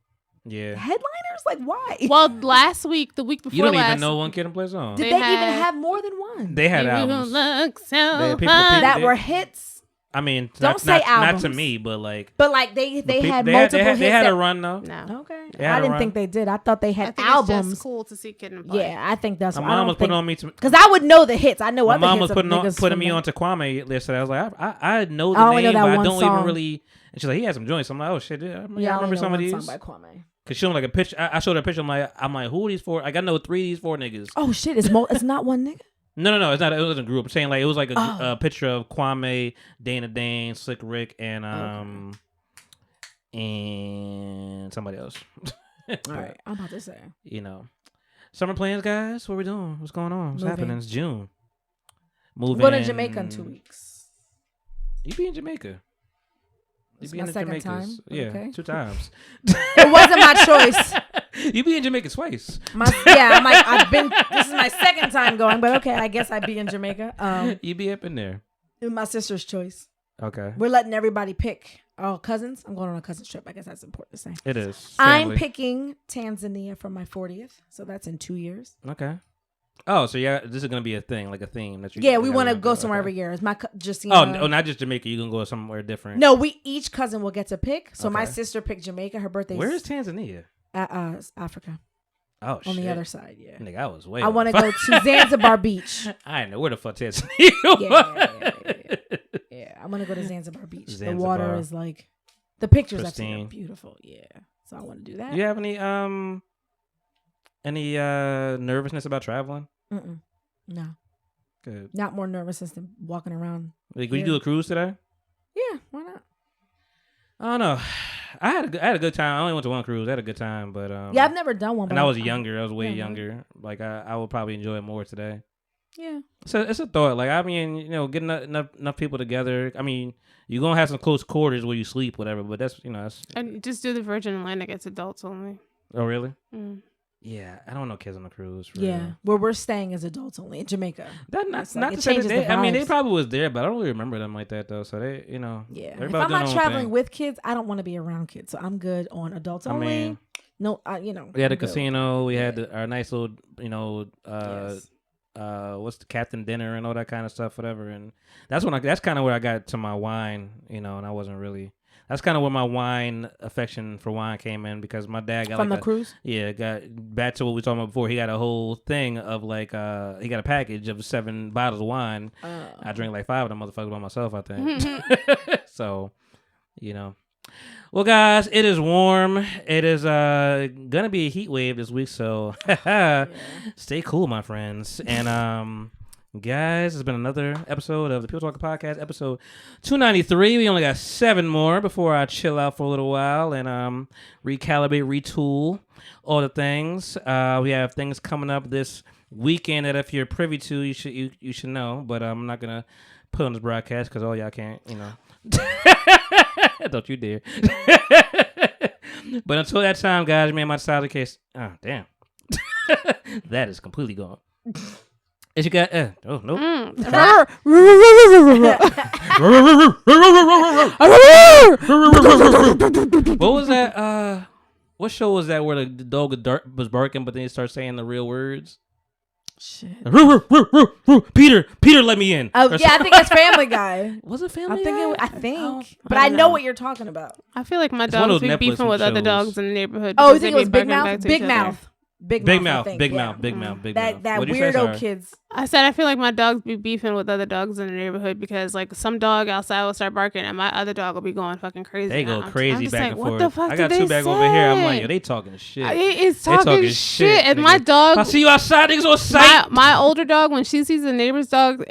S1: Yeah.
S3: headliners. Like why?
S2: Well, the week before
S1: You don't
S2: last,
S1: even know one Kid and Play song.
S3: Did
S2: they
S3: they even
S2: had-
S3: have more than one?
S1: They had
S2: You
S1: albums.
S2: look so
S1: They- people-
S2: fine.
S3: that
S1: they-
S3: were hits,
S1: I mean,
S3: Don't
S1: not,
S3: say
S1: not to
S3: albums.
S1: me, but like
S3: but like they
S1: but people-
S3: had
S1: they
S3: multiple
S1: had,
S3: hits.
S1: they had a
S3: that-
S1: run though.
S2: No.
S3: Okay,
S1: They had
S3: I
S1: a
S3: didn't
S1: run.
S3: think they did. I thought they
S2: I
S3: had
S2: think it's
S3: albums.
S2: just cool to see Kid and Play.
S3: Yeah, I think that's.
S1: My
S3: what I
S1: mom
S3: don't
S1: was putting
S3: think,
S1: on me to.
S3: because I would know the hits. I know
S1: My
S3: other
S1: mom
S3: hits
S1: was
S3: of
S1: putting
S3: niggas
S1: putting
S3: from
S1: me
S3: the-
S1: on to Kwame yesterday. I was like, I know the
S3: I only know
S1: name,
S3: that
S1: but I
S3: one
S1: don't
S3: song.
S1: even really. And she's like, he had some joints. I'm like, oh shit, yeah, I
S3: Yeah, I
S1: remember
S3: only know
S1: some of
S3: one
S1: these.
S3: song by Kwame.
S1: Cause she showed me like a picture. I showed her a picture. I'm like, who are these four? Like I know 3 of these 4 niggas.
S3: Oh shit! It's not one nigga.
S1: No, it's not. It wasn't a group. I'm saying like it was like a,
S3: Oh.
S1: a picture of Kwame, Dana Dane, Slick Rick, and and somebody else.
S3: All right, I'm about to say.
S1: You know, summer plans, guys. What we doing? What's going on? What's
S3: Moving.
S1: happening? It's June.
S3: I'm
S1: Moving.
S3: going to Jamaica in 2 weeks.
S1: You be in Jamaica. You
S3: It's
S1: be
S3: my
S1: in the
S3: second
S1: Jamaicas.
S3: time,
S1: Yeah,
S3: okay.
S1: 2 times.
S3: It wasn't my choice.
S1: You be in Jamaica twice.
S3: I'm like I've been. This is my second time going, but okay, I guess I'd be in Jamaica.
S1: You be up in there.
S3: It was my sister's choice.
S1: Okay.
S3: We're letting everybody pick. Oh, cousins. I'm going on a cousin's trip. I guess that's important to say.
S1: It is.
S3: I'm
S1: Family.
S3: picking Tanzania for my 40th, so that's in 2 years.
S1: Okay. Oh, so yeah, this is gonna be a thing, like a theme that you.
S3: Yeah, we
S1: you
S3: want to
S1: guys
S3: go
S1: wanna do.
S3: somewhere
S1: Okay.
S3: every year. It's my just
S1: Oh, not just Jamaica. You can go somewhere different.
S3: No, we each cousin will get to pick. So my
S1: Okay.
S3: sister picked Jamaica. Her birthday
S1: Where is Tanzania?
S3: Africa
S1: Oh, shit.
S3: on the other side. Yeah,
S1: Nigga, I was way.
S3: I want to
S1: off.
S3: go to Zanzibar Beach.
S1: I didn't know where the fuck Tanzania
S3: Yeah.
S1: was.
S3: Yeah, I want to go to Zanzibar Beach. The
S1: Zanzibar.
S3: water is like the pictures I've seen
S1: Pristine.
S3: are beautiful. Yeah, so I want to do that.
S1: You have any nervousness about traveling?
S3: Mm-mm. No,
S1: Good.
S3: not more nervous than walking around.
S1: Like, would you
S3: Yeah.
S1: do a cruise today?
S3: Yeah, why not?
S1: I don't know. I had a good time. I only went to one cruise. I had a good time, but
S3: Yeah, I've never done one.
S1: and
S3: but
S1: I was
S3: I'm-
S1: younger. I was way
S3: yeah,
S1: younger. Like I would probably enjoy it more today.
S3: Yeah,
S1: So it's a thought. Like I mean, getting enough people together. I mean, you're gonna have some close quarters where you sleep, whatever. But that's that's.
S2: And just do the Virgin Atlantic. It's adults only.
S1: Oh really?
S2: Mm.
S1: Yeah, I don't know kids on the cruise. For
S3: yeah.
S1: real.
S3: Where we're staying as adults only in Jamaica.
S1: That
S3: It's
S1: not
S3: like
S1: to
S3: it
S1: say that
S3: changes
S1: they,
S3: the
S1: I mean, they
S3: vibes.
S1: probably was there, but I don't really remember them like that though. So they,
S3: Yeah, if
S1: everybody
S3: I'm
S1: doing
S3: not
S1: their own
S3: traveling
S1: thing.
S3: with kids, I don't want to be around kids. So I'm good on adults
S1: I
S3: only.
S1: mean,
S3: No,
S1: we had a
S3: I'm good.
S1: casino. We had
S3: Yeah.
S1: our nice little,
S3: Yes.
S1: what's the captain dinner and all that kind of stuff, whatever. And that's kind of where I got to my wine, and I wasn't really. That's kind of where my wine affection for wine came in because my dad got
S3: From
S1: like
S3: the cruise.
S1: got back to what we were talking about before. He got a whole thing of like he got a package of 7 bottles of wine. I drank like 5 of them motherfuckers by myself, I think. So, Well, guys, it is warm. It is gonna be a heat wave this week, so stay cool, my friends. And guys, it's been another episode of the People Talker Podcast, episode 293. We only got 7 more before I chill out for a little while and recalibrate, retool all the things. We have things coming up this weekend that if you're privy to, you should know. But I'm not gonna put on this broadcast because all y'all can't, Don't you dare. But until that time, guys, man, my style case. Oh, damn. That is completely gone. Is you got? Oh no. What was that? What show was that where the dog was barking, but then he starts saying the real words?
S3: Shit.
S1: Peter, let me in.
S3: Oh yeah, I think it's Family Guy.
S1: Was it Family
S3: I
S1: Guy?
S3: think, but I know what you're talking about.
S2: I feel like my
S1: It's one of
S2: dogs
S1: those
S2: be
S1: Netflix
S2: beefing with other
S1: shows.
S2: dogs in the neighborhood.
S3: Oh, you
S2: because
S3: think
S2: they
S3: it was
S2: be
S3: Big
S2: barking back
S3: Mouth?
S2: to
S3: Big
S2: each other.
S3: Mouth. Big
S1: Big
S3: Mouth. I
S1: Mouth,
S3: think,
S1: Big
S3: yeah.
S1: Mouth, Big Mouth, Big
S3: That
S1: Mouth.
S3: that
S1: What'd you say,
S3: weirdo
S1: sorry?
S3: kids.
S2: I said I feel like my dogs be beefing with other dogs in the neighborhood because like some dog outside will start barking and my other dog will be going fucking crazy.
S1: They go
S2: I'm
S1: crazy
S2: just
S1: back
S2: like,
S1: and
S2: what
S1: forth.
S2: the fuck
S1: I got
S2: did
S1: two
S2: they
S1: back over here. I'm like,
S2: say?
S1: yo, they talking shit.
S2: It's
S1: They
S2: talking shit. And my
S1: nigga.
S2: dog,
S1: I see you outside, niggas on sight.
S2: my older dog, when she sees the neighbor's dog,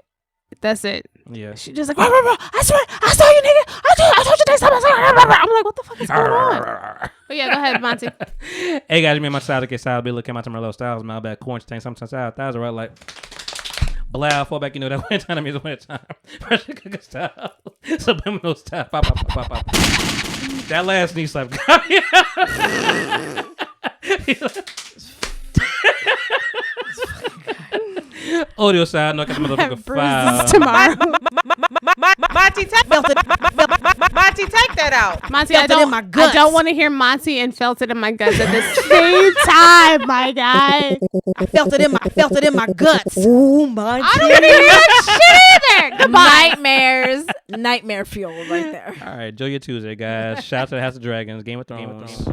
S2: that's it.
S1: Yeah.
S2: She just like, "Rah, rah, rah. I swear, I saw you, nigga. I told you next time. I saw you. Rah, rah, rah." I'm like, what the fuck is going on? But yeah, go ahead, Monty.
S1: Hey guys, me and my side okay side be looking out to my little styles, my back corn tank, sometimes out thighs are right like blah, fall back, you know that one time is one time. Pressure cooker style. Subliminal style. Pop, pop, pop, pop, pop. That last knee slap got me. Audio side, knock out the motherfucker five.
S2: Tomorrow.
S5: Monty, take that out.
S2: Monty,
S3: Felt it in my
S2: I
S3: guts.
S2: don't want to hear Monty and felt it in my guts at the same time, my guy.
S3: I felt it in my guts. Ooh, my.
S2: I don't want to hear that shit either. Goodbye.
S3: Nightmares, nightmare fuel right there.
S1: All right, Joe, your Tuesday, guys. Shout out to the House of Dragons, Game of Thrones.